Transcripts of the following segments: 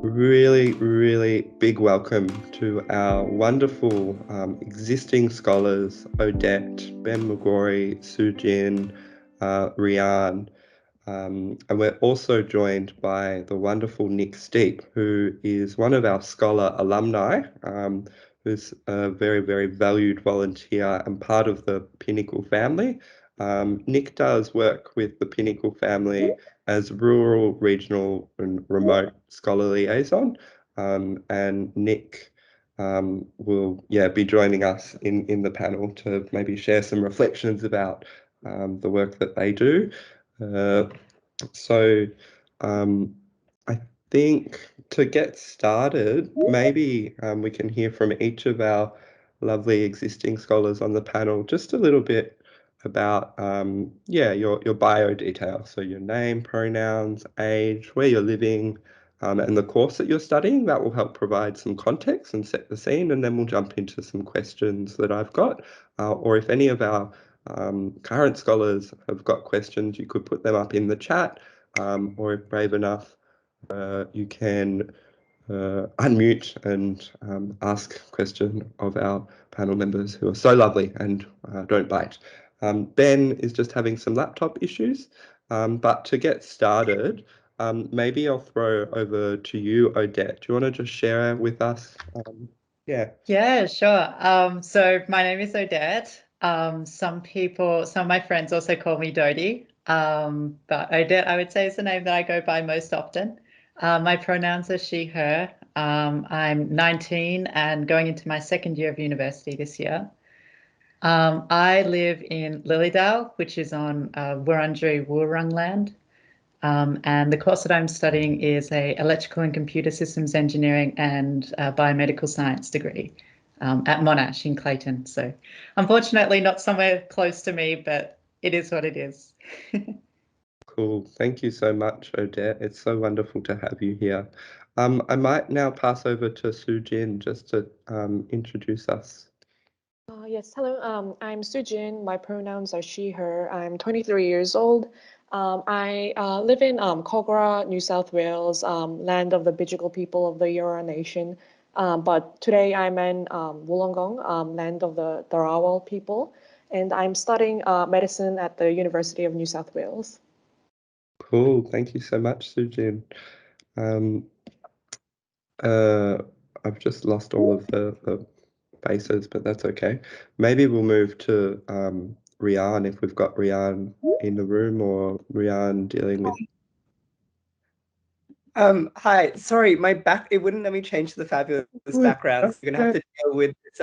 Really, really big welcome to our wonderful existing scholars, Odette, Ben McGrory, Sujin, Rian, and we're also joined by the wonderful Nick Steep, who is one of our scholar alumni, who's a very, very valued volunteer and part of the Pinnacle family. Nick does work with the Pinnacle family as rural, regional, and remote scholar liaison, and Nick will be joining us in the panel to maybe share some reflections about the work that they do. So I think to get started, maybe we can hear from each of our lovely existing scholars on the panel just a little bit about your bio details. So your name, pronouns, age, where you're living, and the course that you're studying. That will help provide some context and set the scene, and then we'll jump into some questions that I've got. Or if any of our current scholars have got questions, you could put them up in the chat, or if brave enough, you can unmute and ask a question of our panel members who are so lovely and don't bite. Ben is just having some laptop issues, but to get started, maybe I'll throw over to you, Odette. Do you want to just share with us? Yeah, sure. So my name is Odette. Some of my friends also call me Dodie. But Odette, I would say, is the name that I go by most often. My pronouns are she, her. I'm 19 and going into my second year of university this year. I live in Lilydale, which is on Wurundjeri Wurrung land. And the course that I'm studying is a electrical and computer systems engineering and biomedical science degree at Monash in Clayton. So unfortunately not somewhere close to me, but it is what it is. Cool. Thank you so much, Odette. It's so wonderful to have you here. I might now pass over to Sujin just to introduce us. Yes, hello. I'm Sujin. My pronouns are she, her. I'm 23 years old. I live in Kogarah, New South Wales, land of the Bidjigal people of the Eora Nation. But today I'm in Wollongong, land of the Dharawal people, and I'm studying medicine at the University of New South Wales. Cool. Thank you so much, Sujin. I've just lost all of the faces, but that's okay. Maybe we'll move to Rian if we've got Rian in the room, or Rian dealing with. Hi, sorry, it wouldn't let me change the fabulous background, so you're gonna have to deal with this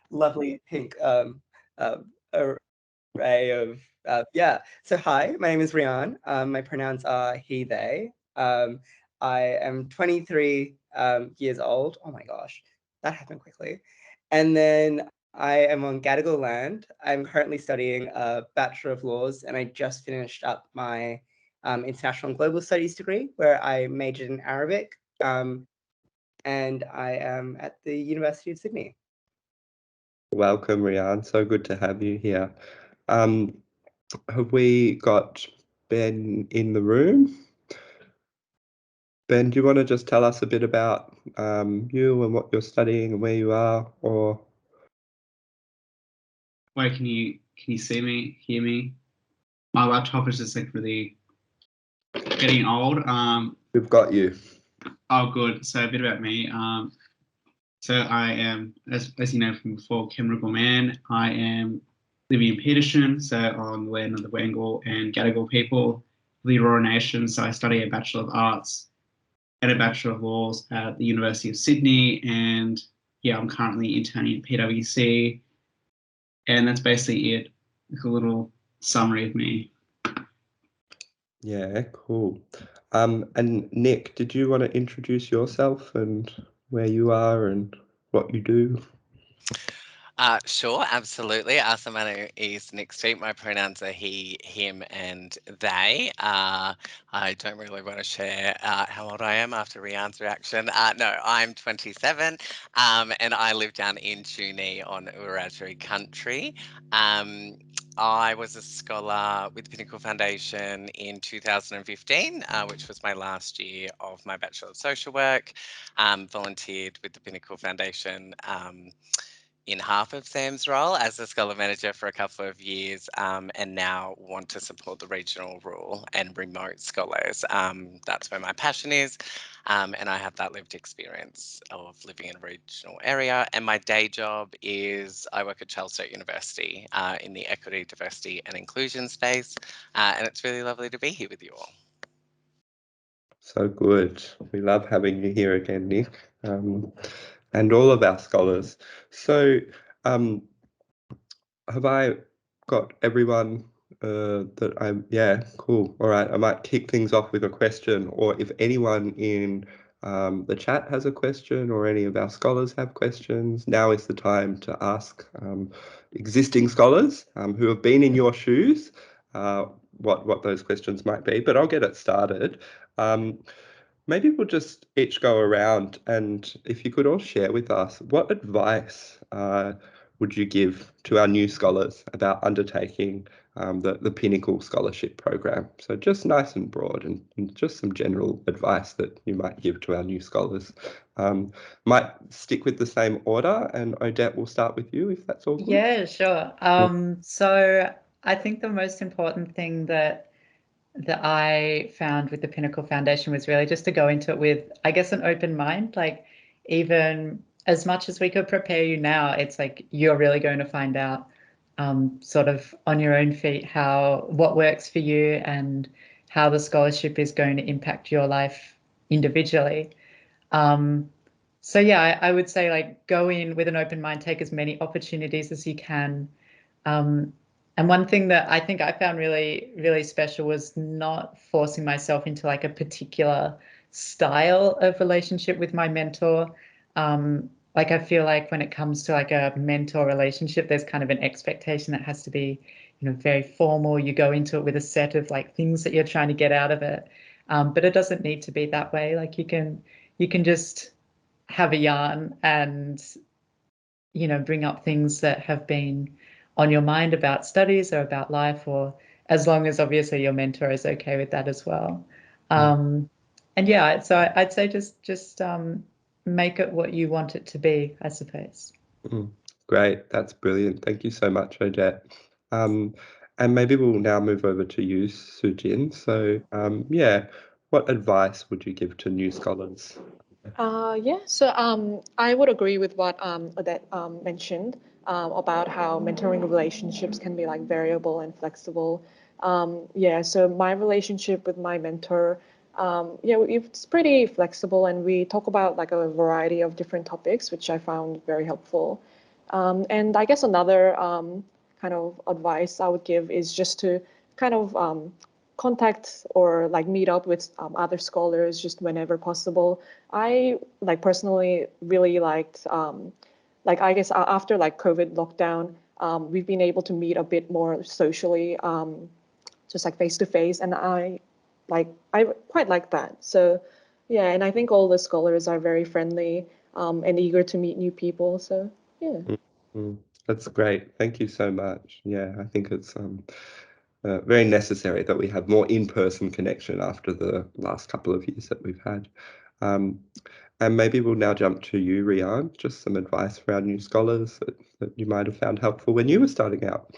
lovely pink array of So hi, my name is Rian. My pronouns are he, they. I am 23 years old. Oh my gosh, that happened quickly. And then I am on Gadigal land. I'm currently studying a Bachelor of Laws, and I just finished up my International and Global Studies degree, where I majored in Arabic, and I am at the University of Sydney. Welcome, Rian. So good to have you here. Have we got Ben in the room? Ben, do you want to just tell us a bit about you and what you're studying and where you are, or? Wait, can you see me, hear me? My laptop is just like really getting old. We've got you. Oh, good. So a bit about me. So I am, as you know from before, Kimberley man. I am living in Petersham, so on the land of the Wangal and Gadigal people, the Eora Nation. So I study a Bachelor of Arts and a Bachelor of Laws at the University of Sydney, and yeah, I'm currently interning at PwC, and that's basically it. Like a little summary of me. Yeah, cool. And Nick, did you want to introduce yourself and where you are and what you do? Sure, absolutely. So my name is Nick Street. My pronouns are he, him, and they. I don't really want to share how old I am after Rian's reaction. No, I'm 27, and I live down in Junee on Wiradjuri country. I was a scholar with Pinnacle Foundation in 2015, which was my last year of my Bachelor of Social Work. Volunteered with the Pinnacle Foundation in half of Sam's role as a scholar manager for a couple of years, and now want to support the regional, rural and remote scholars. That's where my passion is, and I have that lived experience of living in a regional area. And my day job is I work at Charles Sturt University in the equity, diversity and inclusion space, and it's really lovely to be here with you all. So good. We love having you here again, Nick, and all of our scholars. So have I got everyone that I'm, yeah, cool. All right, I might kick things off with a question, or if anyone in the chat has a question or any of our scholars have questions, now is the time to ask existing scholars who have been in your shoes what those questions might be, but I'll get it started. Maybe we'll just each go around, and if you could all share with us, what advice would you give to our new scholars about undertaking the Pinnacle Scholarship Program? So just nice and broad, and just some general advice that you might give to our new scholars. Might stick with the same order, and Odette, will start with you if that's all good. Yeah, sure. So I think the most important thing that I found with the Pinnacle Foundation was really just to go into it with, I guess, an open mind. Like, even as much as we could prepare you now, it's like you're really going to find out sort of on your own feet what works for you and how the scholarship is going to impact your life individually. So yeah, I would say, like, go in with an open mind, take as many opportunities as you can. And one thing that I think I found really, really special was not forcing myself into like a particular style of relationship with my mentor. Like, I feel like when it comes to like a mentor relationship, there's kind of an expectation that has to be, very formal. You go into it with a set of like things that you're trying to get out of it. But it doesn't need to be that way. Like, you can just have a yarn and, bring up things that have been on your mind about studies or about life, or as long as obviously your mentor is okay with that as well. And yeah, so I'd say just make it what you want it to be, I suppose. Great, that's brilliant. Thank you so much, Odette. And maybe we'll now move over to you, Sujin. So yeah, what advice would you give to new scholars? Yeah, so I would agree with what Odette mentioned about how mentoring relationships can be like variable and flexible. Yeah, so my relationship with my mentor, yeah, it's pretty flexible, and we talk about like a variety of different topics, which I found very helpful. And I guess another kind of advice I would give is just to kind of contact or like meet up with other scholars just whenever possible. I like personally really liked like, I guess after like COVID lockdown, we've been able to meet a bit more socially, just like face to face, and I quite like that. So yeah, and I think all the scholars are very friendly and eager to meet new people. So yeah. That's great. Thank you so much. Yeah, I think it's very necessary that we have more in-person connection after the last couple of years that we've had. And maybe we'll now jump to you, Rian, just some advice for our new scholars that you might have found helpful when you were starting out.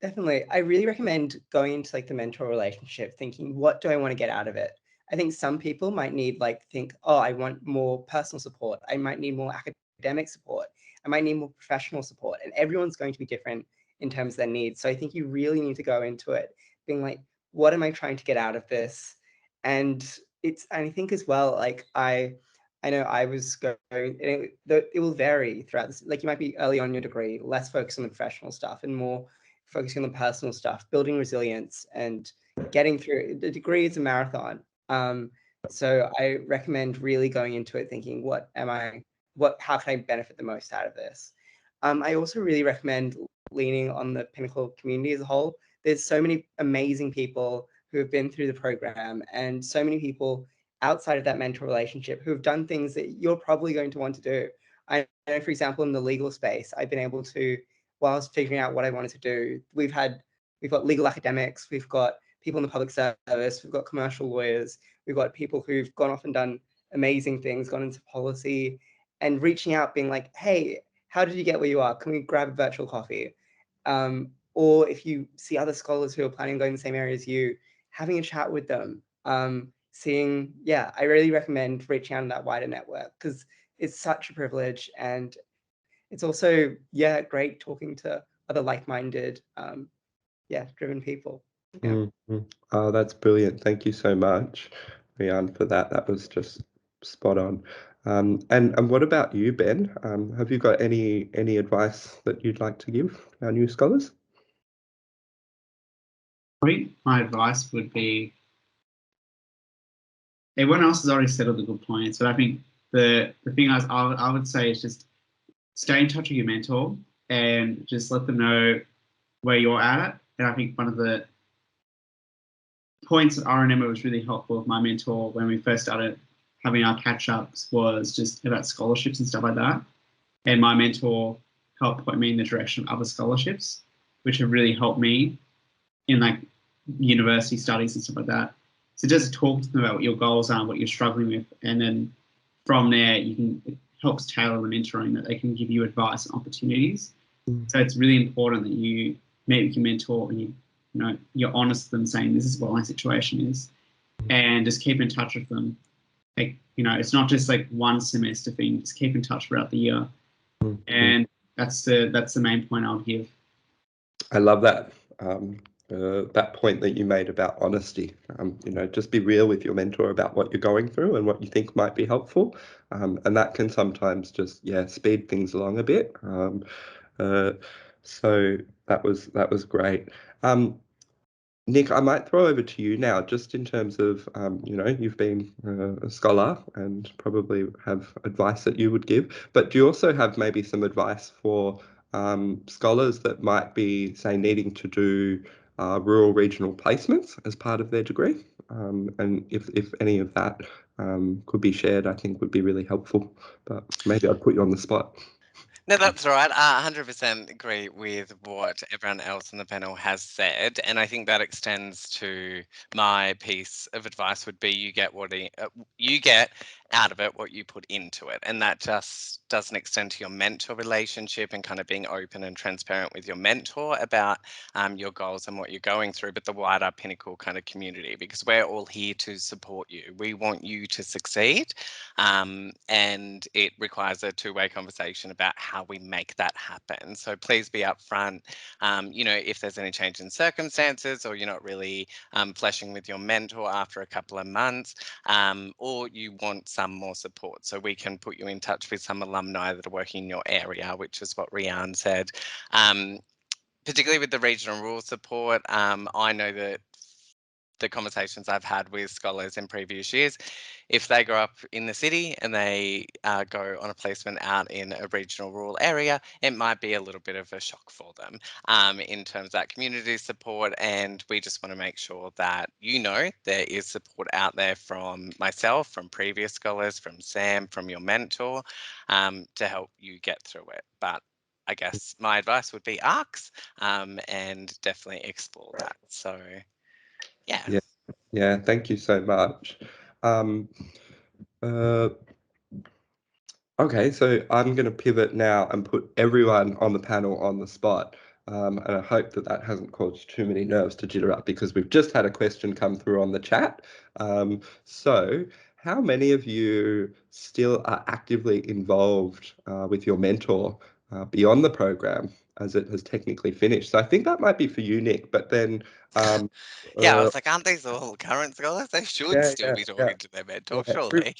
Definitely. I really recommend going into like the mentor relationship thinking, what do I want to get out of it? I think some people might need think, oh, I want more personal support. I might need more academic support. I might need more professional support. And everyone's going to be different in terms of their needs. So I think you really need to go into it being like, what am I trying to get out of this? And I think as well, like I know I was going, it will vary throughout this. Like, you might be early on in your degree, less focused on the professional stuff and more focusing on the personal stuff, building resilience and getting through. The degree is a marathon. So I recommend really going into it thinking, how can I benefit the most out of this? I also really recommend leaning on the Pinnacle community as a whole. There's so many amazing people who have been through the program, and so many people outside of that mentor relationship who have done things that you're probably going to want to do. I know, for example, in the legal space, I've been able to while I was figuring out what I wanted to do. We've got legal academics, we've got people in the public service, we've got commercial lawyers, we've got people who've gone off and done amazing things, gone into policy, and reaching out, being like, hey, how did you get where you are? Can we grab a virtual coffee? Or if you see other scholars who are planning on going the same area as you, having a chat with them, I really recommend reaching out in that wider network, because it's such a privilege, and it's also, great talking to other like-minded, driven people. Yeah. Oh, that's brilliant. Thank you so much, Rian, for that. That was just spot on. And what about you, Ben? Have you got any advice that you'd like to give our new scholars? I think my advice would be, everyone else has already said all the good points, but I think the thing I would say is just stay in touch with your mentor and just let them know where you're at. And I think one of the points that I remember was really helpful with my mentor when we first started having our catch-ups was just about scholarships and stuff like that. And my mentor helped point me in the direction of other scholarships, which have really helped me in like university studies and stuff like that. So just talk to them about what your goals are, what you're struggling with, and then from there it helps tailor the mentoring, that they can give you advice and opportunities. So it's really important that you meet with your mentor and you're honest with them, saying this is what my situation is, and just keep in touch with them. Like, it's not just like one semester thing, just keep in touch throughout the year. And that's the main point I would give. I love that. That point that you made about honesty. Just be real with your mentor about what you're going through and what you think might be helpful, and that can sometimes just speed things along a bit. So that was great. Nick, I might throw over to you now, just in terms of, you've been a scholar and probably have advice that you would give, but do you also have maybe some advice for scholars that might be, say, needing to do rural regional placements as part of their degree? And if any of that could be shared, I think would be really helpful, but maybe I'd put you on the spot. No, that's right. I 100% agree with what everyone else on the panel has said, and I think that extends to my piece of advice. Would be you get out of it what you put into it, and that just doesn't extend to your mentor relationship and kind of being open and transparent with your mentor about your goals and what you're going through, but the wider Pinnacle kind of community, because we're all here to support you. We want you to succeed, and it requires a two-way conversation about how we make that happen. So please be upfront. If there's any change in circumstances, or you're not really fleshing with your mentor after a couple of months, or you want some more support, so we can put you in touch with some alumni that are working in your area, which is what Rian said. Particularly with the regional rural support, I know that the conversations I've had with scholars in previous years, if they grow up in the city and they go on a placement out in a regional rural area, it might be a little bit of a shock for them in terms of that community support. And we just want to make sure that there is support out there from myself, from previous scholars, from Sam, from your mentor, to help you get through it. But I guess my advice would be ARCS, and definitely explore that. So Yeah, thank you so much. Okay, so I'm going to pivot now and put everyone on the panel on the spot. And I hope that hasn't caused too many nerves to jitter up, because we've just had a question come through on the chat. So how many of you still are actively involved with your mentor beyond the program, as it has technically finished? So I think that might be for you, Nick, but then I was like, aren't these all current scholars? They should still be talking to their mentor, surely.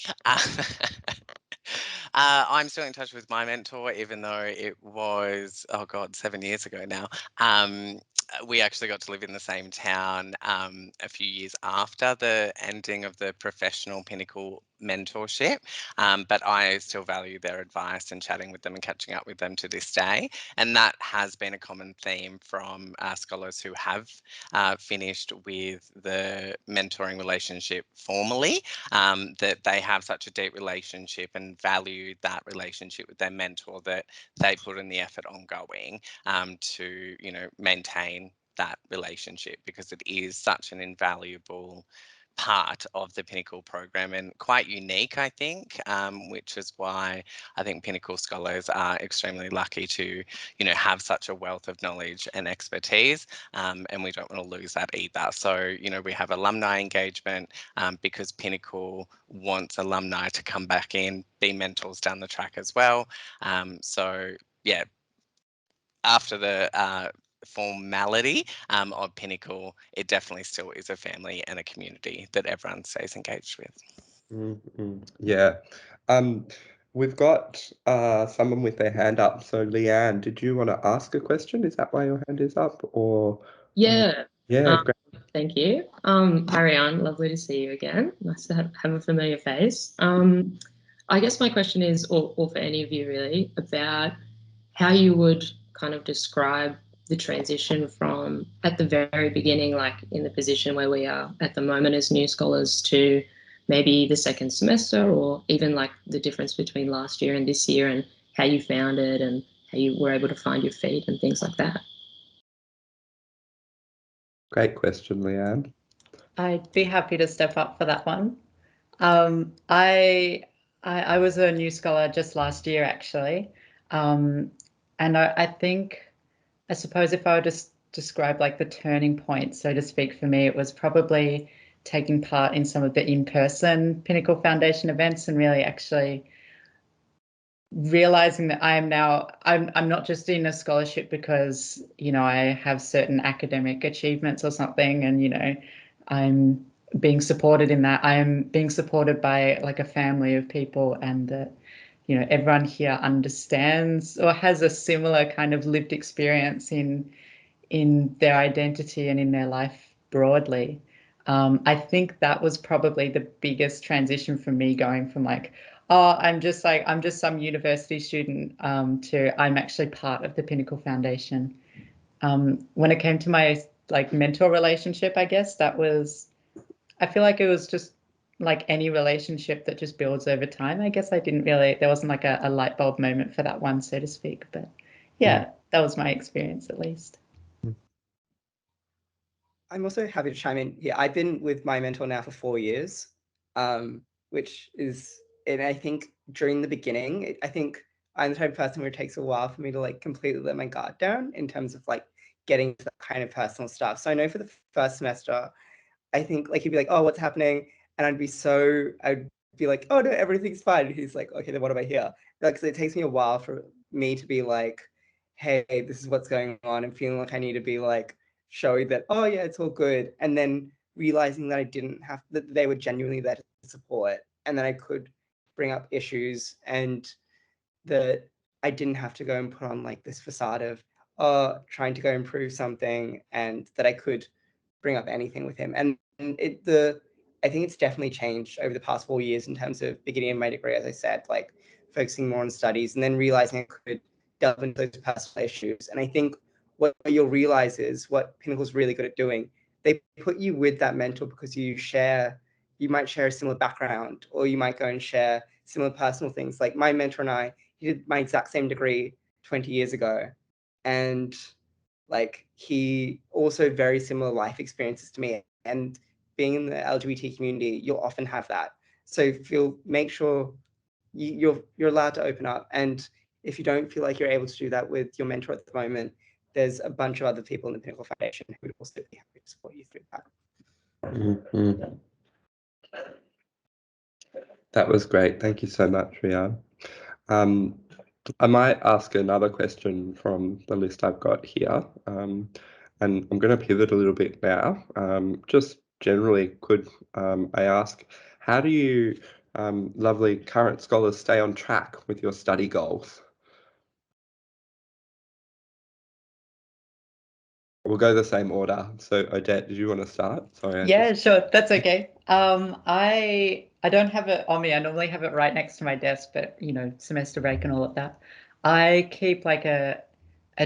I'm still in touch with my mentor, even though it was, 7 years ago now. We actually got to live in the same town a few years after the ending of the professional Pinnacle mentorship, but I still value their advice and chatting with them and catching up with them to this day. And that has been a common theme from scholars who have finished with the mentoring relationship formally, that they have such a deep relationship and value that relationship with their mentor that they put in the effort ongoing to, you know, maintain that relationship, because it is such an invaluable part of the Pinnacle program and quite unique, I think, which is why I think Pinnacle scholars are extremely lucky to, you know, have such a wealth of knowledge and expertise, and we don't want to lose that either. So, you know, we have alumni engagement because Pinnacle wants alumni to come back in, be mentors down the track as well. So, yeah, after the formality of Pinnacle, it definitely still is a family and a community that everyone stays engaged with. Yeah. We've got someone with their hand up. So Leanne, did you want to ask a question? Is that why your hand is up? Or yeah. Yeah, great. Thank you. Hi, Ryan. Lovely to see you again. Nice to have a familiar face. I guess my question is, or for any of you really, about how you would kind of describe the transition from at the very beginning, like in the position where we are at the moment as new scholars, to maybe the second semester, or even like the difference between last year and this year, and how you found it and how you were able to find your feet and things like that. Great question, Leanne. I'd be happy to step up for that one. I was a new scholar just last year, actually. And I think, I suppose if I were to describe like the turning point, so to speak, for me, it was probably taking part in some of the in-person Pinnacle Foundation events and really actually realizing that I'm not just in a scholarship because, you know, I have certain academic achievements or something, and, you know, I'm being supported in that. I'm being supported by like a family of people, and that, you know, everyone here understands or has a similar kind of lived experience in their identity and in their life broadly. I think that was probably the biggest transition for me, going from like, oh, I'm just some university student to I'm actually part of the Pinnacle Foundation. When it came to my like mentor relationship, I guess I feel like it was just like any relationship that just builds over time. I guess there wasn't like a light bulb moment for that one, so to speak. But yeah, that was my experience at least. I'm also happy to chime in here. I've been with my mentor now for 4 years, which is, and I think during the beginning, I think I'm the type of person where it takes a while for me to like completely let my guard down in terms of like getting to that kind of personal stuff. So I know for the first semester, I think like he'd be like, oh, what's happening? And I'd be like, oh no, everything's fine. And he's like, okay, then what am I here? Like, so it takes me a while for me to be like, hey, this is what's going on, and feeling like I need to be like, showing that, oh yeah, it's all good. And then realizing that I didn't have, that they were genuinely there to support, and that I could bring up issues, and that I didn't have to go and put on like this facade of trying to go improve something, and that I could bring up anything with him. And I think it's definitely changed over the past 4 years in terms of beginning of my degree, as I said, like focusing more on studies, and then realizing I could delve into those personal issues. And I think what you'll realize is what Pinnacle's really good at doing. They put you with that mentor because you might share a similar background, or you might go and share similar personal things. Like my mentor and I, he did my exact same degree 20 years ago. And like he also very similar life experiences to me. And being in the LGBT community, you'll often have that. So make sure you're allowed to open up. And if you don't feel like you're able to do that with your mentor at the moment, there's a bunch of other people in the Pinnacle Foundation who would also be happy to support you through that. Mm-hmm. That was great. Thank you so much, Rian. I might ask another question from the list I've got here. And I'm going to pivot a little bit now. Just generally, could I ask, how do you lovely current scholars stay on track with your study goals? We'll go the same order. So Odette, did you want to start? Sorry. Yeah, sure. That's okay. I don't have it on me. I normally have it right next to my desk, but you know, semester break and all of that. I keep like a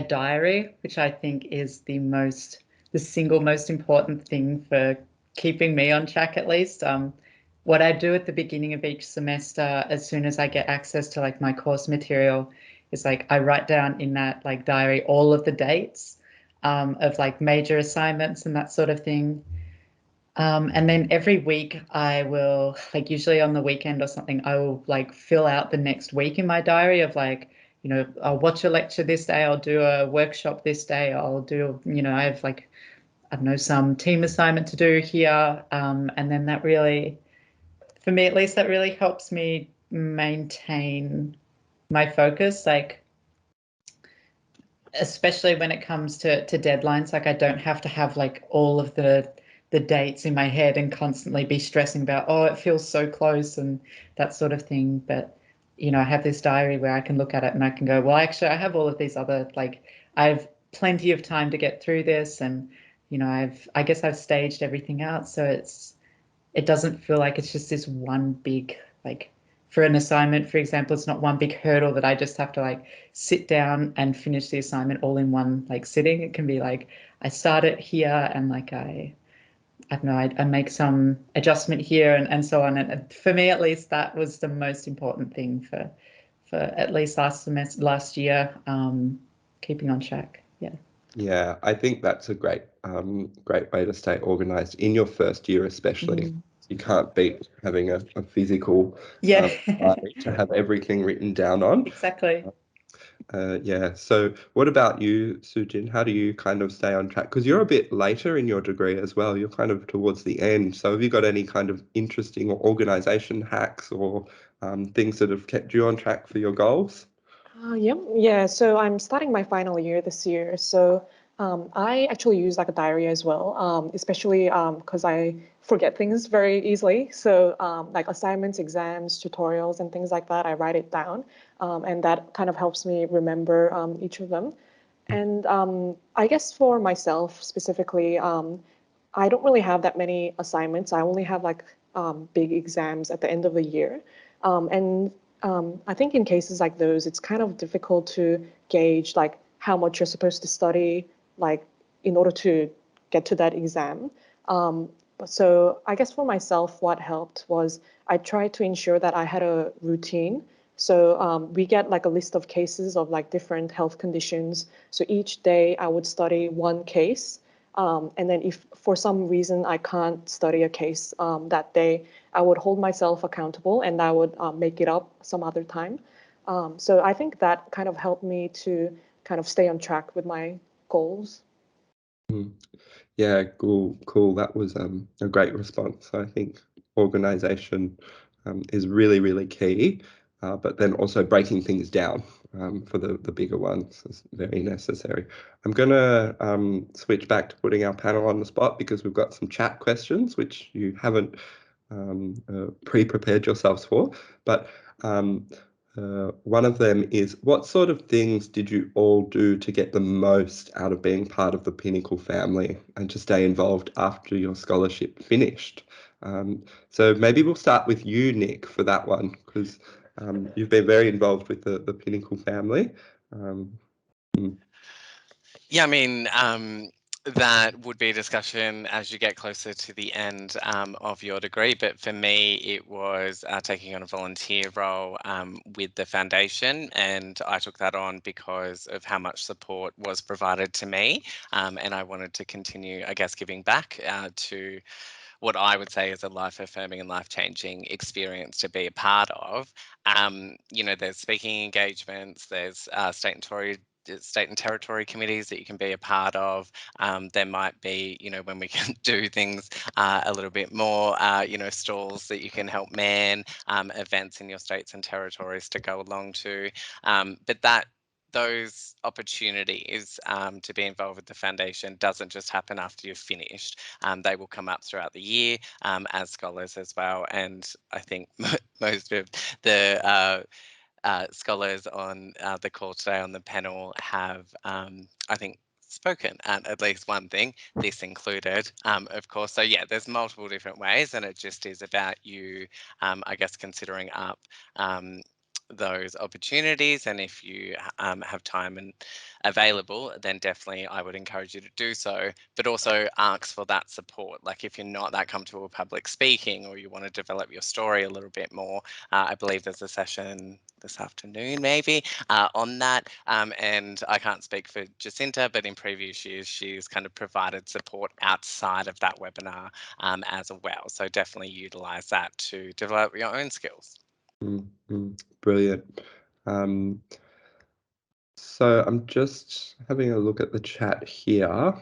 diary, which I think is the most the single most important thing for keeping me on track, at least. What I do at the beginning of each semester, as soon as I get access to like my course material, is like I write down in that like diary all of the dates of like major assignments and that sort of thing. And then every week I will, like usually on the weekend or something, I will like fill out the next week in my diary of like, you know, I'll watch a lecture this day, I'll do a workshop this day, I'll do, you know, I have like, I don't know, some team assignment to do here. And then that really, for me at least, that really helps me maintain my focus, like especially when it comes to deadlines. Like I don't have to have like all of the dates in my head and constantly be stressing about, oh, it feels so close and that sort of thing. But you know, I have this diary where I can look at it and I can go, well, actually I have all of these other, like I have plenty of time to get through this, and you know, I guess I've staged everything out, so it doesn't feel like it's just this one big, like for an assignment, for example, it's not one big hurdle that I just have to like sit down and finish the assignment all in one like sitting. It can be like I start it here and like I don't know, I make some adjustment here and so on. And for me, at least, that was the most important thing for at least last year, keeping on track. Yeah. Yeah, I think that's a great way to stay organized in your first year, especially. You can't beat having a physical diary to have everything written down on. Exactly. Yeah. So what about you, Sujin? How do you kind of stay on track? Because you're a bit later in your degree as well. You're kind of towards the end. So have you got any kind of interesting or organization hacks or things that have kept you on track for your goals? Yeah. So I'm starting my final year this year. So I actually use like a diary as well, especially because I forget things very easily. So like assignments, exams, tutorials, and things like that, I write it down, and that kind of helps me remember each of them. And I guess for myself specifically, I don't really have that many assignments. I only have like big exams at the end of the year. And I think in cases like those, it's kind of difficult to gauge like how much you're supposed to study, like in order to get to that exam. So I guess for myself, what helped was I tried to ensure that I had a routine. So we get like a list of cases of like different health conditions. So each day I would study one case. And then if for some reason I can't study a case that day, I would hold myself accountable and I would make it up some other time. So I think that kind of helped me to kind of stay on track with my goals. Yeah, cool. That was a great response. I think organization is really, really key, but then also breaking things down for the bigger ones is very necessary. I'm going to switch back to putting our panel on the spot because we've got some chat questions which you haven't pre-prepared yourselves for, but one of them is, what sort of things did you all do to get the most out of being part of the Pinnacle family and to stay involved after your scholarship finished? So maybe we'll start with you, Nick, for that one, because you've been very involved with the Pinnacle family. Yeah, I mean, that would be a discussion as you get closer to the end of your degree. But for me, it was taking on a volunteer role with the foundation. And I took that on because of how much support was provided to me. And I wanted to continue, I guess, giving back to what I would say is a life-affirming and life-changing experience to be a part of. You know, there's speaking engagements, there's state and territory committees that you can be a part of. There might be, you know, when we can do things a little bit more, you know, stalls that you can help man, events in your states and territories to go along to. But those opportunities to be involved with the foundation doesn't just happen after you've finished. They will come up throughout the year as scholars as well. And I think most of the scholars on the call today on the panel have, I think, spoken at least one thing, this included, of course. So yeah, there's multiple different ways, and it just is about you, I guess, considering up those opportunities, and if you have time and available, then definitely I would encourage you to do so, but also ask for that support. Like if you're not that comfortable with public speaking, or you want to develop your story a little bit more, I believe there's a session this afternoon maybe on that, and I can't speak for Jacinta, but in previous years she's kind of provided support outside of that webinar as well, so definitely utilize that to develop your own skills. Brilliant. So I'm just having a look at the chat here.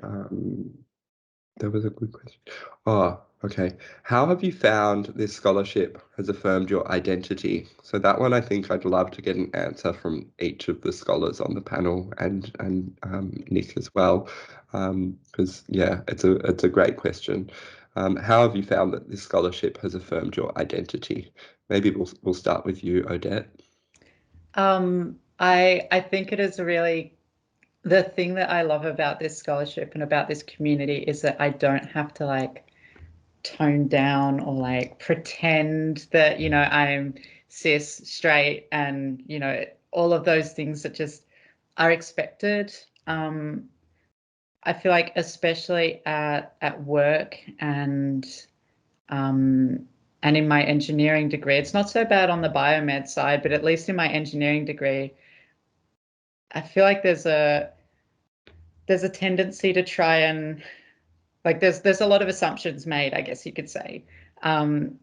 There was a good question. Oh, okay. How have you found this scholarship has affirmed your identity? So that one, I think I'd love to get an answer from each of the scholars on the panel, and Nick as well, because yeah, it's a great question. How have you found that this scholarship has affirmed your identity? Maybe we'll start with you, Odette. I think it is the thing that I love about this scholarship and about this community is that I don't have to like tone down or like pretend that, you know, I'm cis, straight, and, you know, all of those things that just are expected. I feel like especially at work and in my engineering degree, it's not so bad on the biomed side, but at least in my engineering degree, I feel like there's a tendency to try and like there's a lot of assumptions made, I guess you could say, and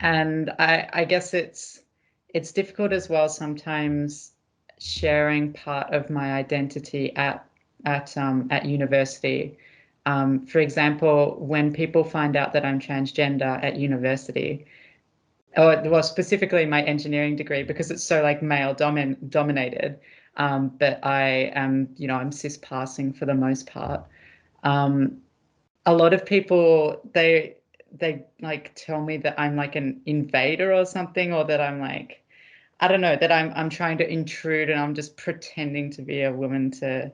I guess it's difficult as well sometimes sharing part of my identity at university. For example, when people find out that I'm transgender at university, or well, specifically my engineering degree, because it's so like male dominated. But I am, you know, I'm cis passing for the most part. A lot of people, they like tell me that I'm like an invader or something, or that I'm like, I don't know, that I'm trying to intrude and I'm just pretending to be a woman to,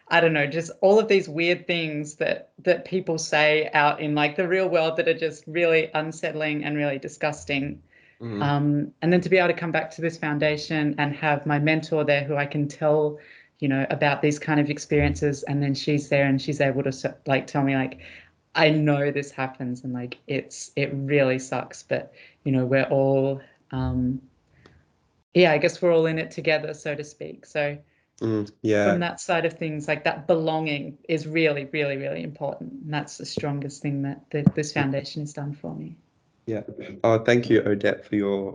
I don't know, just all of these weird things that people say out in like the real world that are just really unsettling and really disgusting. And then to be able to come back to this foundation and have my mentor there who I can tell, you know, about these kind of experiences, and then she's there and she's able to like tell me like, I know this happens and like it really sucks, but you know, we're all yeah, I guess we're all in it together, so to speak. So yeah, from that side of things, like that belonging is really, really, really important. And that's the strongest thing that this foundation has done for me. Yeah. Oh, thank you, Odette, for your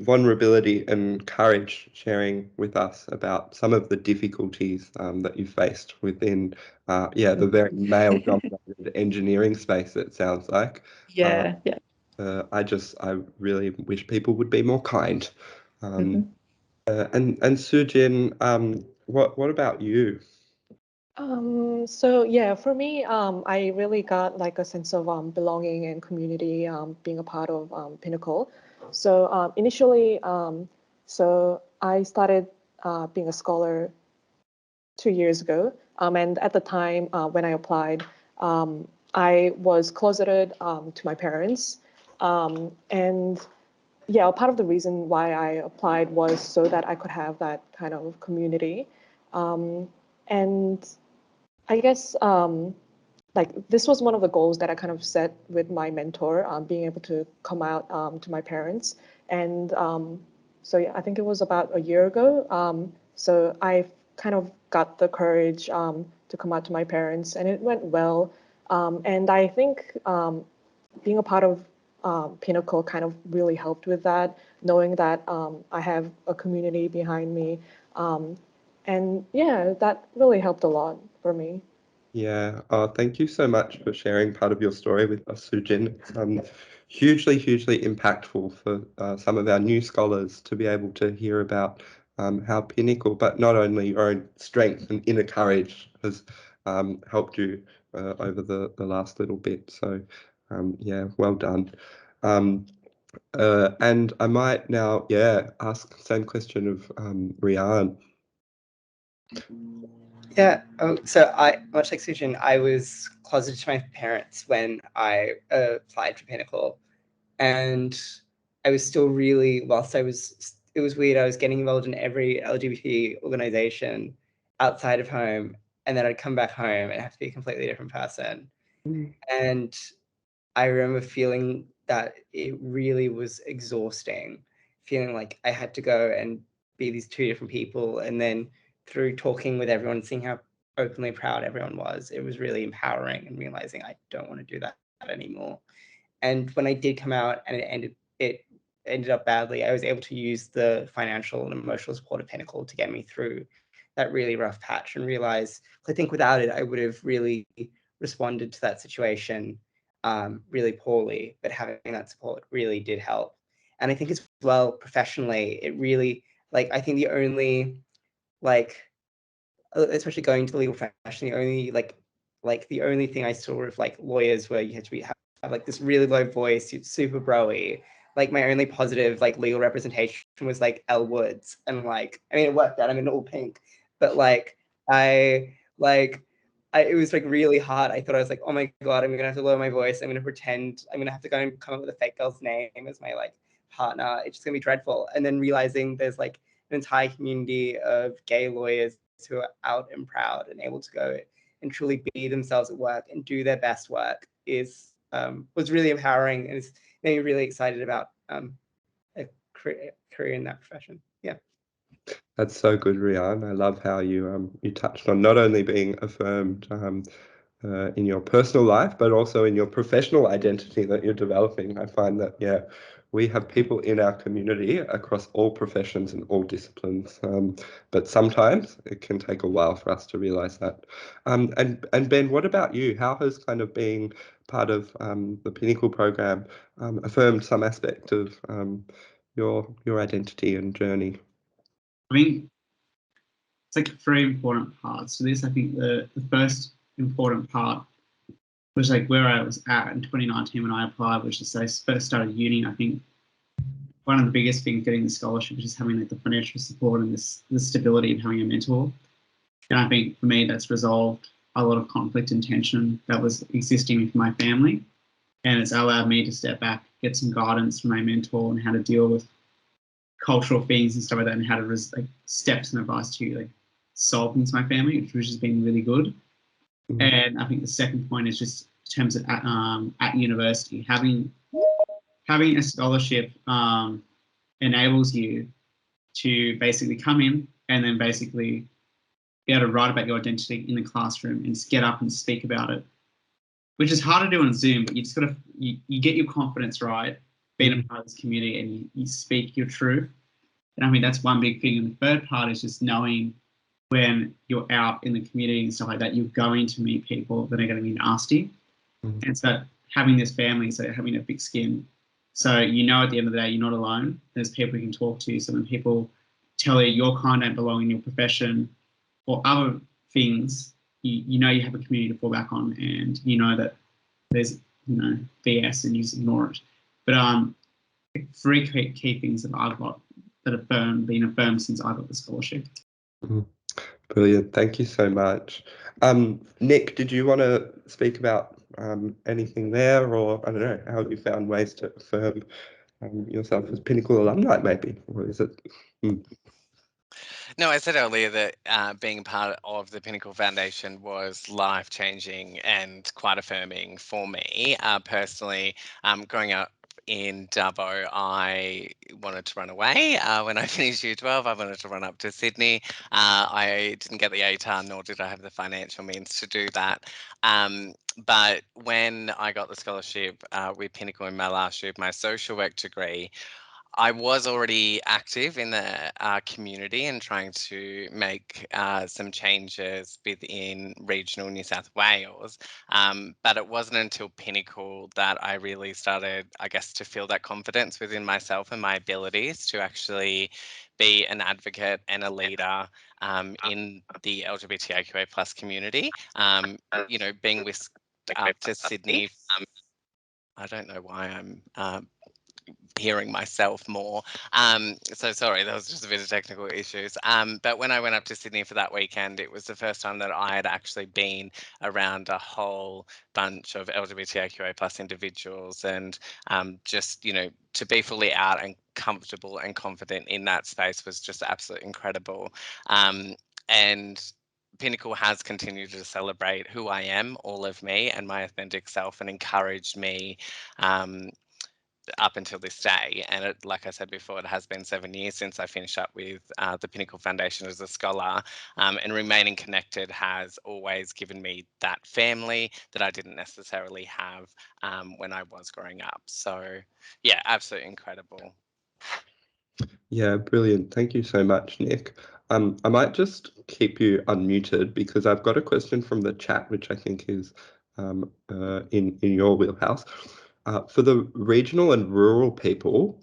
vulnerability and courage sharing with us about some of the difficulties that you faced within, the very male-dominated engineering space, it sounds like. Yeah. I really wish people would be more kind. And Sujin, what about you? So yeah, for me, I really got like a sense of belonging and community, being a part of Pinnacle. So initially, so I started being a scholar 2 years ago, and at the time when I applied, I was closeted to my parents, and yeah, part of the reason why I applied was so that I could have that kind of community, and I guess like this was one of the goals that I kind of set with my mentor, being able to come out to my parents. And so yeah, I think it was about a year ago. So I kind of got the courage to come out to my parents, and it went well. And I think being a part of Pinnacle kind of really helped with that, knowing that I have a community behind me. And yeah, that really helped a lot for me. Yeah, thank you so much for sharing part of your story with us, Sujin. It's hugely, hugely impactful for some of our new scholars to be able to hear about how Pinnacle, but not only your own strength and inner courage has helped you over the last little bit. So yeah, well done. And I might now, ask the same question of Rian. Yeah. So much like Sujin, I was closeted to my parents when I applied for Pinnacle, and I was still really, whilst I was it was weird. I was getting involved in every LGBT organization outside of home, and then I'd come back home and have to be a completely different person. And I remember feeling that it really was exhausting, feeling like I had to go and be these two different people. And then through talking with everyone, seeing how openly proud everyone was, it was really empowering, and realizing I don't want to do that anymore. And when I did come out and it ended up badly, I was able to use the financial and emotional support of Pinnacle to get me through that really rough patch, and realize, I think without it, I would have really responded to that situation really poorly, but having that support really did help. And I think as well, professionally, it really, like, I think the only, like, especially going to the legal profession, the only the only thing I saw of like lawyers where you had to have like this really low voice, super broy. Like my only positive like legal representation was like Elle Woods, and like, I mean, it worked out. I'm in all pink, but like it was like really hard. I thought, I was like, oh my god, I'm gonna have to lower my voice. I'm gonna pretend. I'm gonna have to go and come up with a fake girl's name as my like partner. It's just gonna be dreadful. And then realizing there's like an entire community of gay lawyers who are out and proud and able to go and truly be themselves at work and do their best work was really empowering, and it's made me really excited about a career in that profession. Yeah. That's so good, Rian. I love how you touched on not only being affirmed in your personal life, but also in your professional identity that you're developing. I find that, yeah, we have people in our community across all professions and all disciplines, but sometimes it can take a while for us to realize that. And Ben, what about you? How has kind of being part of the Pinnacle program affirmed some aspect of your identity and journey? I think it's like three important parts to this. I think the first important part was like where I was at in 2019 when I applied, which is I first started uni. I think one of the biggest things getting the scholarship is just having like the financial support and the stability of having a mentor. And I think for me that's resolved a lot of conflict and tension that was existing with my family. And it's allowed me to step back, get some guidance from my mentor on how to deal with cultural things and stuff like that, and how to like steps and advice to like solve things with my family, which has been really good. Mm-hmm. And I think the second point is just in terms of at university, having a scholarship enables you to basically come in and then basically be able to write about your identity in the classroom and just get up and speak about it, which is hard to do on Zoom, but you just got to, you get your confidence right, being a part of this community, and you speak your truth. And I mean, that's one big thing. And the third part is just knowing when you're out in the community and stuff like that, you're going to meet people that are going to be nasty. Mm-hmm. And so having this family, so having a thick skin, so you know at the end of the day, you're not alone. There's people you can talk to. So when people tell you your kind don't belong in your profession or other things, you know you have a community to fall back on, and you know that there's, BS and you just ignore it. But three key things that I've got that have been affirmed since I got the scholarship. Mm-hmm. Brilliant. Thank you so much. Nick, did you want to speak about anything there, or I don't know, how have you found ways to affirm yourself as Pinnacle alumni, maybe? Or is it? No, I said earlier that being part of the Pinnacle Foundation was life-changing and quite affirming for me personally. Growing up in Dubbo, I wanted to run away. When I finished Year 12, I wanted to run up to Sydney. I didn't get the ATAR, nor did I have the financial means to do that. But when I got the scholarship with Pinnacle in my last year of my social work degree, I was already active in the community and trying to make some changes within regional New South Wales. But it wasn't until Pinnacle that I really started, I guess, to feel that confidence within myself and my abilities to actually be an advocate and a leader in the LGBTIQA plus community. Being whisked up to Sydney. I don't know why I'm hearing myself more. So sorry, that was just a bit of technical issues. But when I went up to Sydney for that weekend, it was the first time that I had actually been around a whole bunch of LGBTIQA plus individuals, and just, you know, to be fully out and comfortable and confident in that space was just absolutely incredible. And Pinnacle has continued to celebrate who I am, all of me, and my authentic self, and encouraged me up until this day. And it, like I said before, it has been 7 years since I finished up with the Pinnacle Foundation as a scholar, and remaining connected has always given me that family that I didn't necessarily have when I was growing up. So yeah, absolutely incredible. Yeah, brilliant. Thank you so much, Nick. I might just keep you unmuted because I've got a question from the chat, which I think is in your wheelhouse. For the regional and rural people,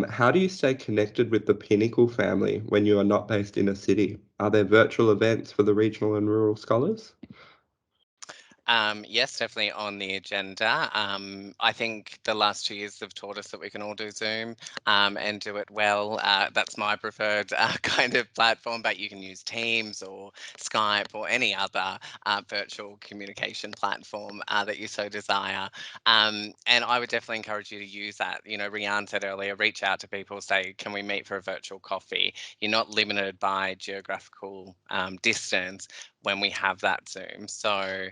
how do you stay connected with the Pinnacle family when you are not based in a city? Are there virtual events for the regional and rural scholars? Yes, definitely on the agenda. I think the last 2 years have taught us that we can all do Zoom and do it well. That's my preferred kind of platform, but you can use Teams or Skype or any other virtual communication platform that you so desire. And I would definitely encourage you to use that. You know, Rian said earlier, reach out to people, say, can we meet for a virtual coffee? You're not limited by geographical distance when we have that Zoom. So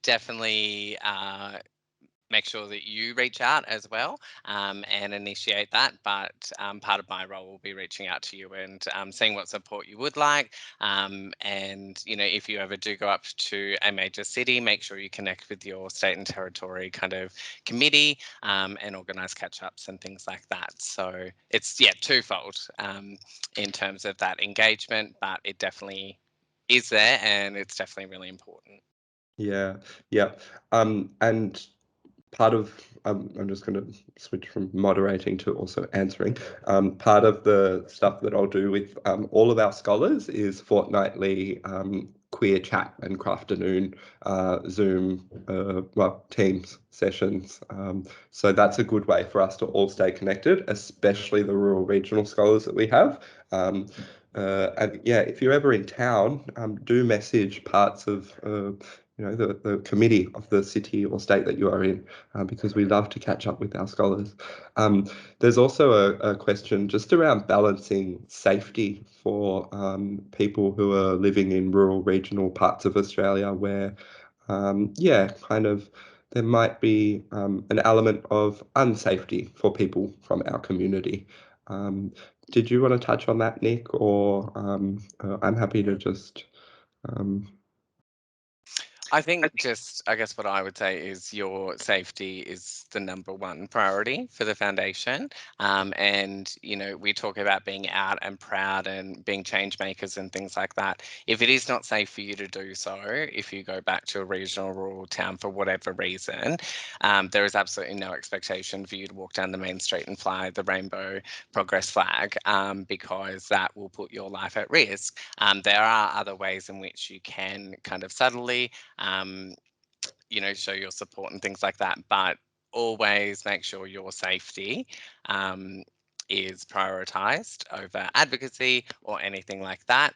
definitely make sure that you reach out as well and initiate that. But part of my role will be reaching out to you and seeing what support you would like. And, you know, if you ever do go up to a major city, make sure you connect with your state and territory kind of committee and organise catch-ups and things like that. So it's, yeah, twofold in terms of that engagement, but it definitely is there and it's definitely really important. Yeah, yeah. And part of, I'm just going to switch from moderating to also answering. Part of the stuff that I'll do with all of our scholars is fortnightly queer chat and crafternoon Zoom, well, Teams sessions. So that's a good way for us to all stay connected, especially the rural regional scholars that we have. And yeah, if you're ever in town, do message parts of you know, the committee of the city or state that you are in, because we love to catch up with our scholars. There's also a question just around balancing safety for people who are living in rural regional parts of Australia where, yeah, kind of there might be an element of unsafety for people from our community. Did you want to touch on that, Nick, or I'm happy to just I think just, I guess what I would say is your safety is the number one priority for the foundation. And, you know, we talk about being out and proud and being change makers and things like that. If it is not safe for you to do so, if you go back to a regional or rural town for whatever reason, there is absolutely no expectation for you to walk down the main street and fly the rainbow progress flag because that will put your life at risk. There are other ways in which you can kind of subtly you know, show your support and things like that, but always make sure your safety is prioritized over advocacy or anything like that.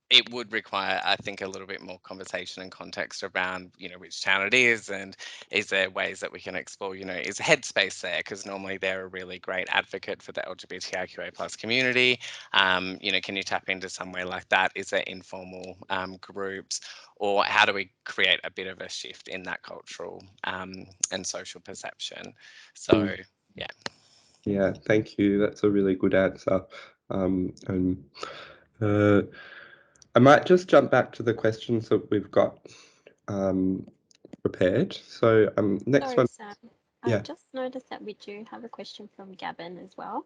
It would require, I think, a little bit more conversation and context around, you know, which town it is and is there ways that we can explore, you know, is Headspace there? Because normally they're a really great advocate for the LGBTIQA plus community. You know, can you tap into somewhere like that? Is there informal groups? Or how do we create a bit of a shift in that cultural and social perception? So, yeah. Yeah, thank you. That's a really good answer. And I might just jump back to the questions that we've got prepared. So next Sorry, one. Sam. Yeah. I just noticed that we do have a question from Gavin as well.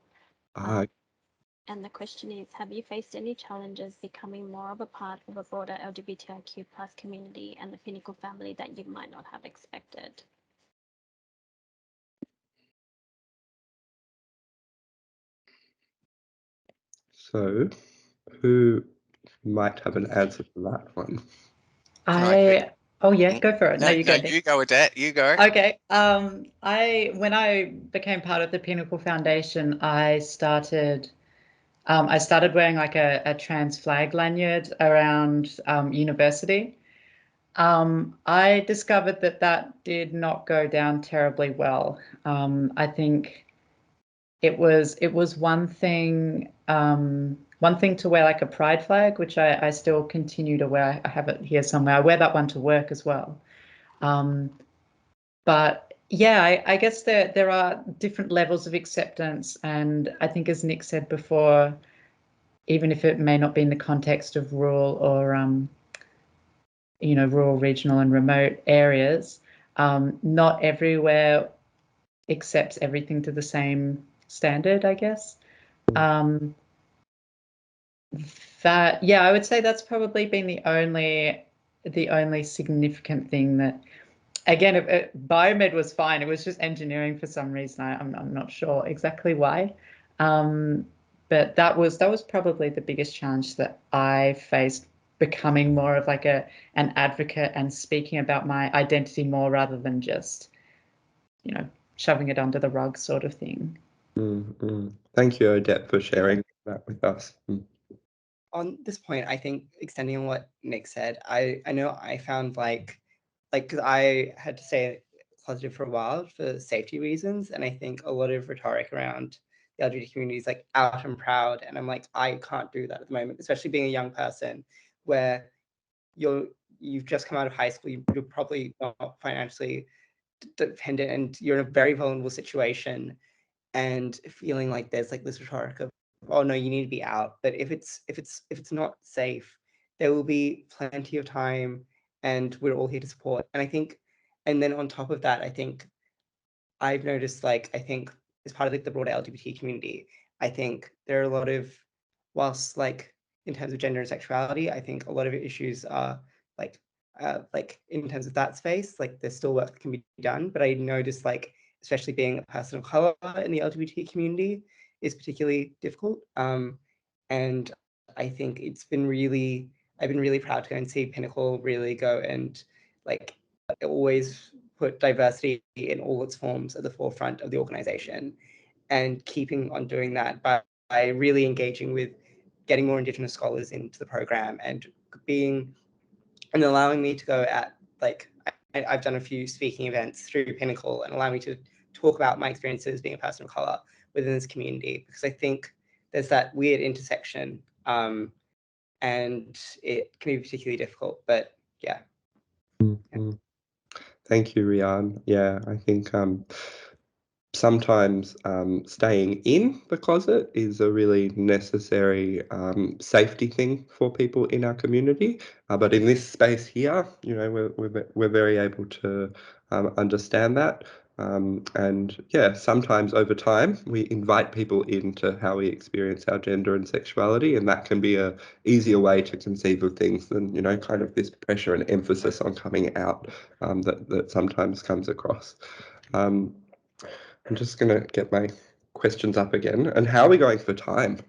And the question is, have you faced any challenges becoming more of a part of a broader LGBTIQ plus community and the Pinnacle family that you might not have expected? So who might have an answer to that one? I Oh yeah, go for it. No, you go. You go, Odette. You go. Okay. When I became part of the Pinnacle Foundation, I started wearing like a trans flag lanyard around university. I discovered that did not go down terribly well. I think it was one thing to wear like a pride flag, which I still continue to wear. I have it here somewhere. I wear that one to work as well. But yeah, I guess there are different levels of acceptance, and I think, as Nick said before, even if it may not be in the context of rural or rural, regional, and remote areas, not everywhere accepts everything to the same standard, I guess. I would say that's probably been the only significant thing that, again, biomed was fine. It was just engineering for some reason. I'm not sure exactly why. But that was probably the biggest challenge that I faced, becoming more of like an advocate and speaking about my identity more rather than just, shoving it under the rug sort of thing. Thank you, Odette, for sharing that with us. On this point, I think extending on what Nick said, I know I found like because I had to stay closeted for a while for safety reasons, and I think a lot of rhetoric around the LGBT community is like out and proud, and I'm like, I can't do that at the moment, especially being a young person where you've just come out of high school, you're probably not financially dependent, and you're in a very vulnerable situation, and feeling like there's like this rhetoric of, oh no, you need to be out. But if it's not safe, there will be plenty of time, and we're all here to support. And I think, and then on top of that, I think I've noticed, like, I think as part of like the broader LGBT community, I think there are a lot of, whilst like in terms of gender and sexuality, I think a lot of issues are like in terms of that space, like there's still work that can be done. But I noticed, like, especially being a person of color in the LGBT community is particularly difficult. And I think I've been really proud to go and see Pinnacle really go and like always put diversity in all its forms at the forefront of the organization, and keeping on doing that by really engaging with getting more Indigenous scholars into the program, and allowing me to go at, like, I've done a few speaking events through Pinnacle, and allowing me to talk about my experiences being a person of color within this community, because I think there's that weird intersection, and it can be particularly difficult. But yeah. Thank you, Rian. Yeah, I think sometimes staying in the closet is a really necessary safety thing for people in our community. But in this space here, we're very able to understand that. And yeah, sometimes over time we invite people into how we experience our gender and sexuality, and that can be a easier way to conceive of things than kind of this pressure and emphasis on coming out that sometimes comes across. I'm just going to get my questions up again. And how are we going for time?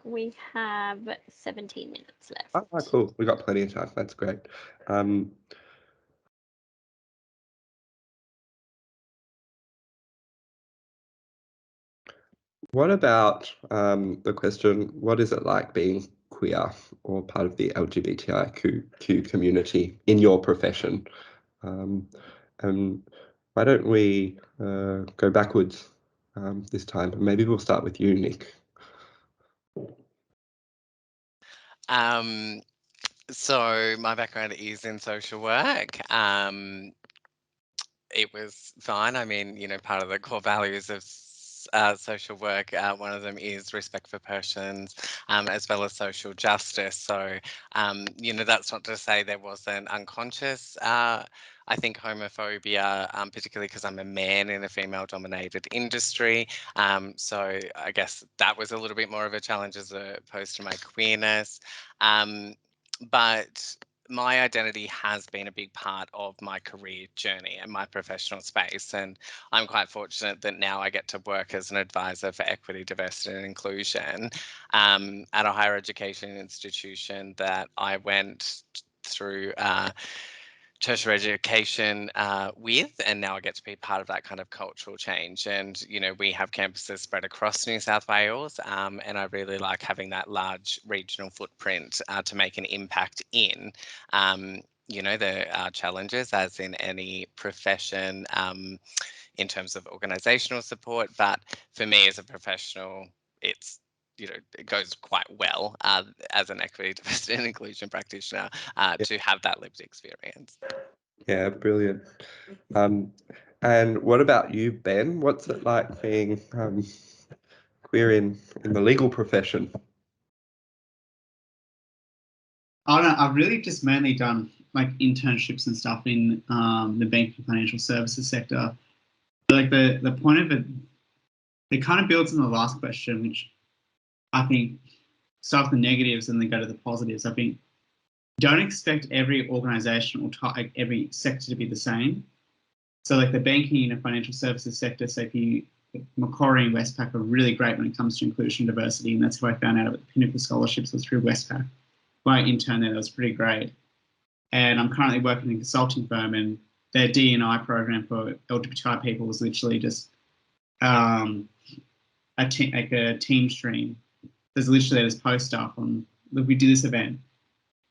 We have 17 minutes left. Oh, cool. We've got plenty of time. That's great. What about the question, what is it like being queer or part of the LGBTIQ community in your profession? And why don't we go backwards this time? Maybe we'll start with you, Nick. So my background is in social work. It was fine. I mean, part of the core values of social work, one of them is respect for persons, as well as social justice. So, that's not to say there wasn't unconscious, I think, homophobia, particularly because I'm a man in a female-dominated industry. So I guess that was a little bit more of a challenge as opposed to my queerness. But my identity has been a big part of my career journey and my professional space. And I'm quite fortunate that now I get to work as an advisor for equity, diversity and inclusion at a higher education institution that I went through tertiary education with, and now I get to be part of that kind of cultural change. And we have campuses spread across New South Wales, and I really like having that large regional footprint to make an impact in. There are challenges, as in any profession, in terms of organisational support, but for me as a professional, it goes quite well as an equity, diversity and inclusion practitioner to have that lived experience. Yeah, brilliant. And what about you, Ben? What's it like being queer in the legal profession? I don't know, I've really just mainly done like internships and stuff in the banking financial services sector. Like the point of it kind of builds on the last question, which I think start with the negatives and then go to the positives. I think don't expect every organization or every sector to be the same. So like the banking and financial services sector, so if you, Macquarie and Westpac are really great when it comes to inclusion and diversity, and that's how I found out about the Pinnacle Scholarships was through Westpac. My intern there, that was pretty great. And I'm currently working in a consulting firm, and their D&I program for LGBTI people was literally just a team stream. There's literally this post up on, look, we do this event,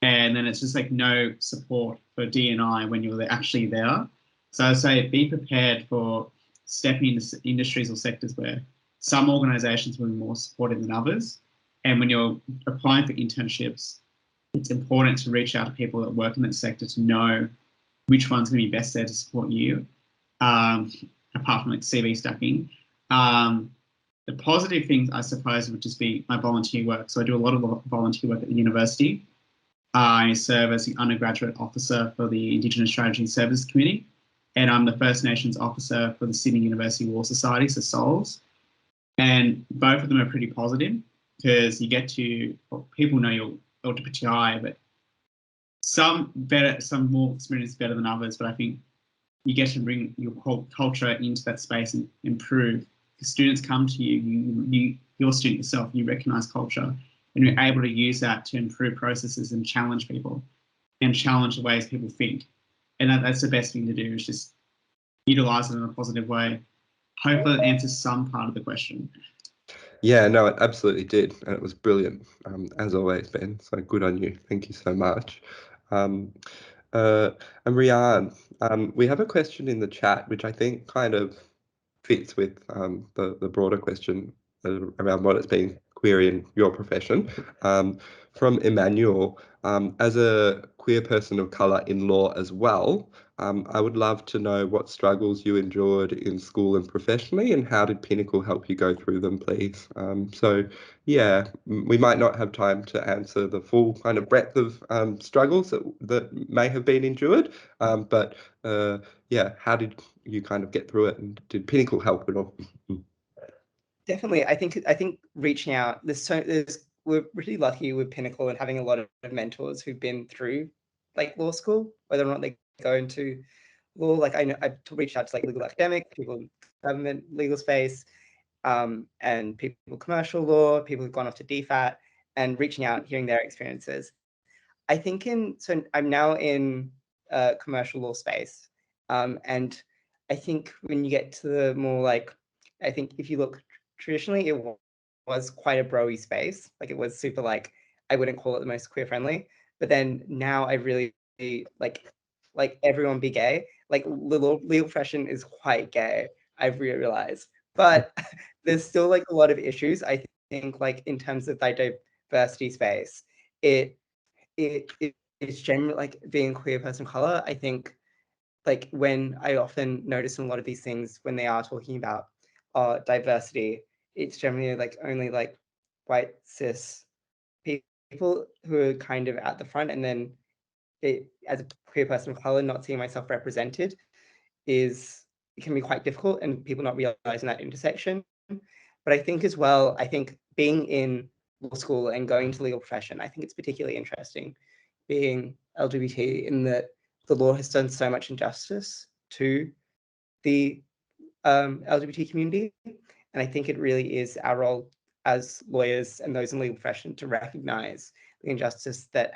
and then it's just like no support for D&I when you're actually there. So I'd say be prepared for stepping into industries or sectors where some organisations will be more supportive than others. And when you're applying for internships, it's important to reach out to people that work in that sector to know which one's going to be best there to support you, apart from like CV stacking. The positive things, I suppose, would just be my volunteer work. So I do a lot of volunteer work at the university. I serve as the undergraduate officer for the Indigenous Strategy and Services Committee, and I'm the First Nations officer for the Sydney University Law Society, so SOLS. And both of them are pretty positive because you get to, people know you're LGBTI, but some more experience better than others. But I think you get to bring your culture into that space and improve. Because students come to you, you're a student yourself, you recognise culture, and you're able to use that to improve processes and challenge people and challenge the ways people think. And that's the best thing to do, is just utilise it in a positive way. Hopefully it answers some part of the question. Yeah, no, it absolutely did. And it was brilliant, as always, Ben. So good on you. Thank you so much. And Rian, we have a question in the chat, which I think kind of fits with the broader question around what it's been queer in your profession. From Emmanuel, as a queer person of colour in law as well, I would love to know what struggles you endured in school and professionally, and how did Pinnacle help you go through them, please? So, yeah, we might not have time to answer the full kind of breadth of struggles that may have been endured, but yeah, how did you kind of get through it, and did Pinnacle help at all? Definitely, I think reaching out. We're really lucky with Pinnacle and having a lot of mentors who've been through like law school, whether or not they go into law. Like I know I've reached out to like legal academic people, in government legal space, and people commercial law, people who've gone off to DFAT, and reaching out, hearing their experiences. I think so I'm now in commercial law space, and I think when you get to the more like, I think if you look traditionally, it was quite a bro-y space. Like it was super like, I wouldn't call it the most queer friendly, but then now I really like everyone be gay. Like legal profession is quite gay, I've realized, but there's still like a lot of issues. I think like in terms of the diversity space, it's generally like being a queer person of color. I think like when I often notice in a lot of these things when they are talking about diversity, it's generally like only like white cis people who are kind of at the front, and then as a queer person of color, not seeing myself represented it can be quite difficult, and people not realizing that intersection. But I think as well, being in law school and going to legal profession, I think it's particularly interesting being LGBT, in that the law has done so much injustice to the LGBT community. And I think it really is our role as lawyers and those in the legal profession to recognize the injustice that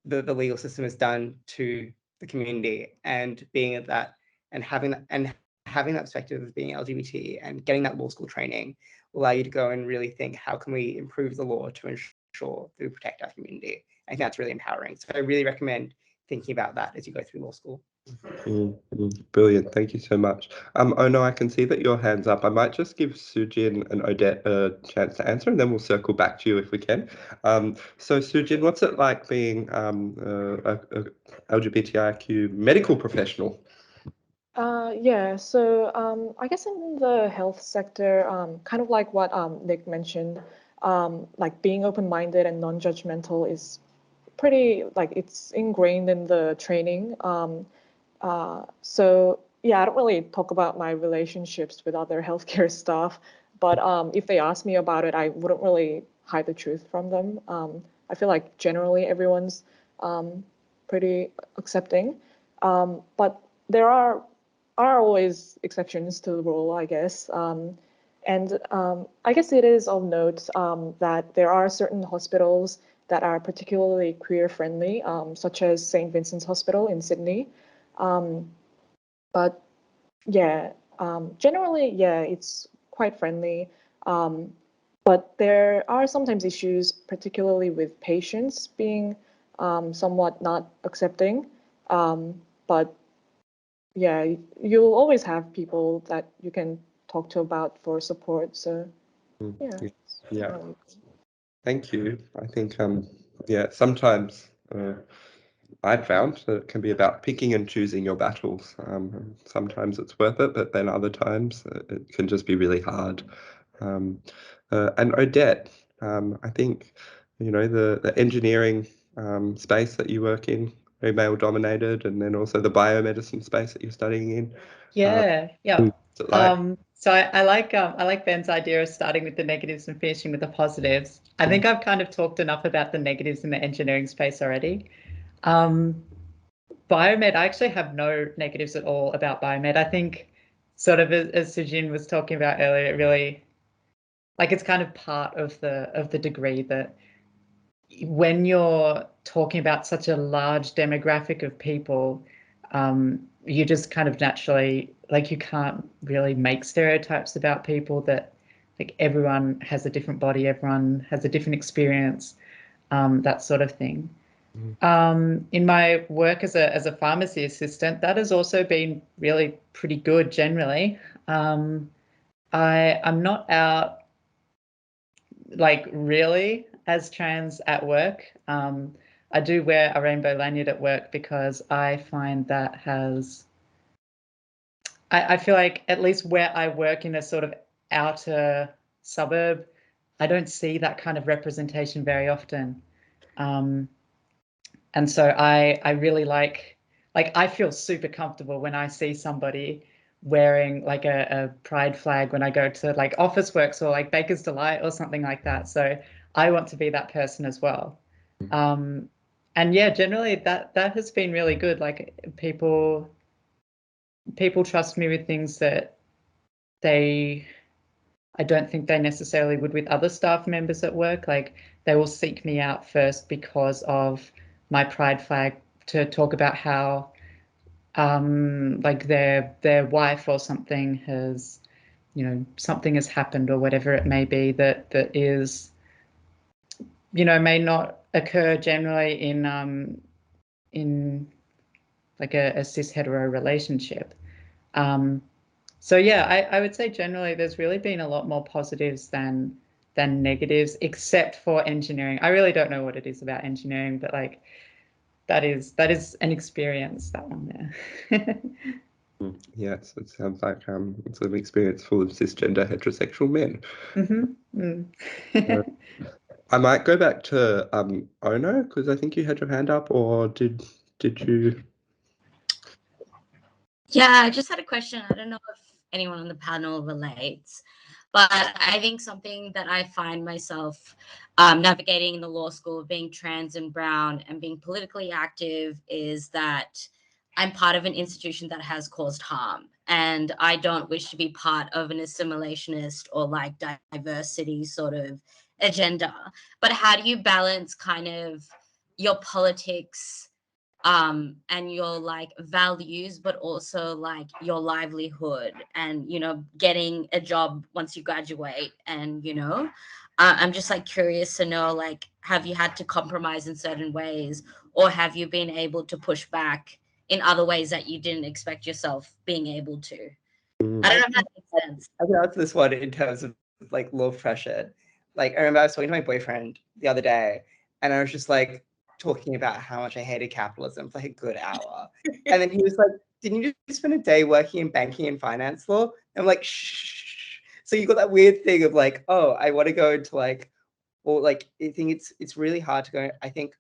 the legal system has done to the community, and being at that and having that perspective of being LGBT and getting that law school training will allow you to go and really think, how can we improve the law to ensure that we protect our community? I think that's really empowering. So I really recommend thinking about that as you go through law school. Brilliant. Thank you so much. Oh no, I can see that your hand's up. I might just give Sujin and Odette a chance to answer, and then we'll circle back to you if we can. So Sujin, what's it like being a LGBTIQ medical professional? Yeah, so I guess in the health sector, kind of like what Nick mentioned, like being open-minded and non-judgmental is pretty, like, it's ingrained in the training. So yeah, I don't really talk about my relationships with other healthcare staff, but if they ask me about it, I wouldn't really hide the truth from them. I feel like generally everyone's pretty accepting, but there are always exceptions to the rule, I guess. And I guess it is of note that there are certain hospitals that are particularly queer-friendly, such as St. Vincent's Hospital in Sydney. But yeah, generally, yeah, it's quite friendly. But there are sometimes issues, particularly with patients being somewhat not accepting. But yeah, you'll always have people that you can talk to about for support. So yeah. Thank you. I think yeah, sometimes I've found that it can be about picking and choosing your battles. Sometimes it's worth it, but then other times it can just be really hard. And Odette, I think, you know, the engineering space that you work in, very male dominated, and then also the biomedicine space that you're studying in. Yeah. What's it like? So I like Ben's idea of starting with the negatives and finishing with the positives. I think I've kind of talked enough about the negatives in the engineering space already. Biomed, I actually have no negatives at all about biomed. I think, sort of as Sujin was talking about earlier, it really, like, it's kind of part of the degree that when you're talking about such a large demographic of people, you just kind of naturally, like, you can't really make stereotypes about people, that like everyone has a different body, everyone has a different experience, that sort of thing. In my work as a pharmacy assistant, that has also been really pretty good generally. I'm not out, like, really as trans at work. I do wear a rainbow lanyard at work because I find that I feel like, at least where I work in a sort of outer suburb, I don't see that kind of representation very often. And so I really like I feel super comfortable when I see somebody wearing like a pride flag when I go to like Officeworks or like Baker's Delight or something like that. So I want to be that person as well. And yeah, generally that has been really good. Like, people trust me with things that I don't think they necessarily would with other staff members at work. Like, they will seek me out first because of my pride flag, to talk about how like their wife or something has, you know, something has happened or whatever it may be that is, you know, may not occur generally in like a cis hetero relationship. So yeah, I would say generally there's really been a lot more positives than negatives, except for engineering. I really don't know what it is about engineering, but like that is an experience, that one there. Yes, it sounds like it's an experience full of cisgender heterosexual men. I might go back to Ono, because I think you had your hand up, or did you? Yeah, I just had a question. I don't know if anyone on the panel relates, But I think something that I find myself navigating in the law school, being trans and brown and being politically active, is that I'm part of an institution that has caused harm. And I don't wish to be part of an assimilationist or like diversity sort of agenda. But how do you balance kind of your politics and your like values, but also like your livelihood and, you know, getting a job once you graduate? And, you know, I'm just like curious to know, like, have you had to compromise in certain ways, or have you been able to push back in other ways that you didn't expect yourself being able to? I don't know if that makes sense. I can answer this one in terms of like law pressure. Like, I remember I was talking to my boyfriend the other day, and I was just like talking about how much I hated capitalism for like a good hour. And then he was like, didn't you just spend a day working in banking and finance law? And I'm like, shh. So you got that weird thing of like, oh, I want to go into like, or like, I think it's really hard to go, I think,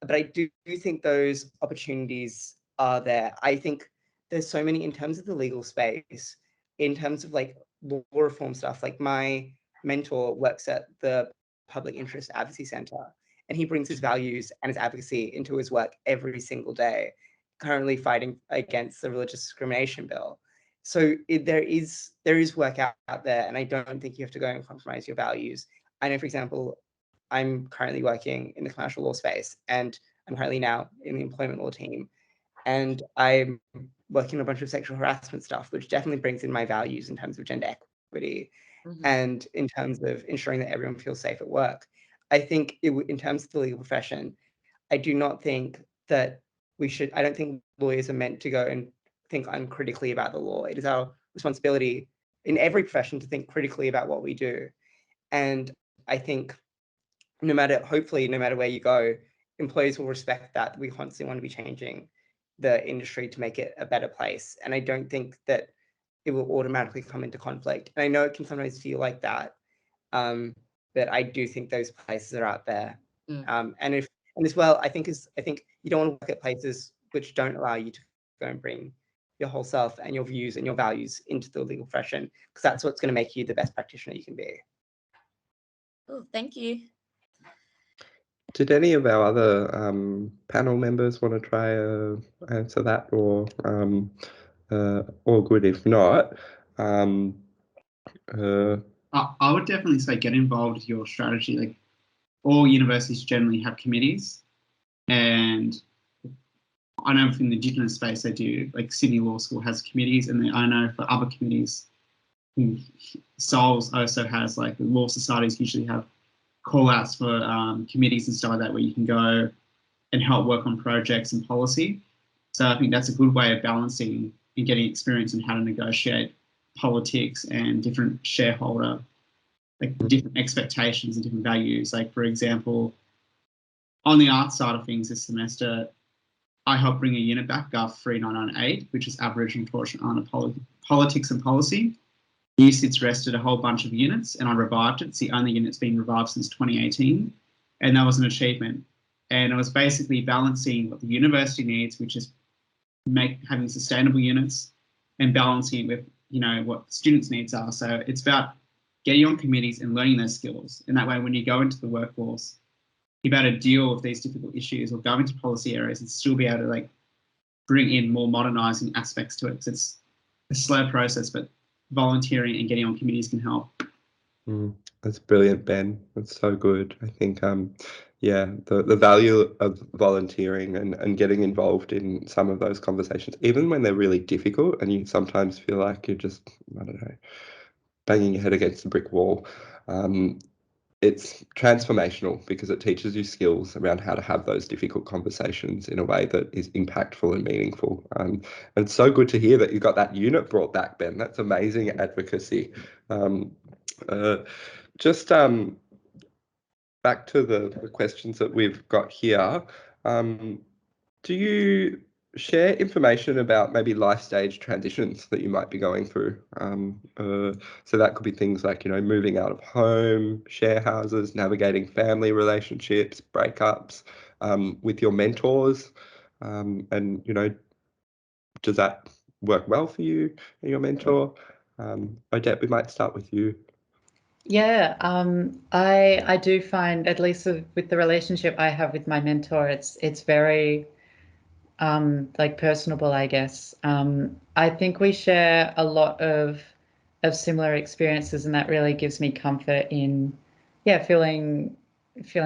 but I do think those opportunities are there. I think there's so many in terms of the legal space, in terms of like law reform stuff. Like my mentor works at the Public Interest Advocacy Center, and he brings his values and his advocacy into his work every single day, currently fighting against the religious discrimination bill. So there is work out there, and I don't think you have to go and compromise your values. I know, for example, I'm currently working in the commercial law space, and I'm currently now in the employment law team, and I'm working on a bunch of sexual harassment stuff, which definitely brings in my values in terms of gender equity and in terms of ensuring that everyone feels safe at work. I think in terms of the legal profession, I do not think that I don't think lawyers are meant to go and think uncritically about the law. It is our responsibility in every profession to think critically about what we do. And I think hopefully, no matter where you go, employees will respect that we constantly want to be changing the industry to make it a better place. And I don't think that it will automatically come into conflict. And I know it can sometimes feel like that, but I do think those places are out there. And as well, I think you don't want to work at places which don't allow you to go and bring your whole self and your views and your values into the legal profession, because that's what's going to make you the best practitioner you can be. Oh, thank you. Did any of our other panel members want to try answer that, or all good if not? I would definitely say get involved with your strategy. Like, all universities generally have committees, and I know within the Indigenous space they do. Like Sydney Law School has committees, and I know for other committees, SOLS also has, like, the law societies usually have call outs for committees and stuff like that, where you can go and help work on projects and policy. So I think that's a good way of balancing and getting experience in how to negotiate politics and different shareholder, like different expectations and different values. Like, for example, on the arts side of things this semester, I helped bring a unit back, Gov 3998, which is Aboriginal Torch and Honour Politics and Policy. USID's rested a whole bunch of units, and I revived it. It's the only unit that's been revived since 2018, and that was an achievement. And it was basically balancing what the university needs, which is having sustainable units, and balancing it with, you know, what students' needs are. So it's about getting on committees and learning those skills. And that way, when you go into the workforce, you're able to deal with these difficult issues or go into policy areas and still be able to, like, bring in more modernising aspects to it. Because it's a slow process, but volunteering and getting on committees can help. That's brilliant, Ben. That's so good. I think yeah, the value of volunteering and getting involved in some of those conversations, even when they're really difficult and you sometimes feel like you're just, I don't know, banging your head against a brick wall, it's transformational because it teaches you skills around how to have those difficult conversations in a way that is impactful and meaningful. And it's so good to hear that you got that unit brought back, Ben. That's amazing advocacy. Just back to the questions that we've got here. Do you share information about maybe life stage transitions that you might be going through? So that could be things like, you know, moving out of home, share houses, navigating family relationships, breakups, with your mentors. And, you know, does that work well for you and your mentor? Odette, we might start with you. Yeah, I do find, at least with the relationship I have with my mentor, it's very like personable, I guess. I think we share a lot of similar experiences, and that really gives me comfort in, yeah, feeling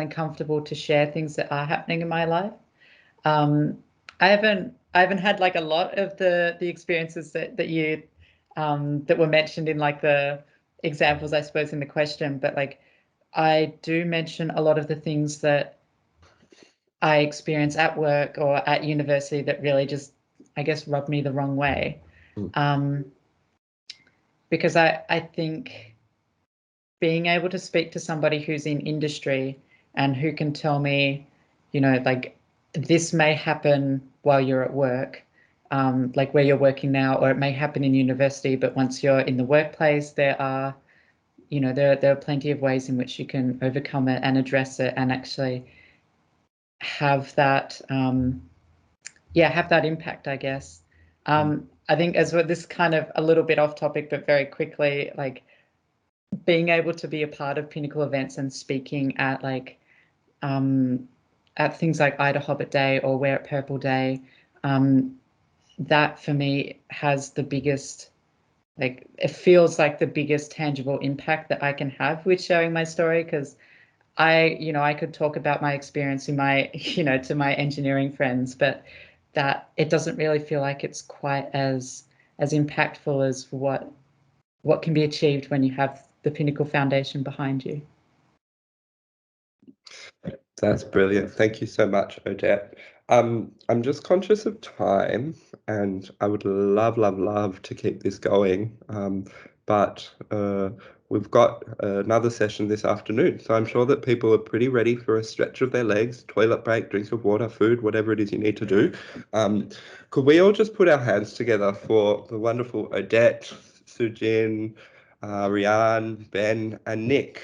comfortable to share things that are happening in my life. I haven't had like a lot of the experiences that you that were mentioned in like the examples, I suppose, in the question, but like I do mention a lot of the things that I experience at work or at university that really just, I guess, rub me the wrong way. Because I think being able to speak to somebody who's in industry and who can tell me, you know, like this may happen while you're at work, like where you're working now, or it may happen in university, but once you're in the workplace, there are, you know, there are plenty of ways in which you can overcome it and address it and actually have that, have that impact, I guess. I think as well, this kind of a little bit off topic, but very quickly, like being able to be a part of Pinnacle events and speaking at like at things like Ida Hobbit Day or Wear It Purple Day, that for me has the biggest, like it feels like the biggest tangible impact that I can have with sharing my story, because I could talk about my experience in my, to my engineering friends, but that it doesn't really feel like it's quite as impactful as what can be achieved when you have the Pinnacle Foundation behind you. That's brilliant. Thank you so much, Odette. I'm just conscious of time, and I would love to keep this going. But we've got another session this afternoon, so I'm sure that people are pretty ready for a stretch of their legs, toilet break, drink of water, food, whatever it is you need to do. Could we all just put our hands together for the wonderful Odette, Sujin, Rian, Ben, and Nick?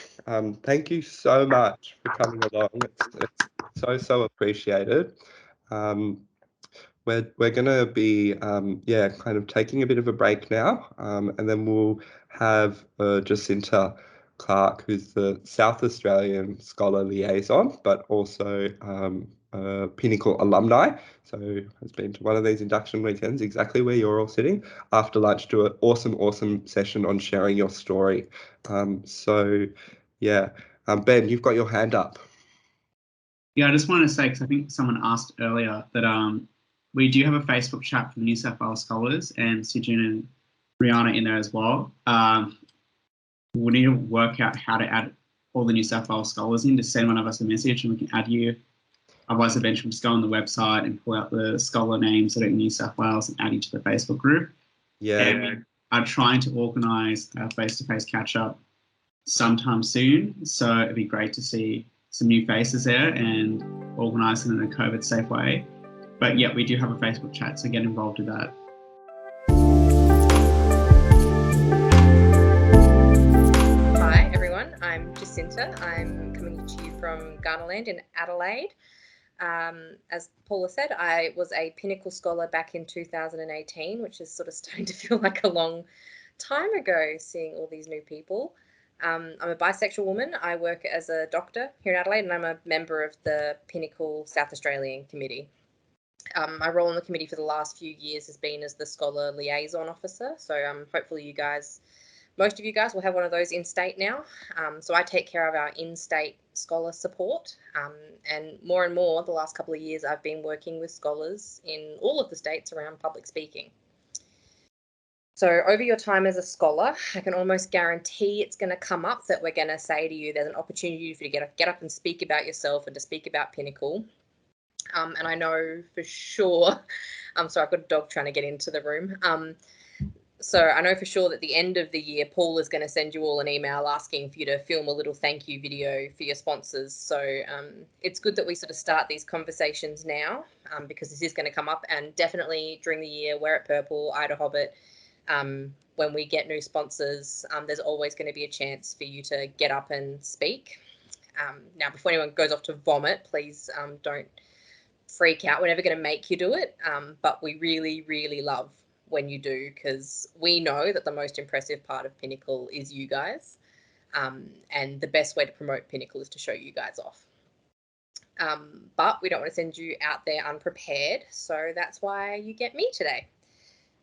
Thank you so much for coming along. It's so appreciated. We're going to be kind of taking a bit of a break now, and then we'll have Jacinta Clark, who's the South Australian Scholar Liaison, but also Pinnacle alumni. So has been to one of these induction weekends, exactly where you're all sitting. After lunch, do an awesome session on sharing your story. Ben, you've got your hand up. Yeah, I just want to say, because I think someone asked earlier, that we do have a Facebook chat for the New South Wales Scholars, and Sujin and Rihanna in there as well. We need to work out how to add all the New South Wales Scholars in. Just send one of us a message and we can add you. Otherwise, eventually we'll just go on the website and pull out the scholar names that are in New South Wales and add you to the Facebook group. Yeah. And we are trying to organise a face-to-face catch-up sometime soon. So it'd be great to see some new faces there and organise it in a COVID-safe way. But yeah, we do have a Facebook chat, so get involved with that. Hi everyone, I'm Jacinta. I'm coming to you from Garnerland in Adelaide. As Paula said, I was a Pinnacle Scholar back in 2018, which is sort of starting to feel like a long time ago, seeing all these new people. I'm a bisexual woman. I work as a doctor here in Adelaide, and I'm a member of the Pinnacle South Australian Committee. My role in the committee for the last few years has been as the Scholar Liaison Officer. So hopefully most of you guys will have one of those in-state now. So I take care of our in-state scholar support. And more the last couple of years, I've been working with scholars in all of the states around public speaking. So over your time as a scholar, I can almost guarantee it's going to come up that we're going to say to you, there's an opportunity for you to get up and speak about yourself and to speak about Pinnacle. And I know for sure, sorry, I've got a dog trying to get into the room. So I know for sure that at the end of the year, Paul is going to send you all an email asking for you to film a little thank you video for your sponsors. So it's good that we sort of start these conversations now, because this is going to come up, and definitely during the year, Wear It Purple, Ida Hobbit, when we get new sponsors, there's always going to be a chance for you to get up and speak. Now, before anyone goes off to vomit, please don't freak out. We're never going to make you do it, but we really love when you do, because we know that the most impressive part of Pinnacle is you guys. And the best way to promote Pinnacle is to show you guys off. But we don't want to send you out there unprepared, so that's why you get me today.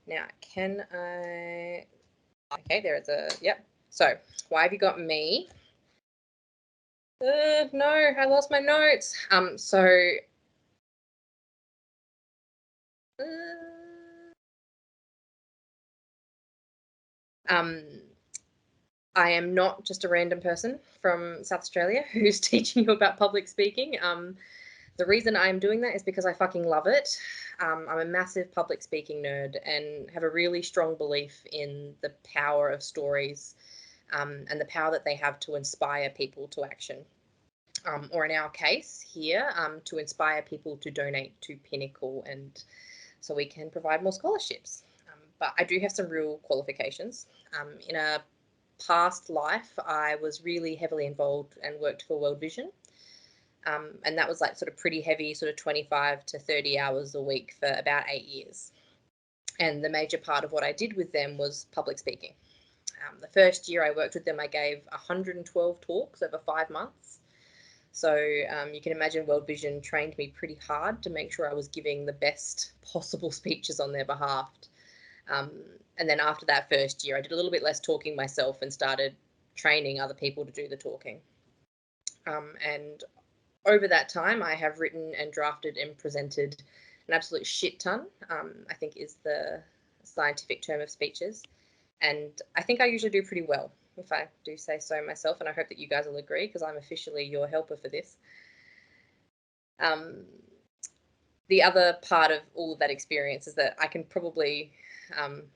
Now, can I... Okay, there is a... Yep. So, why have you got me? No, I lost my notes. I am not just a random person from South Australia who's teaching you about public speaking. The reason I'm doing that is because I fucking love it. I'm a massive public speaking nerd and have a really strong belief in the power of stories, and the power that they have to inspire people to action. Or in our case here, to inspire people to donate to Pinnacle, and so we can provide more scholarships. But I do have some real qualifications. In a past life, I was really heavily involved and worked for World Vision. And that was like sort of pretty heavy, sort of 25 to 30 hours a week for about 8 years. And the major part of what I did with them was public speaking. The first year I worked with them, I gave 112 talks over 5 months. So you can imagine World Vision trained me pretty hard to make sure I was giving the best possible speeches on their behalf. And then after that first year, I did a little bit less talking myself and started training other people to do the talking. And over that time, I have written and drafted and presented an absolute shit ton, I think is the scientific term of speeches. And I think I usually do pretty well, if I do say so myself, and I hope that you guys will agree, because I'm officially your helper for this. The other part of all of that experience is that I can probably,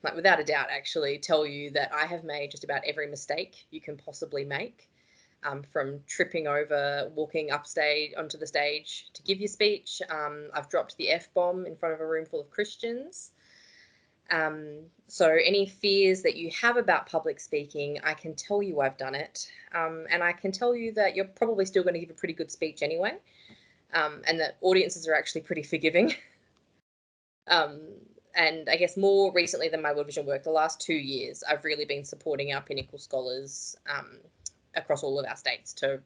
like without a doubt, actually tell you that I have made just about every mistake you can possibly make, from tripping over, walking upstage onto the stage to give your speech. I've dropped the F-bomb in front of a room full of Christians. So any fears that you have about public speaking, I can tell you I've done it. And I can tell you that you're probably still going to give a pretty good speech anyway. And that audiences are actually pretty forgiving. And I guess more recently than my World Vision work, the last 2 years, I've really been supporting our Pinnacle scholars across all of our states to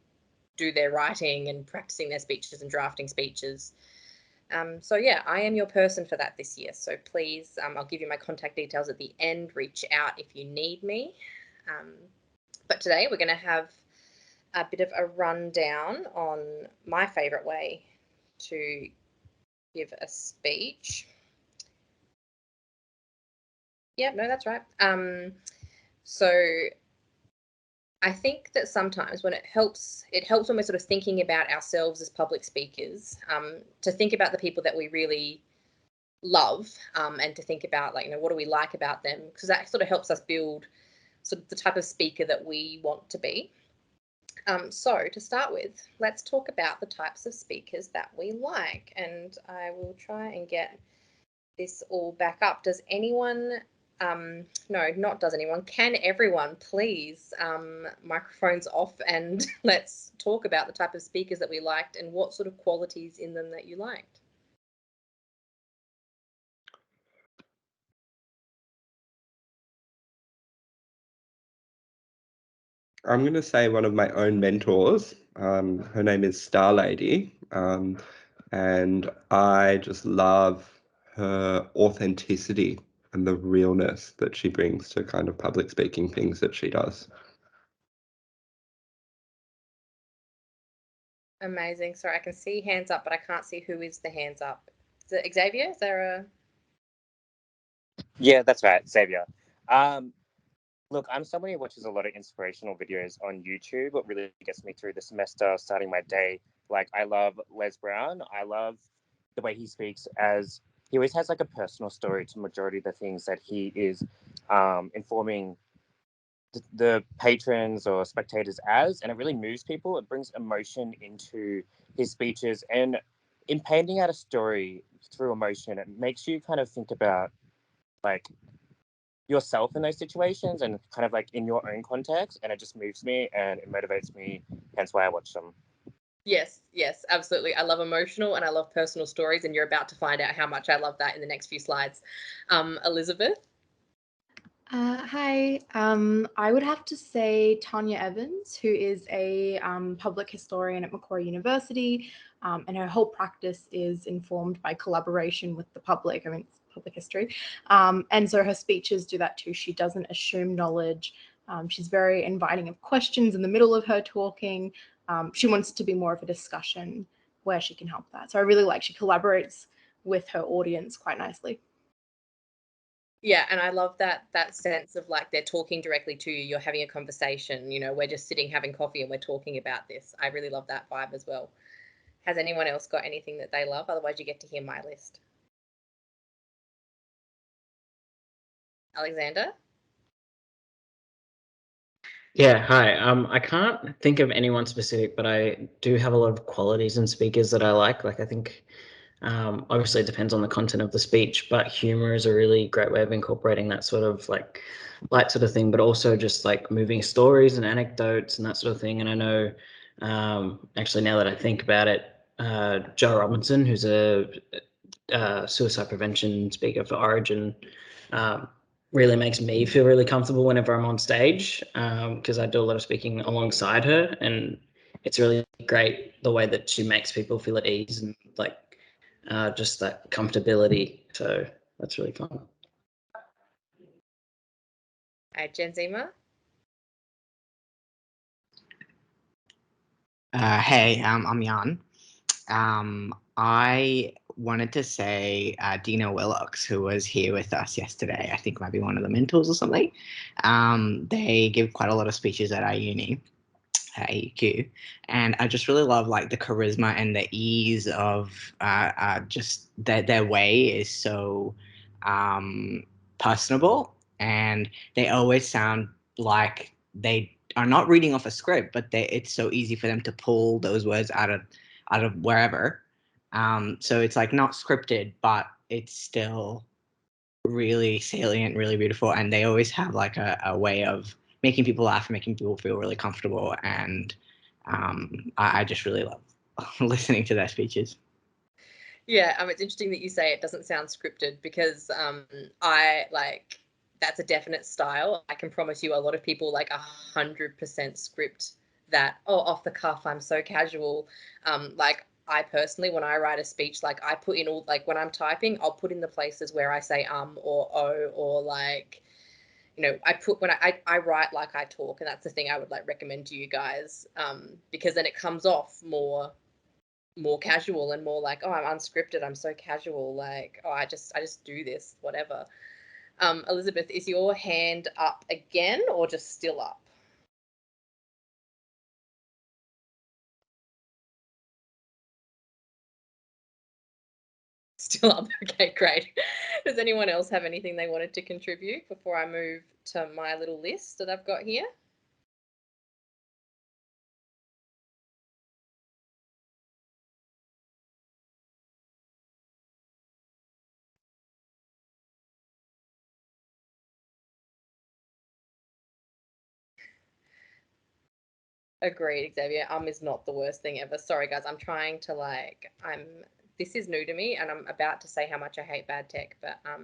do their writing and practicing their speeches and drafting speeches. So yeah, I am your person for that this year. So please, I'll give you my contact details at the end. Reach out if you need me. But today we're going to have a bit of a rundown on my favourite way to give a speech. Yeah, no, that's right. So I think that sometimes when it helps when we're sort of thinking about ourselves as public speakers, to think about the people that we really love, and to think about, like, what do we like about them, because that sort of helps us build sort of the type of speaker that we want to be. So to start with, let's talk about the types of speakers that we like, and I will try and get this all back up. Does anyone, no, not does anyone, can everyone please, microphones off, and let's talk about the type of speakers that we liked and what sort of qualities in them that you liked. I'm going to say one of my own mentors. Her name is Star Lady, and I just love her authenticity and the realness that she brings to kind of public speaking things that she does. Amazing. Sorry, I can see hands up, but I can't see who is the hands up. Is it Xavier? Is there a... Yeah, that's right, Xavier. Look, I'm somebody who watches a lot of inspirational videos on YouTube. What really gets me through the semester, starting my day. Like, I love Les Brown. I love the way he speaks, as he always has like a personal story to majority of the things that he is informing the patrons or spectators as, and it really moves people. It brings emotion into his speeches, and in painting out a story through emotion, it makes you kind of think about like yourself in those situations and kind of like in your own context, and it just moves me and it motivates me, hence why I watch them. Yes, absolutely. I love emotional and I love personal stories, and you're about to find out how much I love that in the next few slides. Elizabeth? Hi, I would have to say Tanya Evans, who is a public historian at Macquarie University, and her whole practice is informed by collaboration with the public. I mean, it's public history. And so her speeches do that too. She doesn't assume knowledge. She's very inviting of questions in the middle of her talking. She wants to be more of a discussion where she can help that. So I really like she collaborates with her audience quite nicely. Yeah, and I love that sense of like they're talking directly to you. You're having a conversation. You know, we're just sitting having coffee and we're talking about this. I really love that vibe as well. Has anyone else got anything that they love? Otherwise, you get to hear my list. Alexander? Yeah, hi. I can't think of anyone specific, but I do have a lot of qualities in speakers that I like. Like, I think obviously it depends on the content of the speech, but humor is a really great way of incorporating that sort of like light sort of thing, but also just like moving stories and anecdotes and that sort of thing. And I know, actually, now that I think about it, Joe Robinson, who's a suicide prevention speaker for Origin, really makes me feel really comfortable whenever I'm on stage, because I do a lot of speaking alongside her, and it's really great the way that she makes people feel at ease and like just that comfortability. So that's really fun. Jen Zima? Hey, I'm Jan. I wanted to say Dina Willocks, who was here with us yesterday, I think maybe one of the mentors or something. They give quite a lot of speeches at our uni, at AUQ, and I just really love like the charisma and the ease of just their way is so personable, and they always sound like they are not reading off a script, but it's so easy for them to pull those words out of wherever. So it's like not scripted, but it's still really salient, really beautiful, and they always have like a way of making people laugh, making people feel really comfortable, and I just really love listening to their speeches. Yeah, it's interesting that you say it doesn't sound scripted because I like that's a definite style. I can promise you a lot of people like 100% script that, oh, off the cuff, I'm so casual. Like I personally, when I write a speech, like I put in all, like when I'm typing, I'll put in the places where I say or oh or like, you know, I put when I write like I talk, and that's the thing I would like recommend to you guys, because then it comes off more casual and more like, oh, I'm unscripted, I'm so casual, like, oh, I just do this, whatever. Elizabeth, is your hand up again or just still up? Still up. Okay, great. Does anyone else have anything they wanted to contribute before I move to my little list that I've got here? Agreed, Xavier. Is not the worst thing ever. Sorry, guys. I'm trying to like, this is new to me, and I'm about to say how much I hate bad tech, but I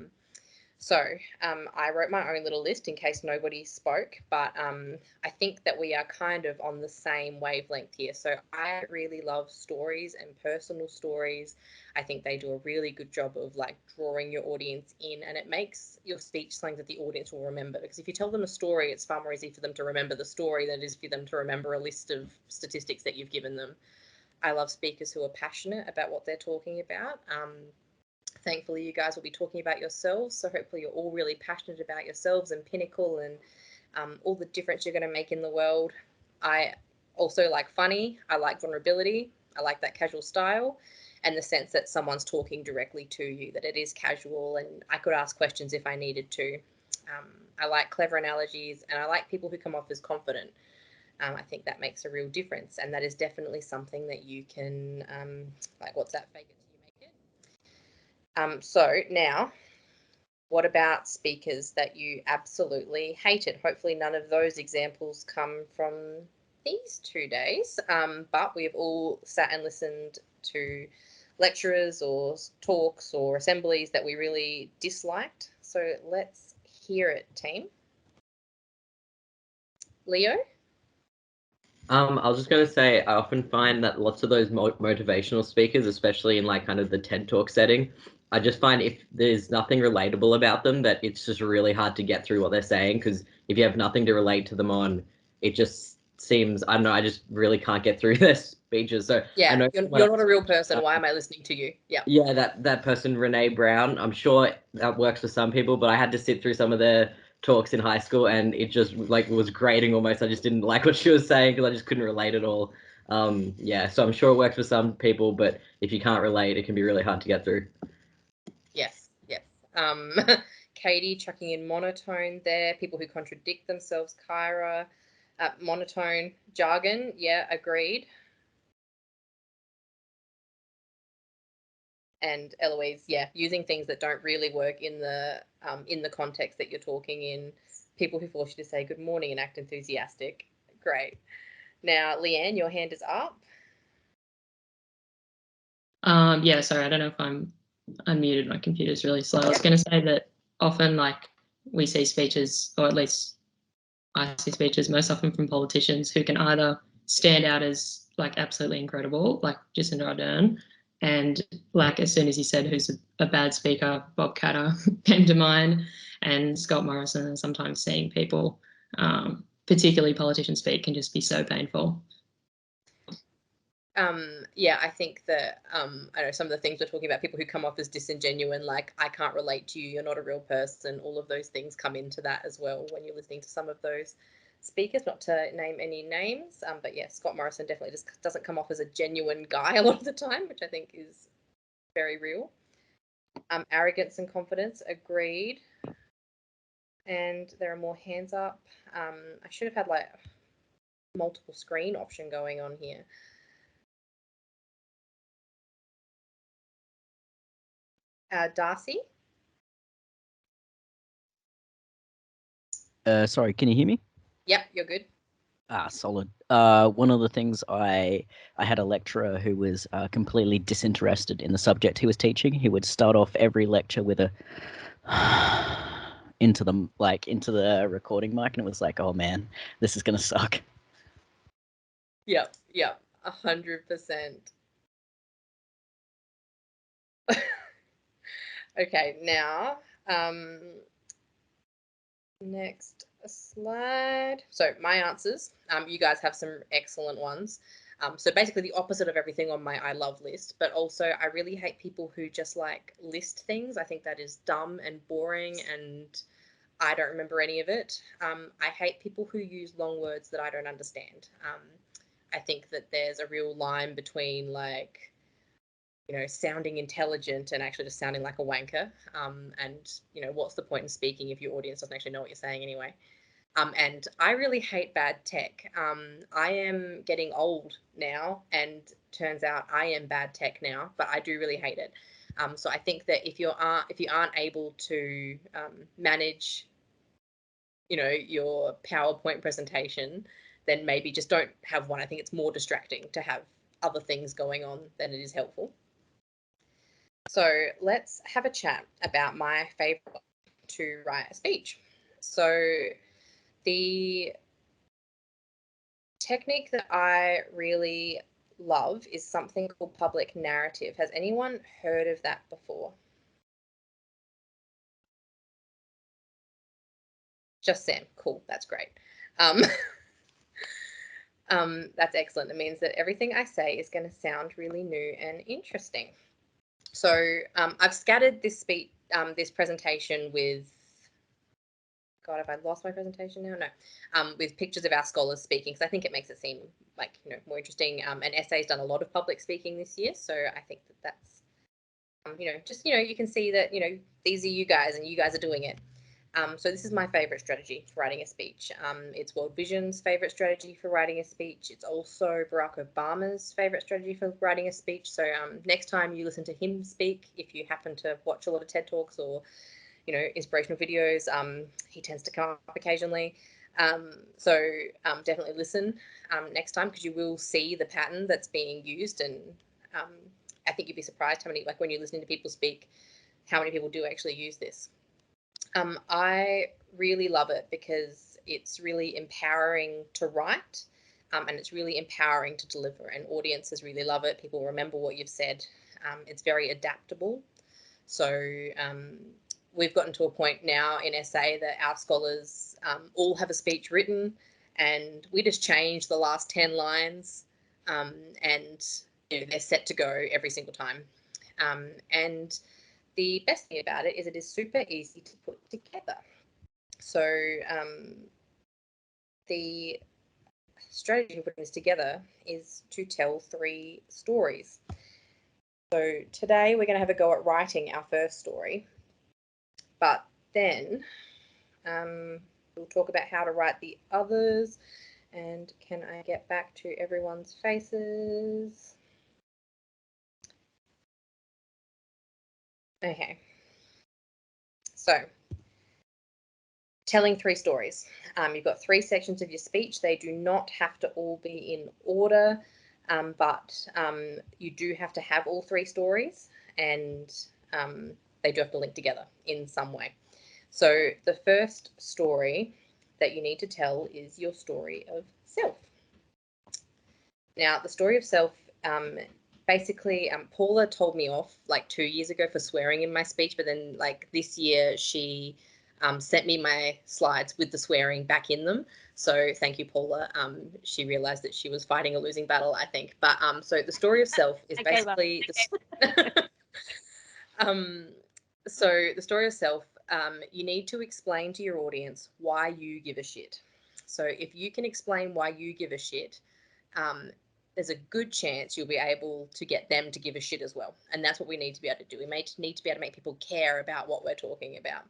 wrote my own little list in case nobody spoke, but I think that we are kind of on the same wavelength here. So I really love stories and personal stories. I think they do a really good job of like drawing your audience in, and it makes your speech something that the audience will remember, because if you tell them a story, it's far more easy for them to remember the story than it is for them to remember a list of statistics that you've given them. I love speakers who are passionate about what they're talking about. Thankfully, you guys will be talking about yourselves, so hopefully you're all really passionate about yourselves and Pinnacle and all the difference you're going to make in the world. I also like funny. I like vulnerability. I like that casual style and the sense that someone's talking directly to you, that it is casual and I could ask questions if I needed to. I like clever analogies, and I like people who come off as confident. I think that makes a real difference, and that is definitely something that you can, like, what's that, fake it till you make it? So now, what about speakers that you absolutely hated? Hopefully none of those examples come from these 2 days, but we've all sat and listened to lecturers or talks or assemblies that we really disliked. So let's hear it, team. Leo? I was just going to say, I often find that lots of those motivational speakers, especially in like kind of the TED Talk setting, I just find if there's nothing relatable about them, that it's just really hard to get through what they're saying. Because if you have nothing to relate to them on, it just seems, I don't know, I just really can't get through their speeches. So yeah, I know you're not a real person. Why am I listening to you? Yeah. Yeah, that person, Renee Brown, I'm sure that works for some people, but I had to sit through some of their talks in high school and it just like was grating almost. I just didn't like what she was saying because I just couldn't relate at all. Yeah, so I'm sure it works for some people, but if you can't relate, it can be really hard to get through. Yes. Katie chucking in monotone there. People who contradict themselves. Kyra, monotone jargon. Yeah, agreed. And Eloise, yeah, using things that don't really work in the context that you're talking in. People who force you to say good morning and act enthusiastic. Great. Now, Leanne, your hand is up. Yeah, sorry, I don't know if I'm unmuted. My computer's really slow. I was going to say that often, like, we see speeches, or at least I see speeches most often from politicians who can either stand out as like absolutely incredible, like Jacinda Ardern, and like as soon as you said who's a bad speaker, Bob Katter came to mind, and Scott Morrison. And sometimes seeing people, particularly politicians, speak can just be so painful. Yeah, I think that I know some of the things we're talking about, people who come off as disingenuine, like I can't relate to you, you're not a real person, all of those things come into that as well when you're listening to some of those speakers, not to name any names, but yeah, Scott Morrison definitely just doesn't come off as a genuine guy a lot of the time, which I think is very real. Arrogance and confidence, agreed. And there are more hands up. I should have had like multiple screen option going on here. Darcy? Sorry, can you hear me? Yep, you're good. Solid. One of the things I had a lecturer who was completely disinterested in the subject he was teaching. He would start off every lecture with a into the recording mic, and it was like, oh man, this is gonna suck. Yep, 100%. Okay, now next slide. So my answers, you guys have some excellent ones. So basically the opposite of everything on my I love list, but also I really hate people who just like list things. I think that is dumb and boring and I don't remember any of it. I hate people who use long words that I don't understand. I think that there's a real line between like, you know, sounding intelligent and actually just sounding like a wanker. And, you know, what's the point in speaking if your audience doesn't actually know what you're saying anyway? And I really hate bad tech. I am getting old now and turns out I am bad tech now, but I do really hate it. So I think that if you aren't able to manage, you know, your PowerPoint presentation, then maybe just don't have one. I think it's more distracting to have other things going on than it is helpful. So let's have a chat about my favorite to write a speech. So the technique that I really love is something called public narrative. Has anyone heard of that before? Just Sam. Cool. That's great. That's excellent. It means that everything I say is going to sound really new and interesting. So I've scattered this speech, this presentation with, God, have I lost my presentation now? No, with pictures of our scholars speaking, because I think it makes it seem like, you know, more interesting. And Essay's done a lot of public speaking this year, so I think that that's, you know, just, you know, you can see that, you know, these are you guys and you guys are doing it. So this is my favorite strategy for writing a speech. It's World Vision's favorite strategy for writing a speech. It's also Barack Obama's favorite strategy for writing a speech. So next time you listen to him speak, if you happen to watch a lot of TED Talks or, you know, inspirational videos, he tends to come up occasionally. So definitely listen next time, because you will see the pattern that's being used. And I think you'd be surprised how many, like when you're listening to people speak, how many people do actually use this. I really love it because it's really empowering to write, and it's really empowering to deliver, and audiences really love it. People remember what you've said. It's very adaptable. So we've gotten to a point now in SA that our scholars all have a speech written, and we just change the last 10 lines, and they're set to go every single time. And the best thing about it is it is super easy to put together. So the strategy for putting this together is to tell 3 stories. So today we're going to have a go at writing our first story, but then we'll talk about how to write the others. And can I get back to everyone's faces? Okay. So telling 3 stories. You've got 3 sections of your speech. They do not have to all be in order, but you do have to have all 3 stories, and they do have to link together in some way. So the first story that you need to tell is your story of self. Now, the story of self, basically, Paula told me off like 2 years ago for swearing in my speech, but then like this year she sent me my slides with the swearing back in them. So thank you, Paula. She realized that she was fighting a losing battle, I think. But so the story of self is basically so the story of self, you need to explain to your audience why you give a shit. So if you can explain why you give a shit, there's a good chance you'll be able to get them to give a shit as well. And that's what we need to be able to do. We may need to be able to make people care about what we're talking about.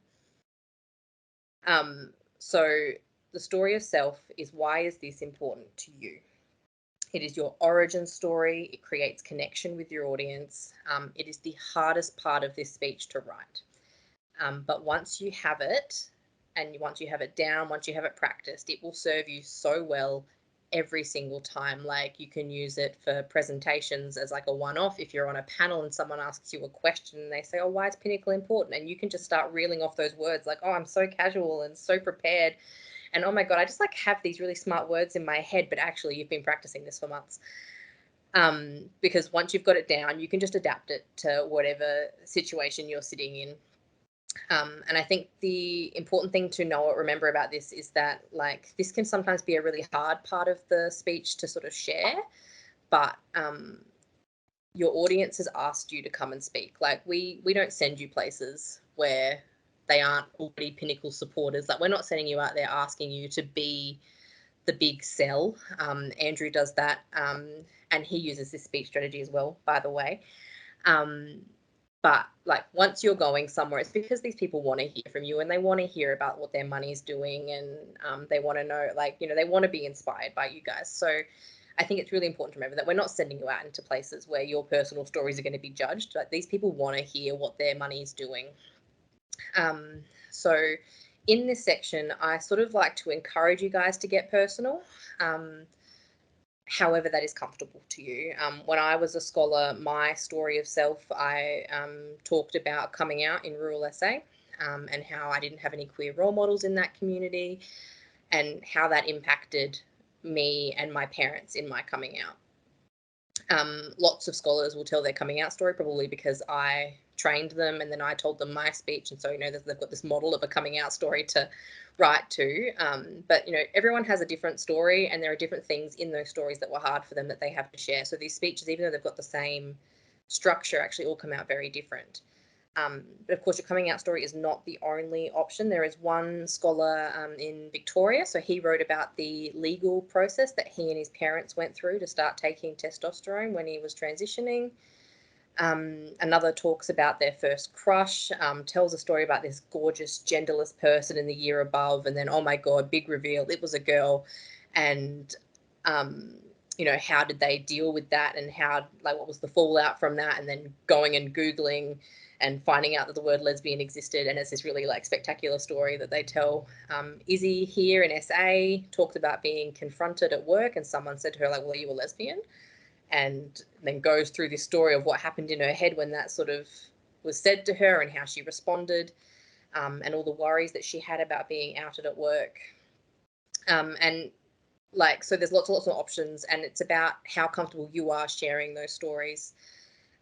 So the story of self is, why is this important to you? It is your origin story. It creates connection with your audience. It is the hardest part of this speech to write. But once you have it, and once you have it down, once you have it practiced, it will serve you so well every single time. Like, you can use it for presentations as like a one-off. If you're on a panel and someone asks you a question and they say, oh, why is Pinnacle important? And you can just start reeling off those words like, oh, I'm so casual and so prepared. And oh my God, I just like have these really smart words in my head, but actually you've been practicing this for months. Because once you've got it down, you can just adapt it to whatever situation you're sitting in. And I think the important thing to know or remember about this is that, like, this can sometimes be a really hard part of the speech to sort of share, but your audience has asked you to come and speak. Like, we don't send you places where they aren't already Pinnacle supporters. Like, we're not sending you out there asking you to be the big sell. Andrew does that, and he uses this speech strategy as well, by the way. But like, once you're going somewhere, it's because these people want to hear from you, and they want to hear about what their money's doing, and they want to know, like, you know, they want to be inspired by you guys. So I think it's really important to remember that we're not sending you out into places where your personal stories are going to be judged. Like, these people want to hear what their money's doing. So in this section, I sort of like to encourage you guys to get personal. However that is comfortable to you. When I was a scholar, my story of self, I talked about coming out in rural SA, and how I didn't have any queer role models in that community, and how that impacted me and my parents in my coming out. Lots of scholars will tell their coming out story, probably because I trained them and then I told them my speech, and so, you know, they've got this model of a coming out story to write to. But, you know, everyone has a different story, and there are different things in those stories that were hard for them that they have to share. So these speeches, even though they've got the same structure, actually all come out very different. But of course, your coming out story is not the only option. There is one scholar in Victoria, so he wrote about the legal process that he and his parents went through to start taking testosterone when he was transitioning. Another talks about their first crush, tells a story about this gorgeous, genderless person in the year above, and then, oh my God, big reveal, it was a girl. And you know, how did they deal with that, and how, like, what was the fallout from that, and then going and Googling and finding out that the word lesbian existed. And it's this really, like, spectacular story that they tell. Izzy here in SA talked about being confronted at work, and someone said to her, like, well, are you a lesbian? And then goes through this story of what happened in her head when that sort of was said to her, and how she responded, and all the worries that she had about being outed at work. And like, so there's lots of options, and it's about how comfortable you are sharing those stories.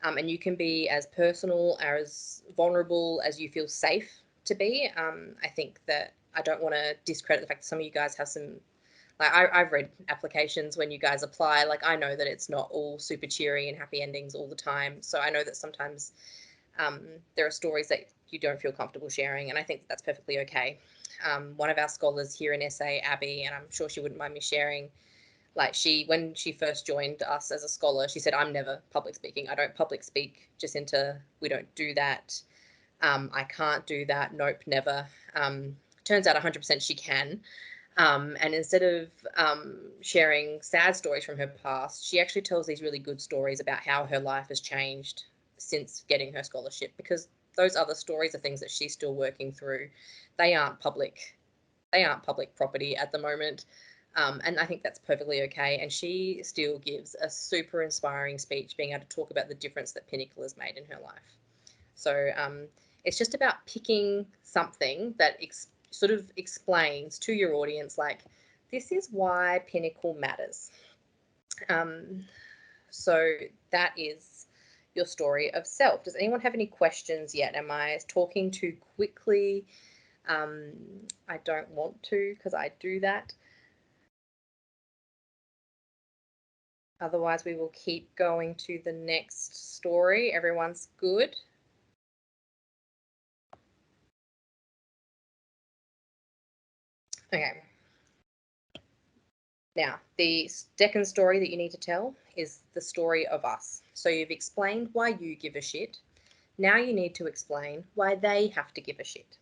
And you can be as personal, as vulnerable as you feel safe to be. I think that I don't want to discredit the fact that some of you guys have some, like I've read applications when you guys apply, like I know that it's not all super cheery and happy endings all the time. So I know that sometimes there are stories that you don't feel comfortable sharing, and I think that's perfectly okay. One of our scholars here in SA, Abby, and I'm sure she wouldn't mind me sharing, like when she first joined us as a scholar, she said, I'm never public speaking. I don't public speak, Jacinta. We don't do that. I can't do that. Nope, never. Turns out 100% she can. And instead of sharing sad stories from her past, she actually tells these really good stories about how her life has changed since getting her scholarship, because those other stories are things that she's still working through. They aren't public property at the moment. And I think that's perfectly okay. And she still gives a super inspiring speech, being able to talk about the difference that Pinnacle has made in her life. So it's just about picking something that sort of explains to your audience, like, this is why Pinnacle matters. So that is your story of self. Does anyone have any questions yet? Am I talking too quickly? I don't want to, because I do that. Otherwise, we will keep going to the next story. Everyone's good? Okay. Now, the second story that you need to tell is the story of us. So you've explained why you give a shit. Now you need to explain why they have to give a shit.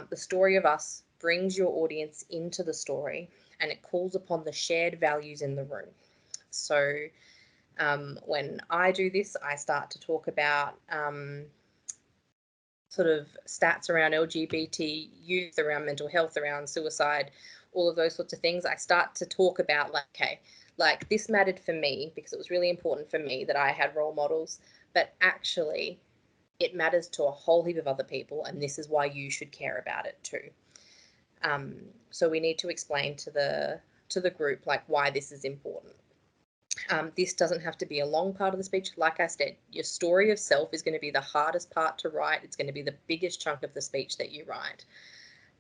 The story of us brings your audience into the story, and it calls upon the shared values in the room. So when I do this, I start to talk about sort of stats around LGBT youth, around mental health, around suicide, all of those sorts of things. I start to talk about, like, okay, like this mattered for me because it was really important for me that I had role models, but actually it matters to a whole heap of other people, and this is why you should care about it too. So we need to explain to the group, like, why this is important. This doesn't have to be a long part of the speech. Like I said, your story of self is going to be the hardest part to write. It's going to be the biggest chunk of the speech that you write.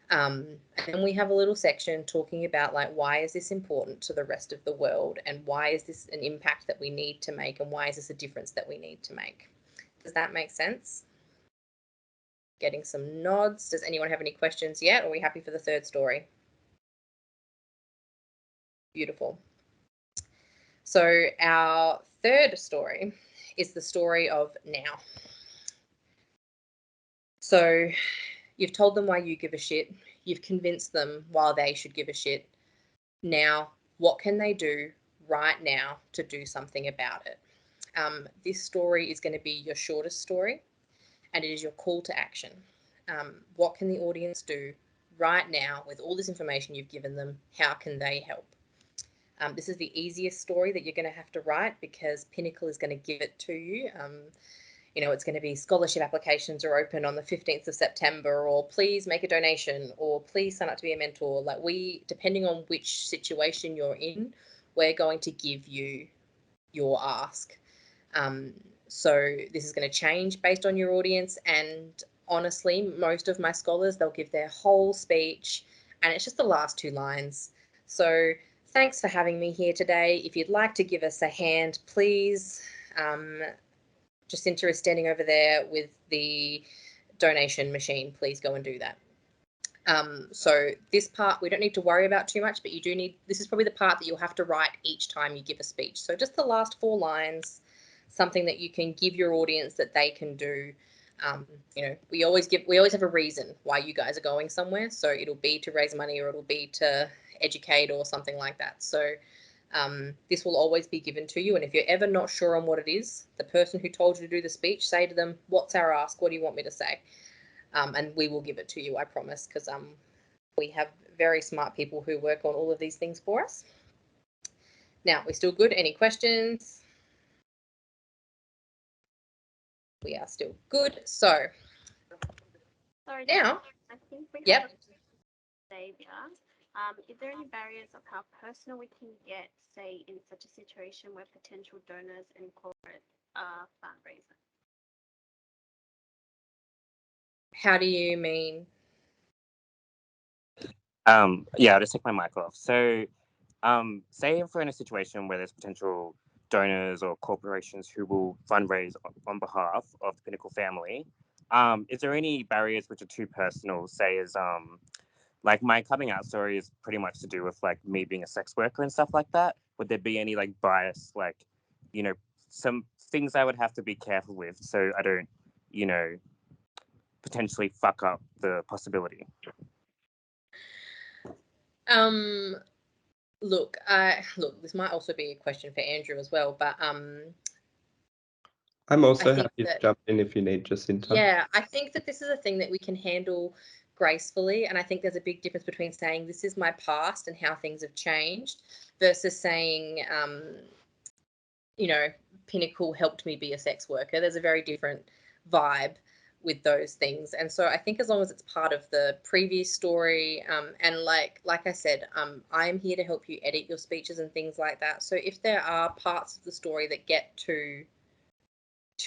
And we have a little section talking about, like, why is this important to the rest of the world, and why is this an impact that we need to make, and why is this a difference that we need to make? Does that make sense? Getting some nods. Does anyone have any questions yet? Or are we happy for the third story? Beautiful. So our third story is the story of now. So you've told them why you give a shit. You've convinced them why they should give a shit. Now, what can they do right now to do something about it? This story is going to be your shortest story, and it is your call to action. What can the audience do right now with all this information you've given them? How can they help? This is the easiest story that you're going to have to write, because Pinnacle is going to give it to you. You know, it's going to be scholarship applications are open on the 15th of September, or please make a donation, or please sign up to be a mentor. Like, depending on which situation you're in, we're going to give you your ask. So this is going to change based on your audience. And honestly, most of my scholars, they'll give their whole speech, and it's just the last 2 lines. So thanks for having me here today. If you'd like to give us a hand, please. Jacinta is standing over there with the donation machine. Please go and do that. So this part we don't need to worry about too much, but you do need, this is probably the part that you'll have to write each time you give a speech. So just the last 4 lines, something that you can give your audience that they can do. You know, we always have a reason why you guys are going somewhere. So it'll be to raise money, or it'll be to educate, or something like that. So this will always be given to you. And if you're ever not sure on what it is, the person who told you to do the speech, say to them, what's our ask? What do you want me to say? And we will give it to you, I promise, because we have very smart people who work on all of these things for us. Now, we're still good. Any questions? We are still good. So Sorry, now, I think we yep. have Xavier. Is there any barriers of how personal we can get, say, in such a situation where potential donors incorporate fundraising? How do you mean? Yeah, I'll just take my mic off. So, say if we're in a situation where there's potential donors or corporations who will fundraise on behalf of the Pinnacle family, is there any barriers which are too personal? Say, as like my coming out story is pretty much to do with like me being a sex worker and stuff like that. Would there be any like bias, like, you know, some things I would have to be careful with so I don't, you know, potentially fuck up the possibility? Look, this might also be a question for Andrew as well, but I'm also think happy to that- jump in if you need, Jacinta. yeah, I think that this is a thing that we can handle gracefully, and I think there's a big difference between saying this is my past and how things have changed versus saying, you know, Pinnacle helped me be a sex worker. There's a very different vibe with those things, and so I think as long as it's part of the previous story, and like I said, I'm here to help you edit your speeches and things like that. So if there are parts of the story that get too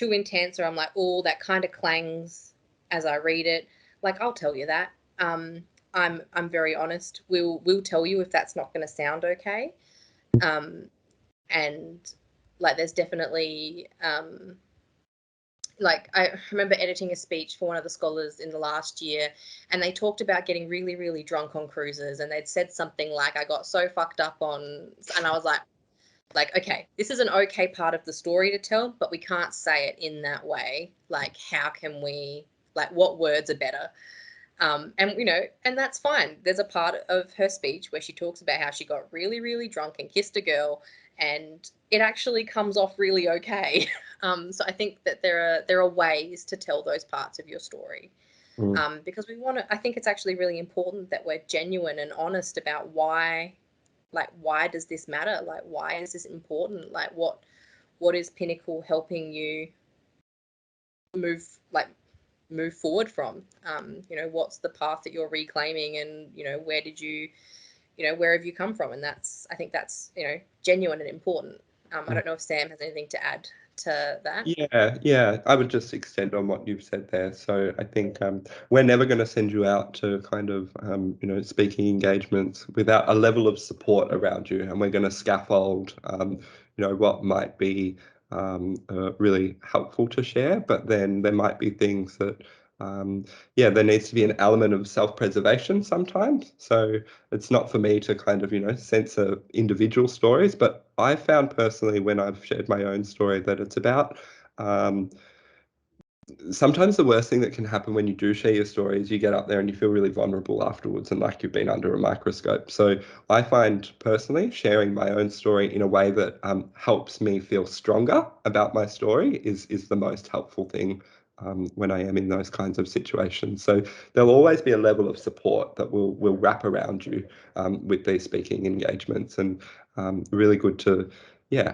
intense, or I'm like, oh, that kind of clangs as I read it, like I'll tell you that. I'm very honest. We'll tell you if that's not going to sound okay. And like there's definitely like I remember editing a speech for one of the scholars in the last year, and they talked about getting really, really drunk on cruises, and they'd said something like, I got so fucked up on, and I was like, okay, this is an okay part of the story to tell, but we can't say it in that way. Like, how can we, like, what words are better? And, you know, and that's fine. There's a part of her speech where she talks about how she got really, really drunk and kissed a girl, and it actually comes off really okay. So I think that there are ways to tell those parts of your story. Because we want to, I think it's actually really important that we're genuine and honest about why does this matter? Like, why is this important? Like, what is Pinnacle helping you move forward from? You know, what's the path that you're reclaiming, and, you know, where did you, you know, where have you come from? And that's, I think that's, you know, genuine and important. I don't know if Sam has anything to add to that. Yeah, I would just extend on what you've said there. So I think we're never going to send you out to kind of, you know, speaking engagements without a level of support around you, and we're going to scaffold, you know, what might be really helpful to share, but then there might be things that, yeah, there needs to be an element of self-preservation sometimes. So it's not for me to kind of, you know, censor individual stories, but I found personally when I've shared my own story that it's about sometimes the worst thing that can happen when you do share your story is you get up there and you feel really vulnerable afterwards and like you've been under a microscope. So I find personally sharing my own story in a way that helps me feel stronger about my story is the most helpful thing when I am in those kinds of situations. So there'll always be a level of support that will wrap around you with these speaking engagements, and really good to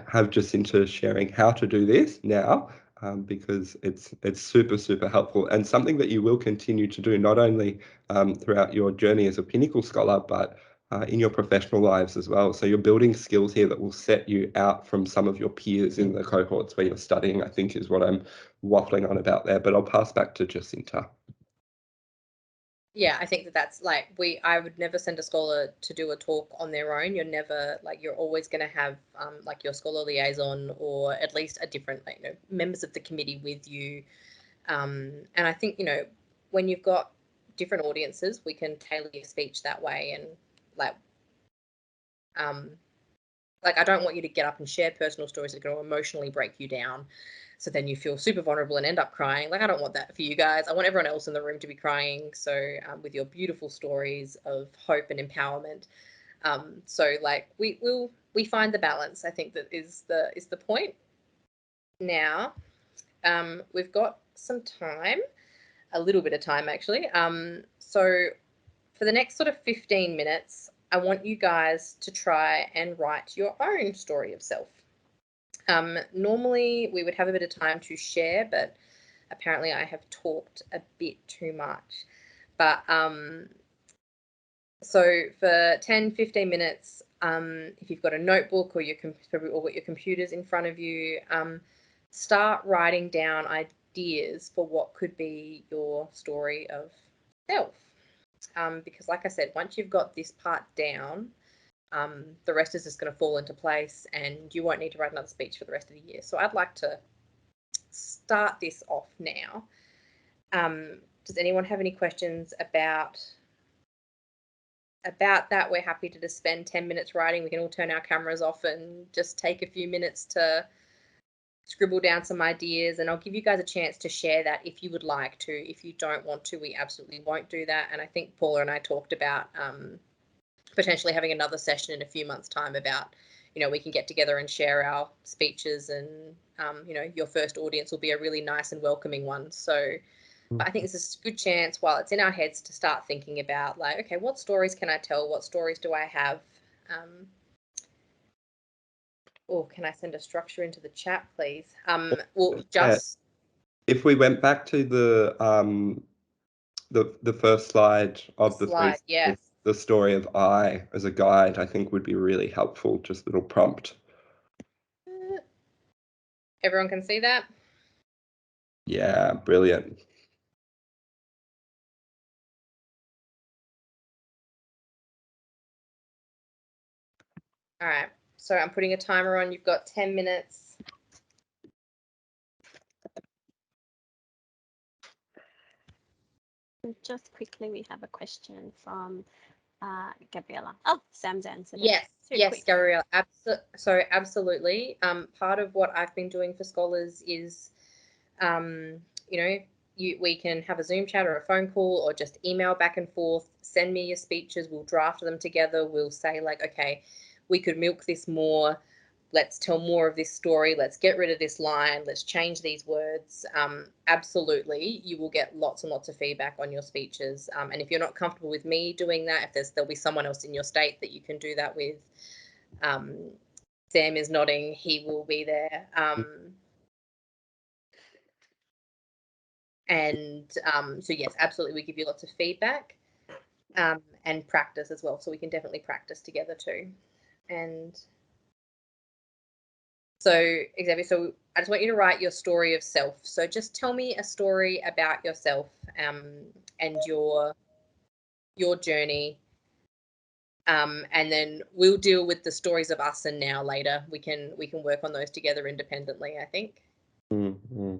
have Jacinta sharing how to do this now. Because it's super helpful, and something that you will continue to do not only throughout your journey as a Pinnacle scholar, but in your professional lives as well. So you're building skills here that will set you out from some of your peers in the cohorts where you're studying, I think is what I'm waffling on about there. But I'll pass back to Jacinta. Yeah, I think that's like I would never send a scholar to do a talk on their own. You're never you're always going to have like your scholar liaison, or at least a different, like, you know, members of the committee with you. And I think, you know, when you've got different audiences, we can tailor your speech that way. And like I don't want you to get up and share personal stories that are going to emotionally break you down, so then you feel super vulnerable and end up crying. Like, I don't want that for you guys. I want everyone else in the room to be crying. So with your beautiful stories of hope and empowerment. So like we find the balance, I think, that is the point. Now we've got some time, a little bit of time actually. So for the next sort of 15 minutes, I want you guys to try and write your own story of self. Normally we would have a bit of time to share, but apparently I have talked a bit too much. But So for 10, 15 minutes, if you've got a notebook or your computers in front of you, start writing down ideas for what could be your story of self. Because like I said, once you've got this part down, the rest is just going to fall into place and you won't need to write another speech for the rest of the year. So I'd like to start this off now. Does anyone have any questions about that? We're happy to just spend 10 minutes writing. We can all turn our cameras off and just take a few minutes to scribble down some ideas, and I'll give you guys a chance to share that if you would like to. If you don't want to, we absolutely won't do that. And I think Paula and I talked about potentially having another session in a few months' time about, we can get together and share our speeches, and your first audience will be a really nice and welcoming one. So but I think this is a good chance while it's in our heads to start thinking about, like, okay, what stories can I tell? What stories do I have? Or can I send a structure into the chat, please? Well, just if we went back to the first slide of the slide, yes. The story of I as a guide, I think would be really helpful. Just a little prompt. Everyone can see that? Yeah, brilliant. All right, so I'm putting a timer on. You've got 10 minutes. Just quickly, we have a question from Gabriella. Oh, Sam's answered. Yes, yes, Gabriella. Absolutely. Part of what I've been doing for scholars is, we can have a Zoom chat or a phone call or just email back and forth. Send me your speeches. We'll draft them together. We'll say, like, okay, we could milk this more. Let's tell more of this story. Let's get rid of this line. Let's change these words. Absolutely, you will get lots and lots of feedback on your speeches. And if you're not comfortable with me doing that, there'll be someone else in your state that you can do that with. Sam is nodding. He will be there. So yes, absolutely, we give you lots of feedback and practice as well. So we can definitely practice together too. And so, Xavier, so I just want you to write your story of self. So just tell me a story about yourself and your journey. And then we'll deal with the stories of us and now later. We can work on those together independently, I think. Mm-hmm.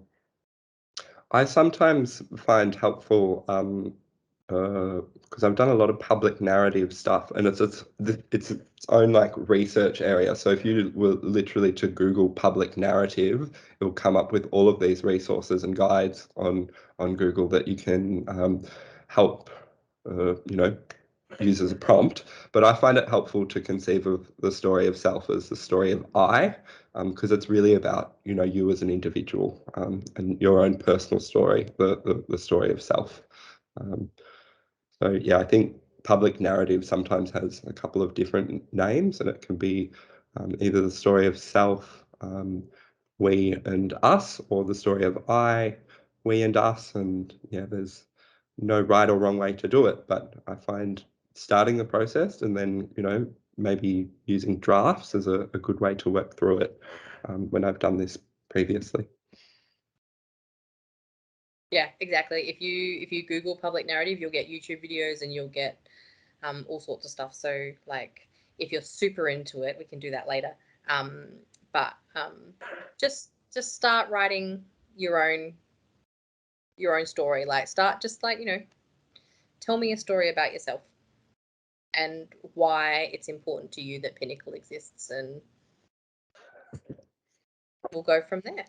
I sometimes find helpful because I've done a lot of public narrative stuff, and it's its own like research area. So if you were literally to Google public narrative, it will come up with all of these resources and guides on Google that you can help use as a prompt. But I find it helpful to conceive of the story of self as the story of I, because it's really about you as an individual and your own personal story, the story of self. So yeah, I think public narrative sometimes has a couple of different names, and it can be either the story of self, we and us, or the story of I, we and us. And yeah, there's no right or wrong way to do it, but I find starting the process and then maybe using drafts is a good way to work through it when I've done this previously. Yeah, exactly. If you Google public narrative, you'll get YouTube videos and you'll get all sorts of stuff. So like if you're super into it, we can do that later. But just start writing your own story. Like start just like, tell me a story about yourself and why it's important to you that Pinnacle exists, and we'll go from there.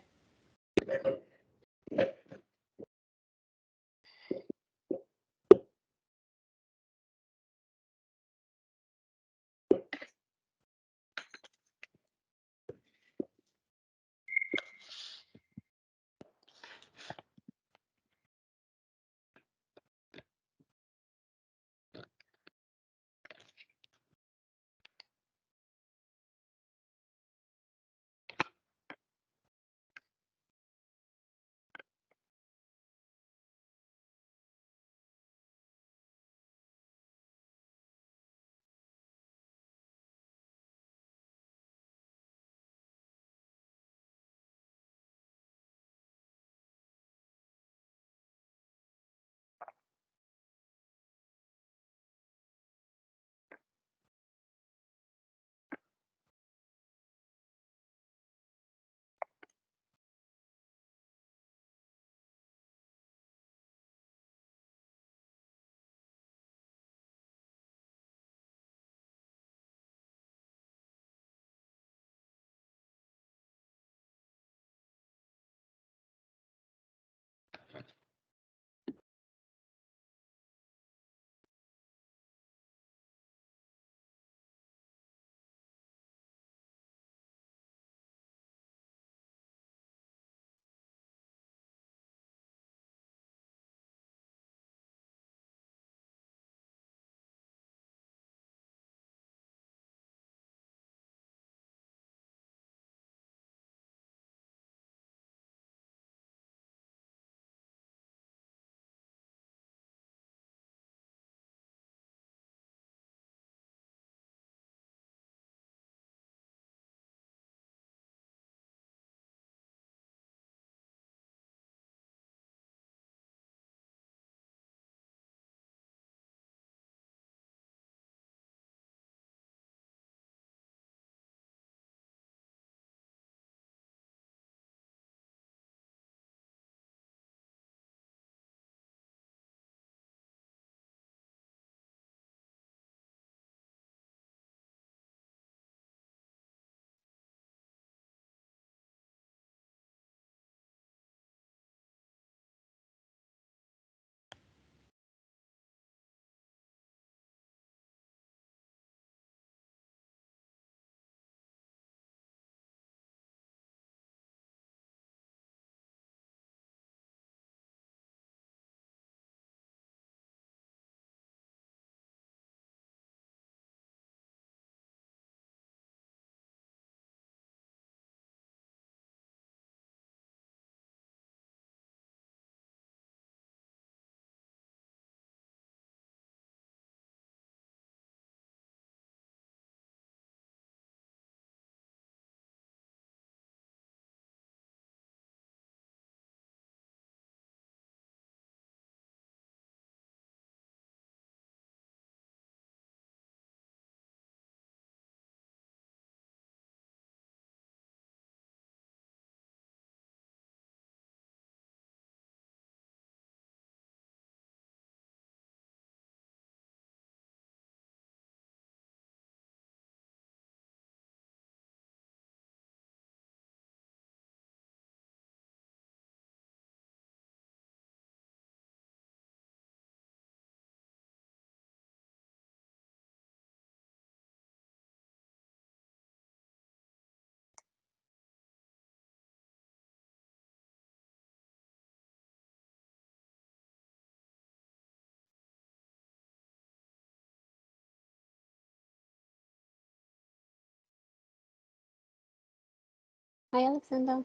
Hi, Alexander.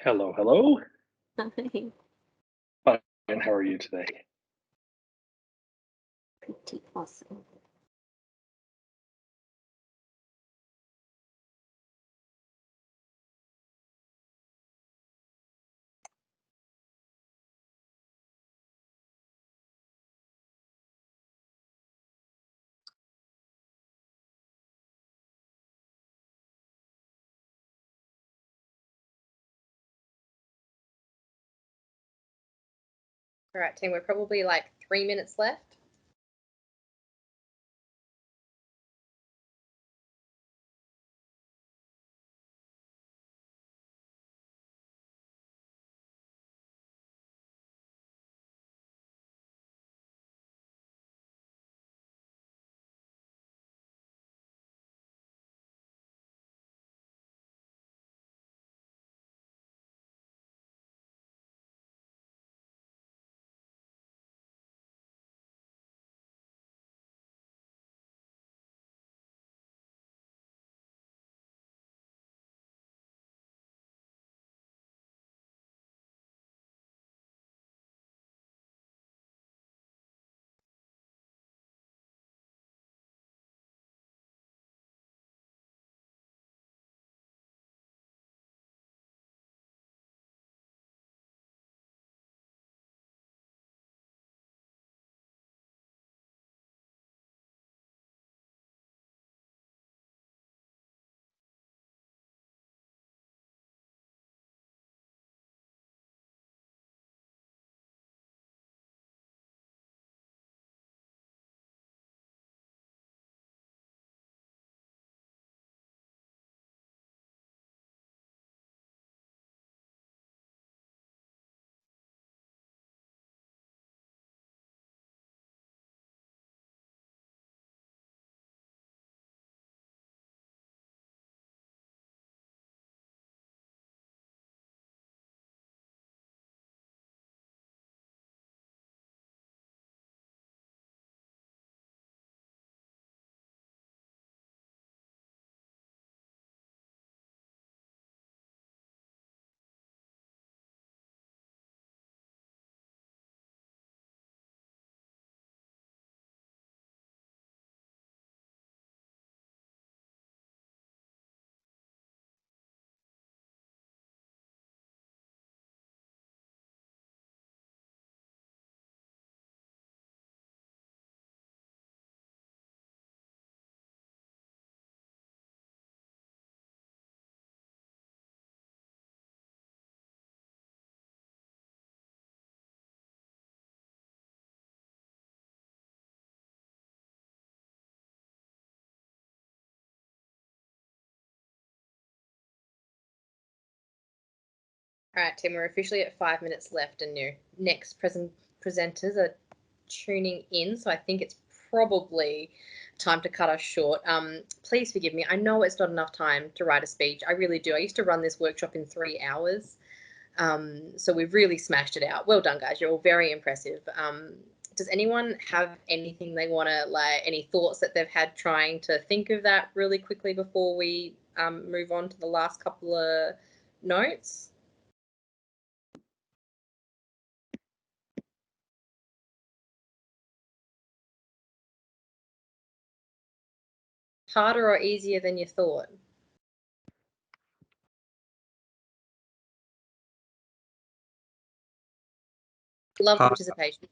Hello, hello. Hi. Fine, how are you today? Pretty awesome. All right, team, we're probably like 3 minutes left. All right, Tim, we're officially at 5 minutes left and your next presenters are tuning in. So I think it's probably time to cut us short. Please forgive me. I know it's not enough time to write a speech. I really do. I used to run this workshop in 3 hours. So we've really smashed it out. Well done, guys. You're all very impressive. Does anyone have anything they want to, like, any thoughts that they've had trying to think of that really quickly before we move on to the last couple of notes? Harder or easier than you thought? Love the participation.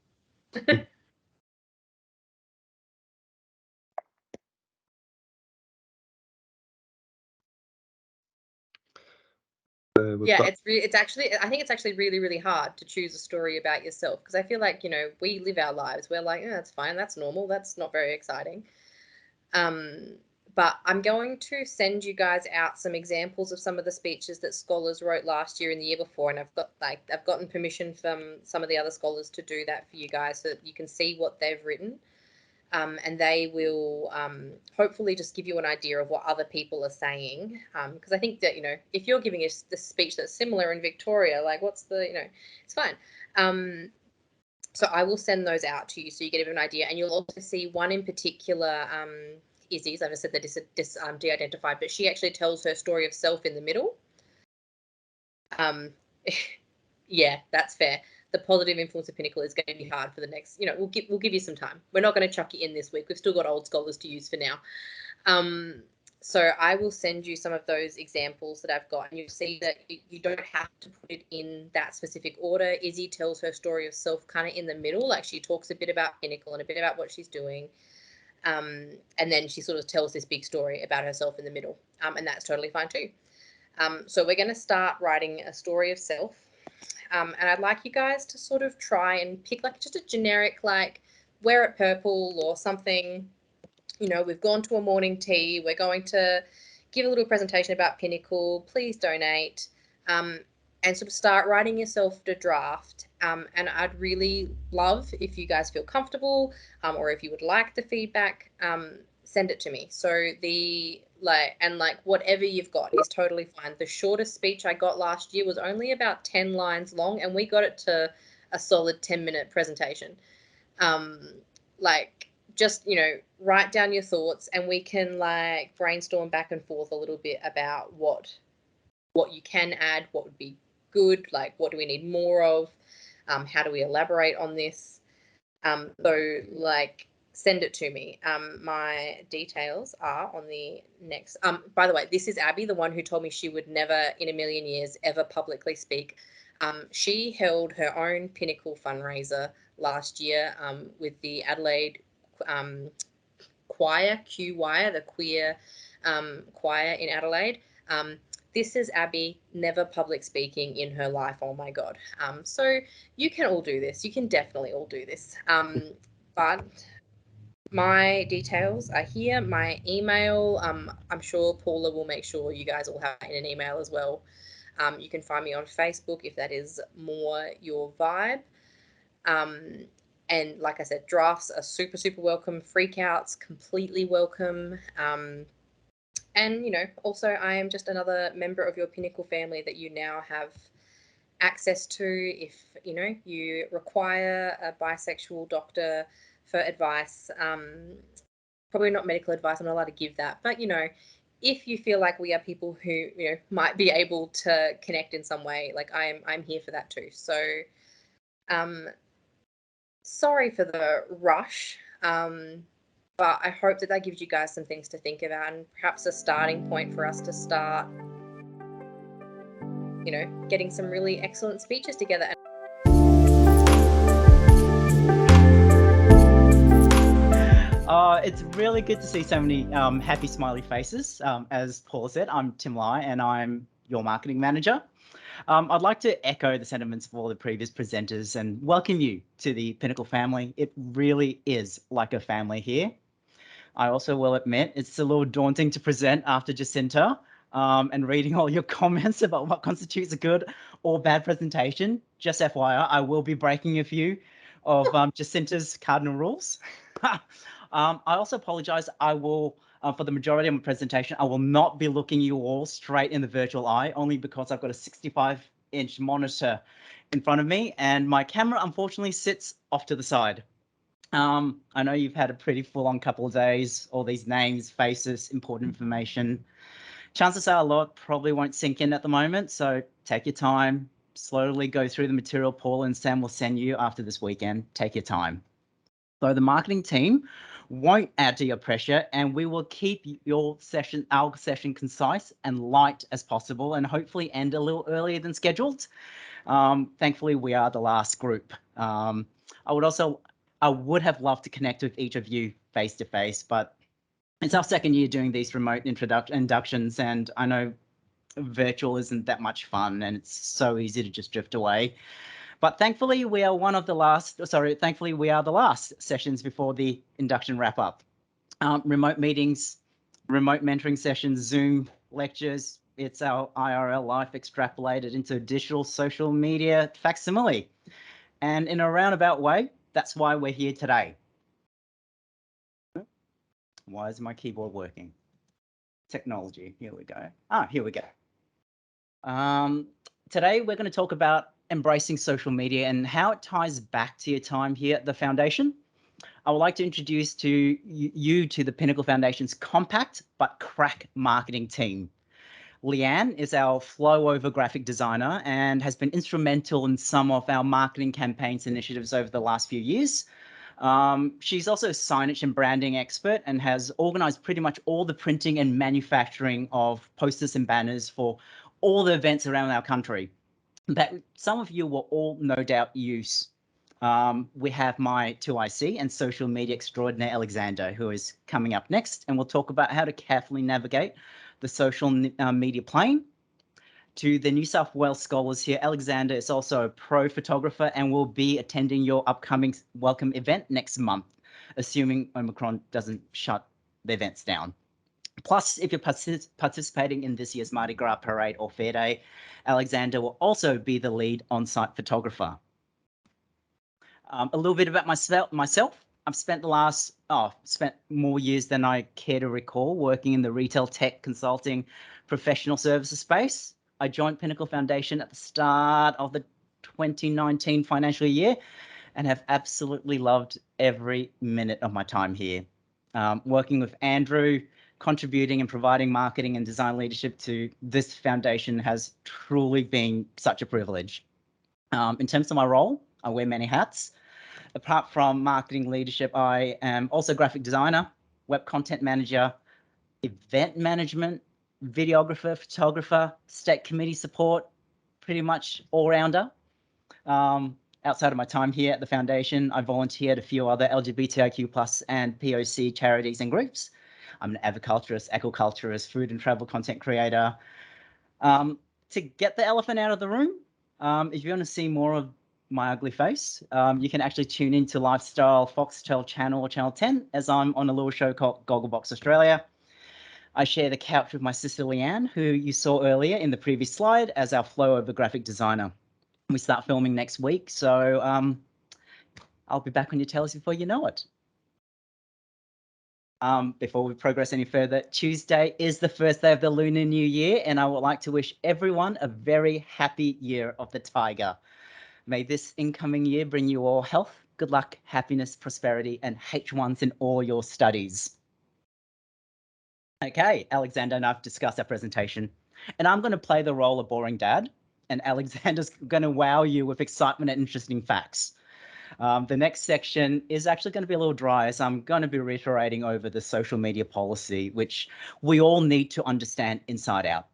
Yeah, it's actually, I think it's actually really, really hard to choose a story about yourself, because I feel like, you know, we live our lives. We're like, that's fine, that's normal, that's not very exciting. But I'm going to send you guys out some examples of some of the speeches that scholars wrote last year and the year before, and I've gotten permission from some of the other scholars to do that for you guys so that you can see what they've written. And they will hopefully just give you an idea of what other people are saying. Because I think that, you know, if you're giving us the speech that's similar in Victoria, like what's the, you know, it's fine. So I will send those out to you so you get a bit of an idea. And you'll also see one in particular Izzy's. I just said the de-identified, but she actually tells her story of self in the middle. Yeah, that's fair. The positive influence of Pinnacle is going to be hard for the next, we'll give you some time. We're not going to chuck you in this week. We've still got old scholars to use for now. So I will send you some of those examples that I've got, and you'll see that you don't have to put it in that specific order. Izzy tells her story of self kind of in the middle, like she talks a bit about Pinnacle and a bit about what she's doing. And then she sort of tells this big story about herself in the middle. And that's totally fine too. So we're going to start writing a story of self. And I'd like you guys to sort of try and pick like just a generic, like wear it purple or something. We've gone to a morning tea. We're going to give a little presentation about Pinnacle. Please donate. And sort of start writing yourself the draft. And I'd really love if you guys feel comfortable or if you would like the feedback, send it to me. So whatever you've got is totally fine. The shortest speech I got last year was only about 10 lines long, and we got it to a solid 10-minute presentation. Just, write down your thoughts, and we can brainstorm back and forth a little bit about what you can add, what would be good, what do we need more of, how do we elaborate on this. Send it to me. My details are on the next. By the way, this is Abby, the one who told me she would never in a million years ever publicly speak. She held her own Pinnacle fundraiser last year with the Adelaide choir, the queer choir in Adelaide. This is Abby, never public speaking in her life. Oh my God. So you can all do this. You can definitely all do this. But my details are here. My email, I'm sure Paula will make sure you guys all have it in an email as well. You can find me on Facebook if that is more your vibe. And like I said, drafts are super, super welcome. Freakouts, completely welcome. And, also I am just another member of your Pinnacle family that you now have access to. If, you require a bisexual doctor for advice, probably not medical advice, I'm not allowed to give that, but, if you feel like we are people who, might be able to connect in some way, I'm here for that too. So, sorry for the rush, but I hope that gives you guys some things to think about and perhaps a starting point for us to start, getting some really excellent speeches together. It's really good to see so many happy smiley faces. As Paula said, I'm Tim Lai and I'm your marketing manager. I'd like to echo the sentiments of all the previous presenters and welcome you to the Pinnacle family. It really is like a family here. I also will admit it's a little daunting to present after Jacinta and reading all your comments about what constitutes a good or bad presentation. Just FYI, I will be breaking a few of Jacinta's cardinal rules. I also apologize. I will, for the majority of my presentation, I will not be looking you all straight in the virtual eye, only because I've got a 65-inch monitor in front of me and my camera unfortunately sits off to the side. I know you've had a pretty full-on couple of days, all these names, faces, important information. Chances are a lot probably won't sink in at the moment, so take your time, slowly go through the material Paul and Sam will send you after this weekend. Take your time. So the marketing team won't add to your pressure and we will keep our session concise and light as possible and hopefully end a little earlier than scheduled. Thankfully, we are the last group. I would have loved to connect with each of you face to face, but it's our second year doing these remote inductions, and I know virtual isn't that much fun and it's so easy to just drift away. But thankfully, we are thankfully we are the last sessions before the induction wrap up. Remote meetings, remote mentoring sessions, Zoom lectures, it's our IRL life extrapolated into digital social media facsimile. And in a roundabout way, that's why we're here today. Why is my keyboard working? Technology, here we go. Here we go. Today, we're going to talk about embracing social media and how it ties back to your time here at the foundation. I would like to introduce to you to the Pinnacle Foundation's compact but crack marketing team. Leanne is our flow over graphic designer and has been instrumental in some of our marketing campaigns initiatives over the last few years. She's also a signage and branding expert and has organized pretty much all the printing and manufacturing of posters and banners for all the events around our country that some of you will all no doubt use. We have my 2IC and social media extraordinaire, Alexander, who is coming up next, and we'll talk about how to carefully navigate the social media plane. To the New South Wales scholars here, Alexander is also a pro photographer and will be attending your upcoming welcome event next month, assuming Omicron doesn't shut the events down. Plus, if you're participating in this year's Mardi Gras parade or fair day, Alexander will also be the lead on-site photographer. A little bit about myself. I've spent spent more years than I care to recall working in the retail tech consulting professional services space. I joined Pinnacle Foundation at the start of the 2019 financial year and have absolutely loved every minute of my time here. Working with Andrew, contributing and providing marketing and design leadership to this foundation has truly been such a privilege. In terms of my role, I wear many hats. Apart from marketing leadership, I am also graphic designer, web content manager, event management, videographer, photographer, state committee support, pretty much all-rounder. Outside of my time here at the foundation, I volunteered a few other LGBTIQ+ and POC charities and groups. I'm an aviculturist, ecoculturist, food and travel content creator. To get the elephant out of the room, if you want to see more of my ugly face, you can actually tune into Lifestyle Foxtel channel or Channel 10 as I'm on a little show called Gogglebox Australia. I share the couch with my sister Leanne, who you saw earlier in the previous slide as our flow over graphic designer. We start filming next week, so I'll be back on your tails before you know it. Before we progress any further, Tuesday is the first day of the Lunar New Year, and I would like to wish everyone a very happy year of the Tiger. May this incoming year bring you all health, good luck, happiness, prosperity, and H1s in all your studies. Okay, Alexander and I've discussed our presentation, and I'm going to play the role of boring dad, and Alexander's going to wow you with excitement and interesting facts. The next section is actually going to be a little dry, as I'm going to be reiterating over the social media policy, which we all need to understand inside out.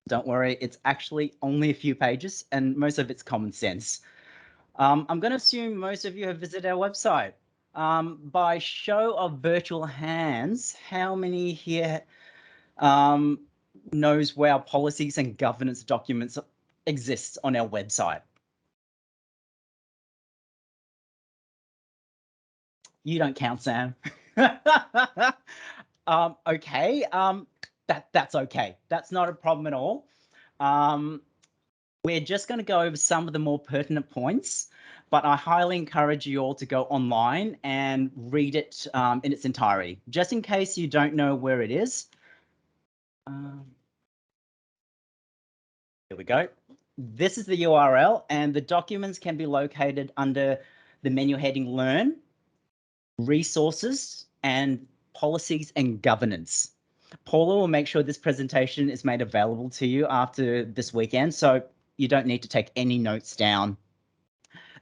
Don't worry, it's actually only a few pages and most of it's common sense. I'm going to assume most of you have visited our website. By show of virtual hands, how many here knows where our policies and governance documents exist on our website? You don't count, Sam. Okay, that's okay. That's not a problem at all. We're just going to go over some of the more pertinent points, but I highly encourage you all to go online and read it in its entirety, just in case you don't know where it is. Here we go. This is the URL, and the documents can be located under the menu heading Learn, Resources, and Policies and Governance. Paula will make sure this presentation is made available to you after this weekend, so you don't need to take any notes down.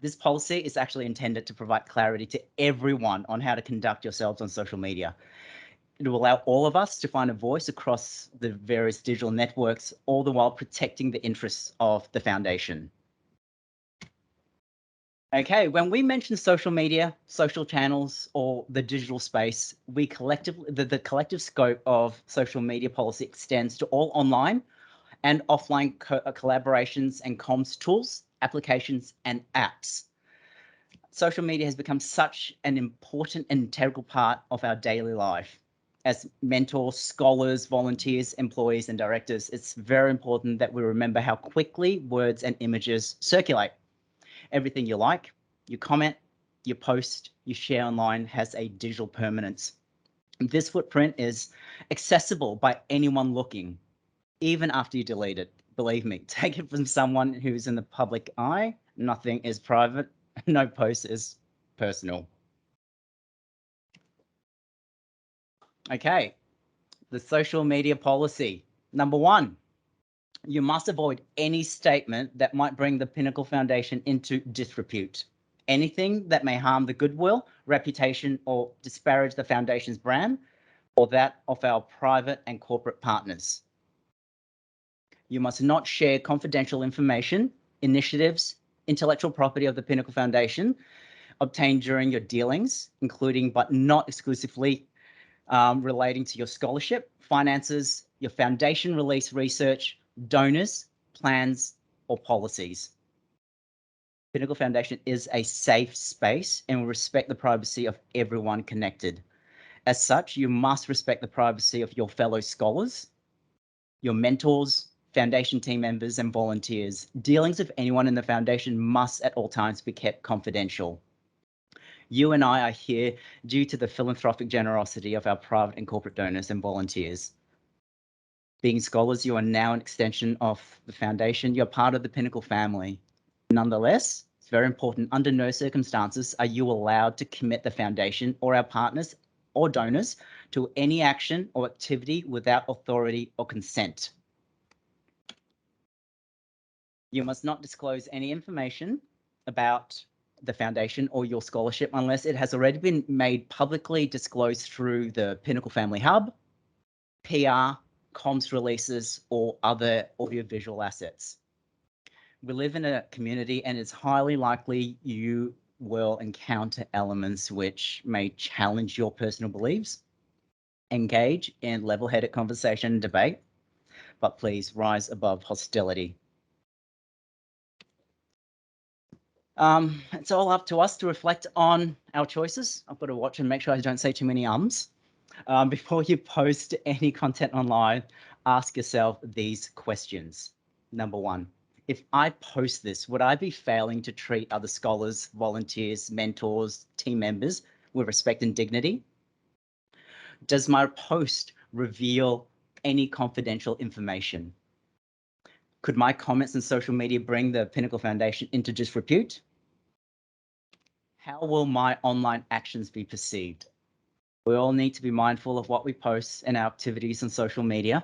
This policy is actually intended to provide clarity to everyone on how to conduct yourselves on social media. It will allow all of us to find a voice across the various digital networks, all the while protecting the interests of the foundation. Okay, when we mention social media, social channels, or the digital space, we collectively, the collective scope of social media policy extends to all online and offline collaborations and comms tools, applications, and apps. Social media has become such an important and integral part of our daily life. As mentors, scholars, volunteers, employees, and directors, it's very important that we remember how quickly words and images circulate. Everything you like, you comment, you post, you share online has a digital permanence. This footprint is accessible by anyone looking, even after you delete it. Believe me, take it from someone who's in the public eye. Nothing is private. No post is personal. Okay, the social media policy. Number 1, you must avoid any statement that might bring the Pinnacle Foundation into disrepute. Anything that may harm the goodwill, reputation, or disparage the Foundation's brand or that of our private and corporate partners. You must not share confidential information, initiatives, intellectual property of the Pinnacle Foundation obtained during your dealings, including but not exclusively relating to your scholarship, finances, your foundation release research, donors, plans, or policies. Pinnacle Foundation is a safe space and will respect the privacy of everyone connected. As such, you must respect the privacy of your fellow scholars, your mentors, Foundation team members, and volunteers. Dealings with anyone in the Foundation must at all times be kept confidential. You and I are here due to the philanthropic generosity of our private and corporate donors and volunteers. Being scholars, you are now an extension of the Foundation. You're part of the Pinnacle family. Nonetheless, it's very important, under no circumstances are you allowed to commit the Foundation or our partners or donors to any action or activity without authority or consent. You must not disclose any information about the Foundation or your scholarship unless it has already been made publicly disclosed through the Pinnacle Family Hub, PR, comms releases, or other audiovisual assets. We live in a community and it's highly likely you will encounter elements which may challenge your personal beliefs. Engage in level-headed conversation and debate, but please rise above hostility. It's all up to us to reflect on our choices. I've got to watch and make sure I don't say too many ums. Before you post any content online, ask yourself these questions. Number 1, if I post this, would I be failing to treat other scholars, volunteers, mentors, team members with respect and dignity? Does my post reveal any confidential information? Could my comments on social media bring the Pinnacle Foundation into disrepute? How will my online actions be perceived? We all need to be mindful of what we post and our activities on social media.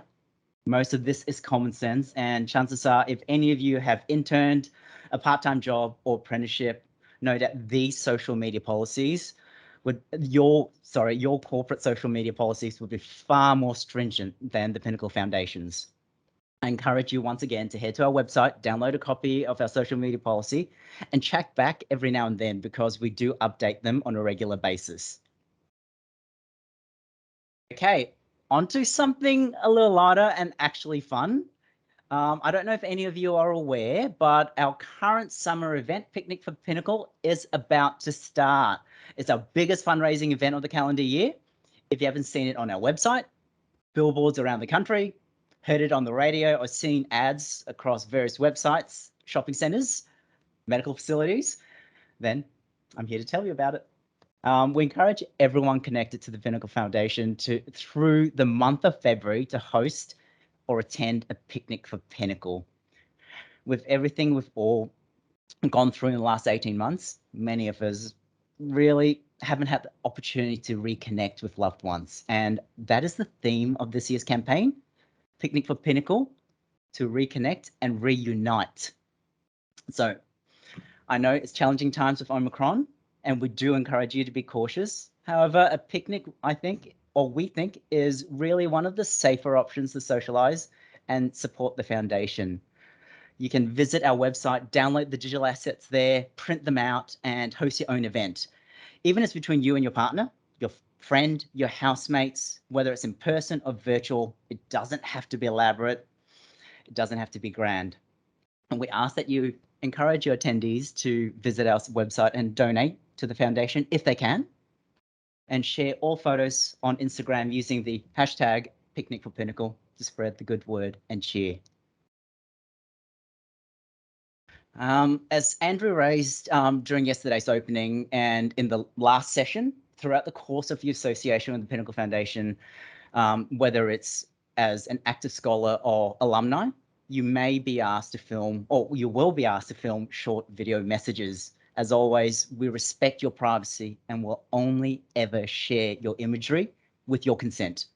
Most of this is common sense, and chances are if any of you have interned, a part-time job or apprenticeship, know that these social media policies would your corporate social media policies would be far more stringent than the Pinnacle Foundation's. I encourage you once again to head to our website, download a copy of our social media policy, and check back every now and then because we do update them on a regular basis. Okay, on to something a little lighter and actually fun. I don't know if any of you are aware, but our current summer event, Picnic for Pinnacle, is about to start. It's our biggest fundraising event of the calendar year. If you haven't seen it on our website, billboards around the country, heard it on the radio, or seen ads across various websites, shopping centres, medical facilities, then I'm here to tell you about it. We encourage everyone connected to the Pinnacle Foundation through the month of February to host or attend a Picnic for Pinnacle. With everything we've all gone through in the last 18 months, many of us really haven't had the opportunity to reconnect with loved ones. And that is the theme of this year's campaign, Picnic for Pinnacle, to reconnect and reunite. So I know it's challenging times with Omicron, and we do encourage you to be cautious. However, a picnic, we think, is really one of the safer options to socialize and support the Foundation. You can visit our website, download the digital assets there, print them out, and host your own event. Even if it's between you and your partner, your friend, your housemates, whether it's in person or virtual, it doesn't have to be elaborate. It doesn't have to be grand. And we ask that you encourage your attendees to visit our website and donate to the Foundation if they can, and share all photos on Instagram using the hashtag Picnic for Pinnacle to spread the good word and cheer. As Andrew raised during yesterday's opening and in the last session, throughout the course of your association with the Pinnacle Foundation, whether it's as an active scholar or alumni, you may be asked to film, or you will be asked to film short video messages. As always, we respect your privacy and will only ever share your imagery with your consent,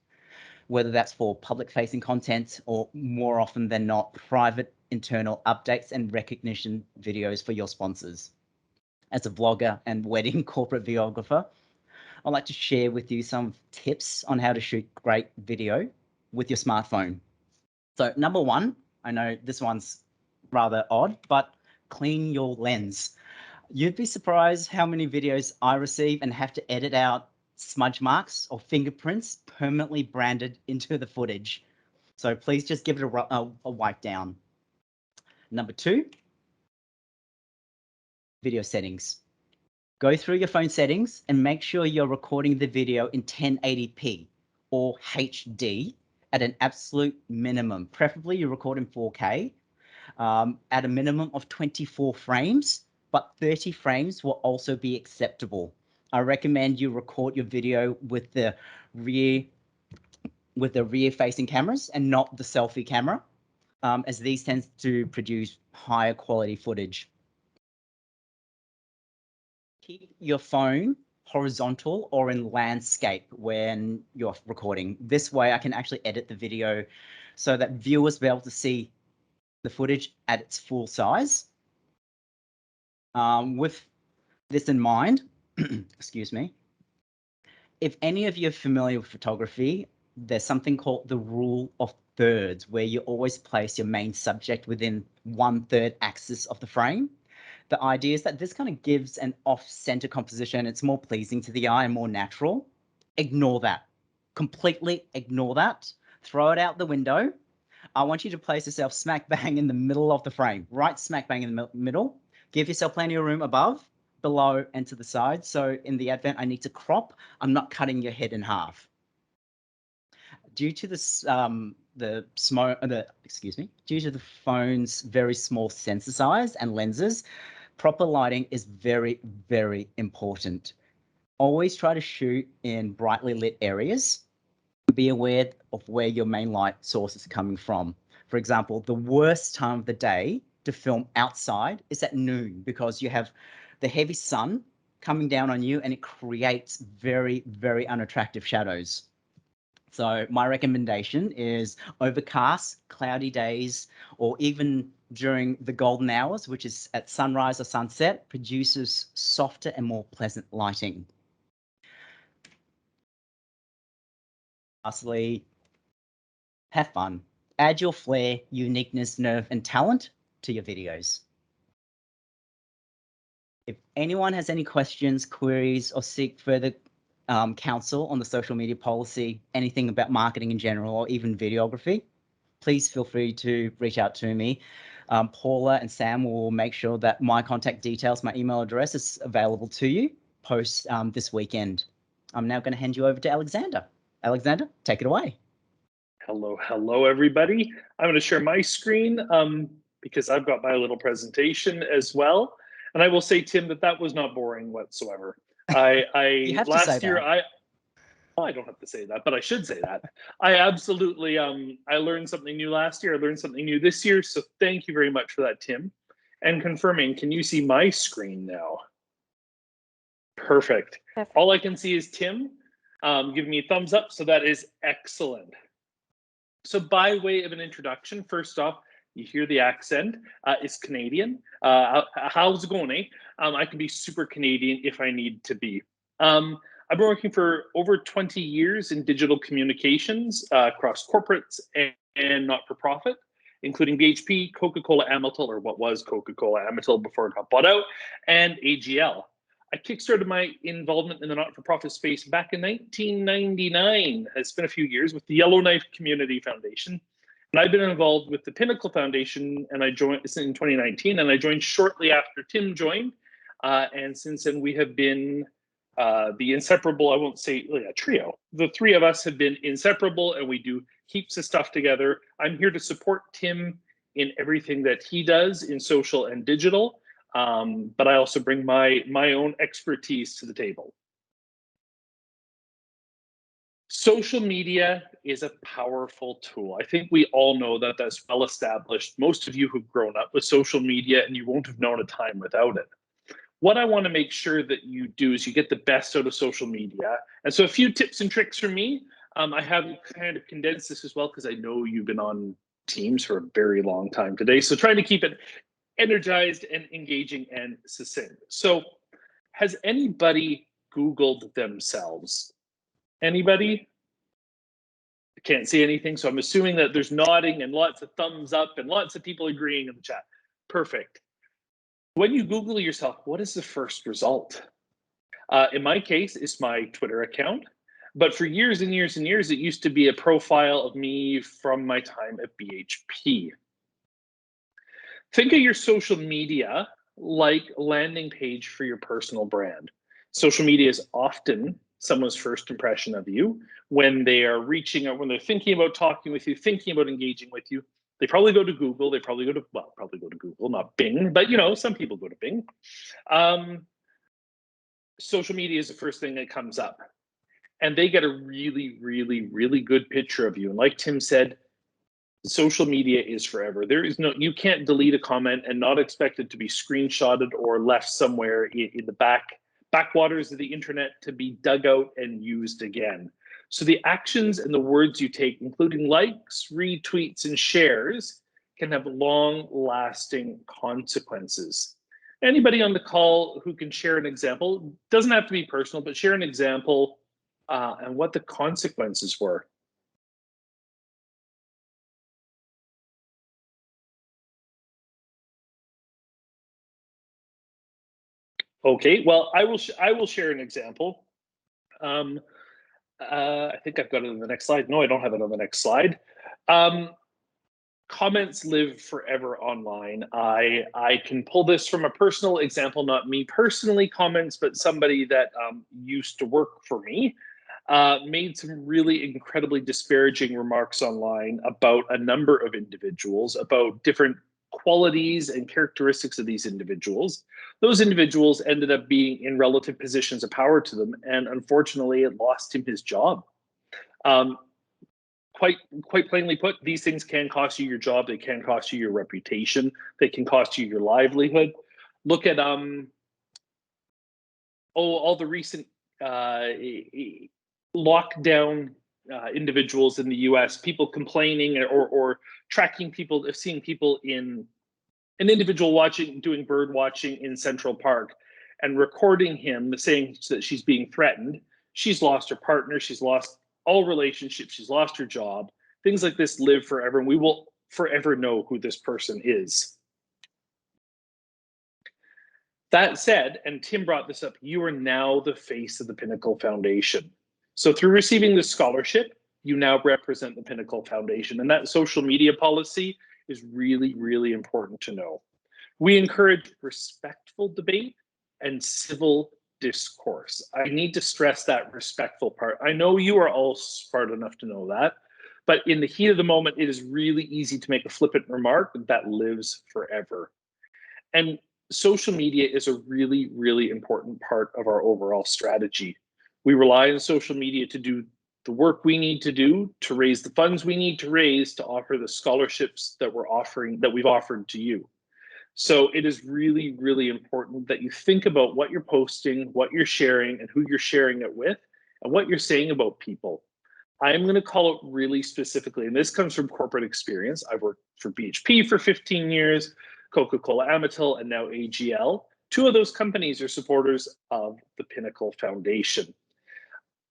whether that's for public-facing content or, more often than not, private internal updates and recognition videos for your sponsors. As a vlogger and wedding corporate videographer, I'd like to share with you some tips on how to shoot great video with your smartphone. So number one, I know this one's rather odd, but clean your lens. You'd be surprised how many videos I receive and have to edit out smudge marks or fingerprints permanently branded into the footage. So please just give it a wipe down. Number two, video settings. Go through your phone settings and make sure you're recording the video in 1080p or HD at an absolute minimum. Preferably you record in 4K at a minimum of 24 frames, but 30 frames will also be acceptable. I recommend you record your video with the rear facing cameras and not the selfie camera, as these tend to produce higher quality footage. Keep your phone horizontal or in landscape when you're recording. This way I can actually edit the video so that viewers will be able to see the footage at its full size. With this in mind, excuse me, if any of you are familiar with photography, there's something called the rule of thirds, where you always place your main subject within 1/3 axis of the frame. The idea is that this kind of gives an off-center composition. It's more pleasing to the eye and more natural. Ignore that. Completely ignore that. Throw it out the window. I want you to place yourself smack bang in the middle of the frame, right smack bang in the middle. Give yourself plenty of room above, below, and to the side. So in the event I need to crop, I'm not cutting your head in half. Due to this, due to the phone's very small sensor size and lenses, proper lighting is very, very important. Always try to shoot in brightly lit areas. Be aware of where your main light source is coming from. For example, the worst time of the day to film outside is at noon, because you have the heavy sun coming down on you and it creates very, very unattractive shadows. So my recommendation is overcast, cloudy days, or even during the golden hours, which is at sunrise or sunset, produces softer and more pleasant lighting. Lastly, have fun. Add your flair, uniqueness, nerve, and talent to your videos. If anyone has any questions, queries, or seek further counsel on the social media policy, anything about marketing in general, or even videography, please feel free to reach out to me. Paula and Sam will make sure that my contact details, my email address is available to you post this weekend. I'm now going to hand you over to Alexander. Alexander, take it away. Hello, everybody. I'm going to share my screen because I've got my little presentation as well. And I will say, Tim, that was not boring whatsoever. Last year, I don't have to say that, but I should say that. I absolutely, I learned something new last year. I learned something new this year. So thank you very much for that, Tim. And confirming, can you see my screen now? Perfect. All I can see is Tim giving me a thumbs up. So that is excellent. So by way of an introduction, first off, you hear the accent, it's Canadian. How's it going, eh? I can be super Canadian if I need to be. I've been working for over 20 years in digital communications across corporates and not-for-profit, including BHP, Coca-Cola Amatil, or what was Coca-Cola Amatil before it got bought out, and AGL. I kickstarted my involvement in the not-for-profit space back in 1999. It's been a few years with the Yellowknife Community Foundation. And I've been involved with the Pinnacle Foundation, and I joined in 2019, and I joined shortly after Tim joined. And since then, we have been the inseparable, I won't say a trio. The three of us have been inseparable, and we do heaps of stuff together. I'm here to support Tim in everything that he does in social and digital, but I also bring my own expertise to the table. Social media is a powerful tool. I think we all know that that's well established. Most of you who've grown up with social media, and you won't have known a time without it. what I want to make sure that you do is you get the best out of social media. And so a few tips and tricks from me. I have kind of condensed this as well because I know you've been on Teams for a very long time today. So trying to keep it energized and engaging and succinct. So has anybody Googled themselves? Anybody? I can't see anything, so I'm assuming that there's nodding and lots of thumbs up and lots of people agreeing in the chat. Perfect. When you Google yourself, what is the first result? In my case, it's my Twitter account. But for years and years and years, it used to be a profile of me from my time at BHP. Think of your social media like a landing page for your personal brand. Social media is often someone's first impression of you when they are reaching out, when they're thinking about talking with you, thinking about engaging with you. They probably go to Google. They probably go to, well, probably go to Google, not Bing, but you know, some people go to Bing. Social media is the first thing that comes up. And they get a really, really, really good picture of you. And like Tim said, social media is forever. There is no, you can't delete a comment and not expect it to be screenshotted or left somewhere in the backwaters of the internet to be dug out and used again. So the actions and the words you take, including likes, retweets, and shares, can have long-lasting consequences. Anybody on the call who can share an example, doesn't have to be personal, but share an example and what the consequences were. Okay, well, I will share an example. I think I've got it on the next slide. No, I don't have it on the next slide. Comments live forever online. I can pull this from a personal example, not me personally comments, but somebody that used to work for me. Made some really incredibly disparaging remarks online about a number of individuals, about different qualities and characteristics of these individuals. Those individuals ended up being in relative positions of power to them, and unfortunately, it lost him his job. Quite plainly put, these things can cost you your job. They can cost you your reputation. They can cost you your livelihood. Look at all the recent lockdown individuals in the US, people complaining or tracking people, seeing people in an individual doing bird watching in Central Park and recording him saying that she's being threatened. She's lost her partner, she's lost all relationships, she's lost her job. Things like this live forever, and we will forever know who this person is. That said, and Tim brought this up, you are now the face of the Pinnacle Foundation. So through receiving this scholarship, you now represent the Pinnacle Foundation, and that social media policy is really, really important to know. We encourage respectful debate and civil discourse. I need to stress that respectful part. I know you are all smart enough to know that, but in the heat of the moment, it is really easy to make a flippant remark that lives forever. And social media is a really, really important part of our overall strategy. We rely on social media to do the work we need to do, to raise the funds we need to raise, to offer the scholarships that we've offered to you. So it is really, really important that you think about what you're posting, what you're sharing, and who you're sharing it with, and what you're saying about people. I am going to call it really specifically, and this comes from corporate experience. I've worked for BHP for 15 years, Coca-Cola Amatil, and now AGL. Two of those companies are supporters of the Pinnacle Foundation.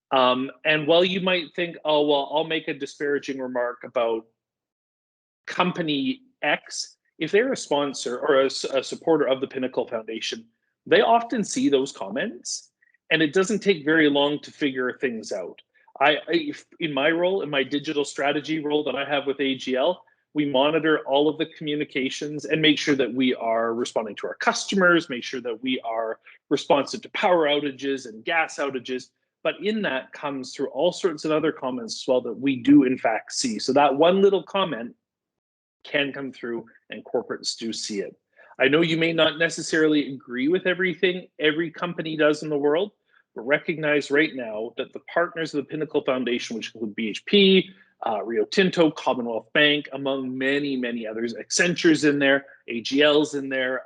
And while you might think, oh, well, I'll make a disparaging remark about company X, if they're a sponsor or a supporter of the Pinnacle Foundation, they often see those comments, and it doesn't take very long to figure things out. In my role, in my digital strategy role that I have with AGL, we monitor all of the communications and make sure that we are responding to our customers, make sure that we are responsive to power outages and gas outages. But in that comes through all sorts of other comments as well that we do in fact see. So that one little comment can come through, and corporates do see it. I know you may not necessarily agree with everything every company does in the world, but recognize right now that the partners of the Pinnacle Foundation, which include BHP, Rio Tinto, Commonwealth Bank, among many, many others, Accenture's in there, AGL's in there,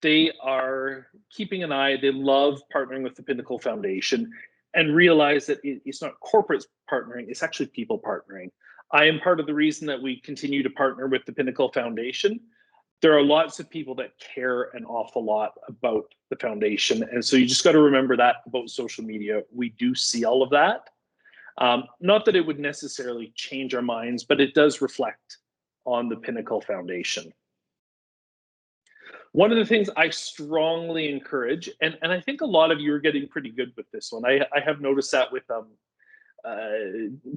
they are keeping an eye. They love partnering with the Pinnacle Foundation and realize that it's not corporate partnering, it's actually people partnering. I am part of the reason that we continue to partner with the Pinnacle Foundation. There are lots of people that care an awful lot about the foundation. And so you just got to remember that about social media. We do see all of that. Not that it would necessarily change our minds, but it does reflect on the Pinnacle Foundation. One of the things I strongly encourage, and I think a lot of you are getting pretty good with this one. I have noticed that with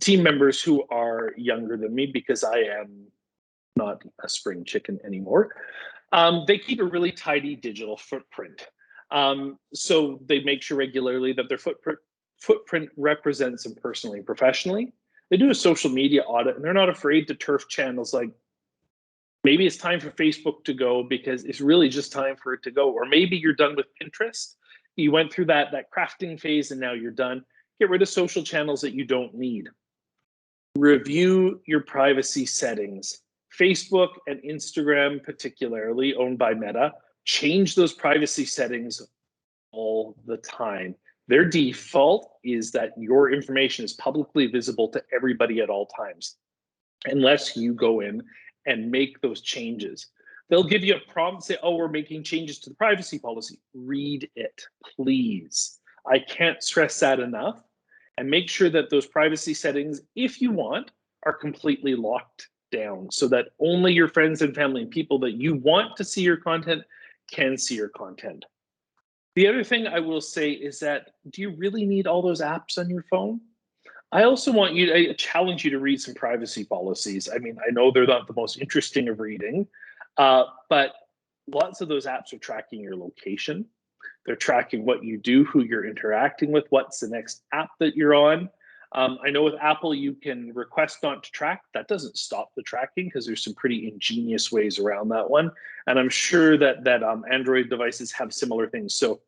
team members who are younger than me, because I am not a spring chicken anymore. They keep a really tidy digital footprint. So they make sure regularly that their footprint represents them personally and professionally. They do a social media audit, and they're not afraid to turf channels like, maybe it's time for Facebook to go because it's really just time for it to go. Or maybe you're done with Pinterest. You went through that crafting phase and now you're done. Get rid of social channels that you don't need. Review your privacy settings. Facebook and Instagram, particularly owned by Meta, change those privacy settings all the time. Their default is that your information is publicly visible to everybody at all times, unless you go in and make those changes. They'll give you a prompt, say, oh, we're making changes to the privacy policy. Read it, please. I can't stress that enough. And make sure that those privacy settings, if you want, are completely locked down so that only your friends and family and people that you want to see your content can see your content. The other thing I will say is that, do you really need all those apps on your phone? I also I challenge you to read some privacy policies. I mean, I know they're not the most interesting of reading, but lots of those apps are tracking your location. They're tracking what you do, who you're interacting with, what's the next app that you're on. I know with Apple, you can request not to track. That doesn't stop the tracking because there's some pretty ingenious ways around that one. And I'm sure that Android devices have similar things. So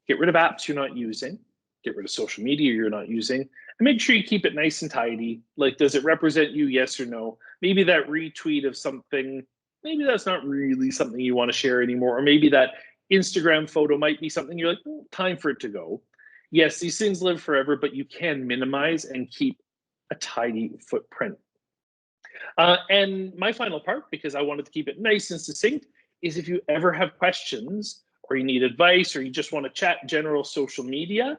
get rid of apps you're not using, get rid of social media you're not using, and make sure you keep it nice and tidy. Like, does it represent you, yes or no? Maybe that retweet of something, maybe that's not really something you want to share anymore. Or maybe that Instagram photo might be something you're like, time for it to go. Yes, these things live forever, but you can minimize and keep a tidy footprint. And my final part, because I wanted to keep it nice and succinct, is if you ever have questions or you need advice or you just want to chat general social media,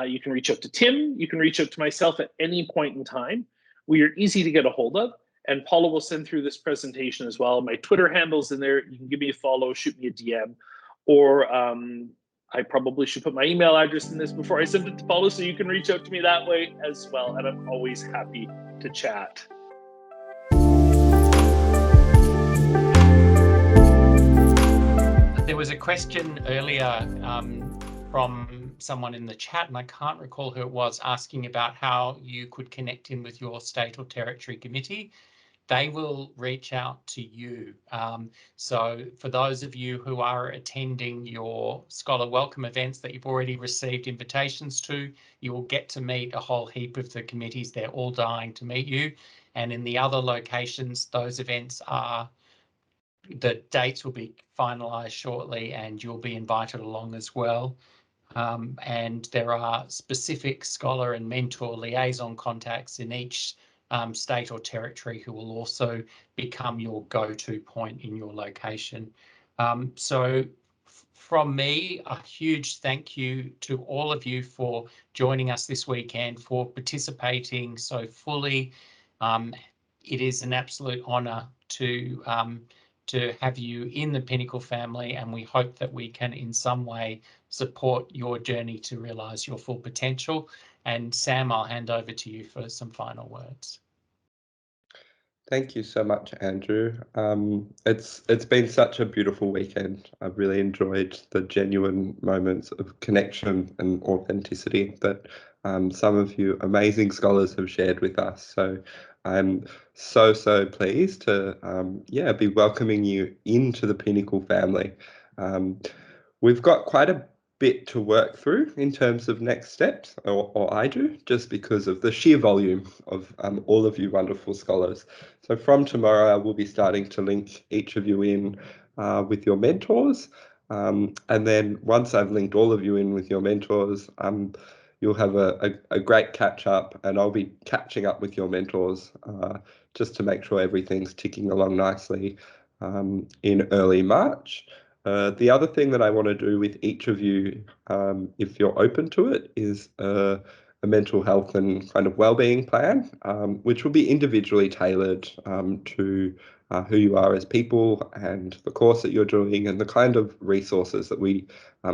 you can reach out to Tim. You can reach out to myself at any point in time. We are easy to get a hold of. And Paula will send through this presentation as well. My Twitter handle's in there. You can give me a follow, shoot me a DM, or I probably should put my email address in this before I send it to Paula, so you can reach out to me that way as well. And I'm always happy to chat. There was a question earlier from someone in the chat, and I can't recall who it was, asking about how you could connect in with your state or territory committee. They will reach out to you. So for those of you who are attending your Scholar Welcome events that you've already received invitations to, you will get to meet a whole heap of the committees. They're all dying to meet you. And in the other locations, those events are, the dates will be finalised shortly and you'll be invited along as well. And there are specific scholar and mentor liaison contacts in each state or territory who will also become your go-to point in your location. So from me, a huge thank you to all of you for joining us this weekend, for participating so fully. It is an absolute honour to have you in the Pinnacle family, and we hope that we can in some way support your journey to realise your full potential. And Sam, I'll hand over to you for some final words. Thank you so much, Andrew. It's been such a beautiful weekend. I've really enjoyed the genuine moments of connection and authenticity that some of you amazing scholars have shared with us. So I'm so pleased to be welcoming you into the Pinnacle family. We've got quite a bit to work through in terms of next steps, or I do, just because of the sheer volume of all of you wonderful scholars. So from tomorrow, I will be starting to link each of you in with your mentors. And then once I've linked all of you in with your mentors, you'll have a great catch up, and I'll be catching up with your mentors just to make sure everything's ticking along nicely in early March. The other thing that I want to do with each of you, if you're open to it, is a mental health and kind of wellbeing plan, which will be individually tailored to who you are as people and the course that you're doing and the kind of resources that we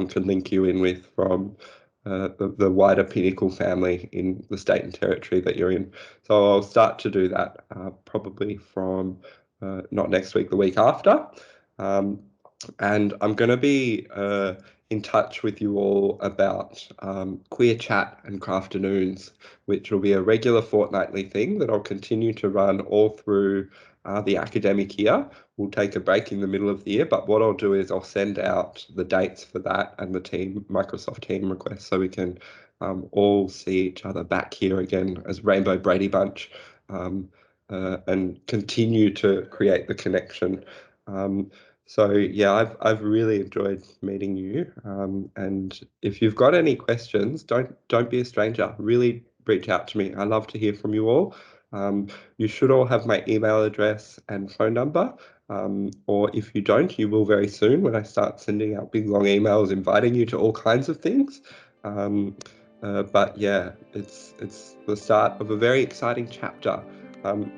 can link you in with from the wider Pinnacle family in the state and territory that you're in. So I'll start to do that probably from not next week, the week after. And I'm going to be in touch with you all about Queer Chat and Crafternoons, which will be a regular fortnightly thing that I'll continue to run all through the academic year. We'll take a break in the middle of the year, but what I'll do is I'll send out the dates for that and the Microsoft team requests so we can all see each other back here again as Rainbow Brady Bunch and continue to create the connection. So yeah, I've really enjoyed meeting you. And if you've got any questions, don't be a stranger. Really reach out to me. I love to hear from you all. You should all have my email address and phone number. Or if you don't, you will very soon when I start sending out big long emails inviting you to all kinds of things. But yeah, it's the start of a very exciting chapter.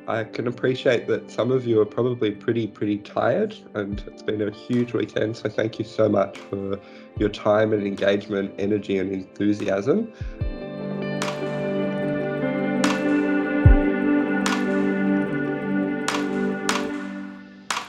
I can appreciate that some of you are probably pretty tired, and it's been a huge weekend, so thank you so much for your time and engagement, energy and enthusiasm.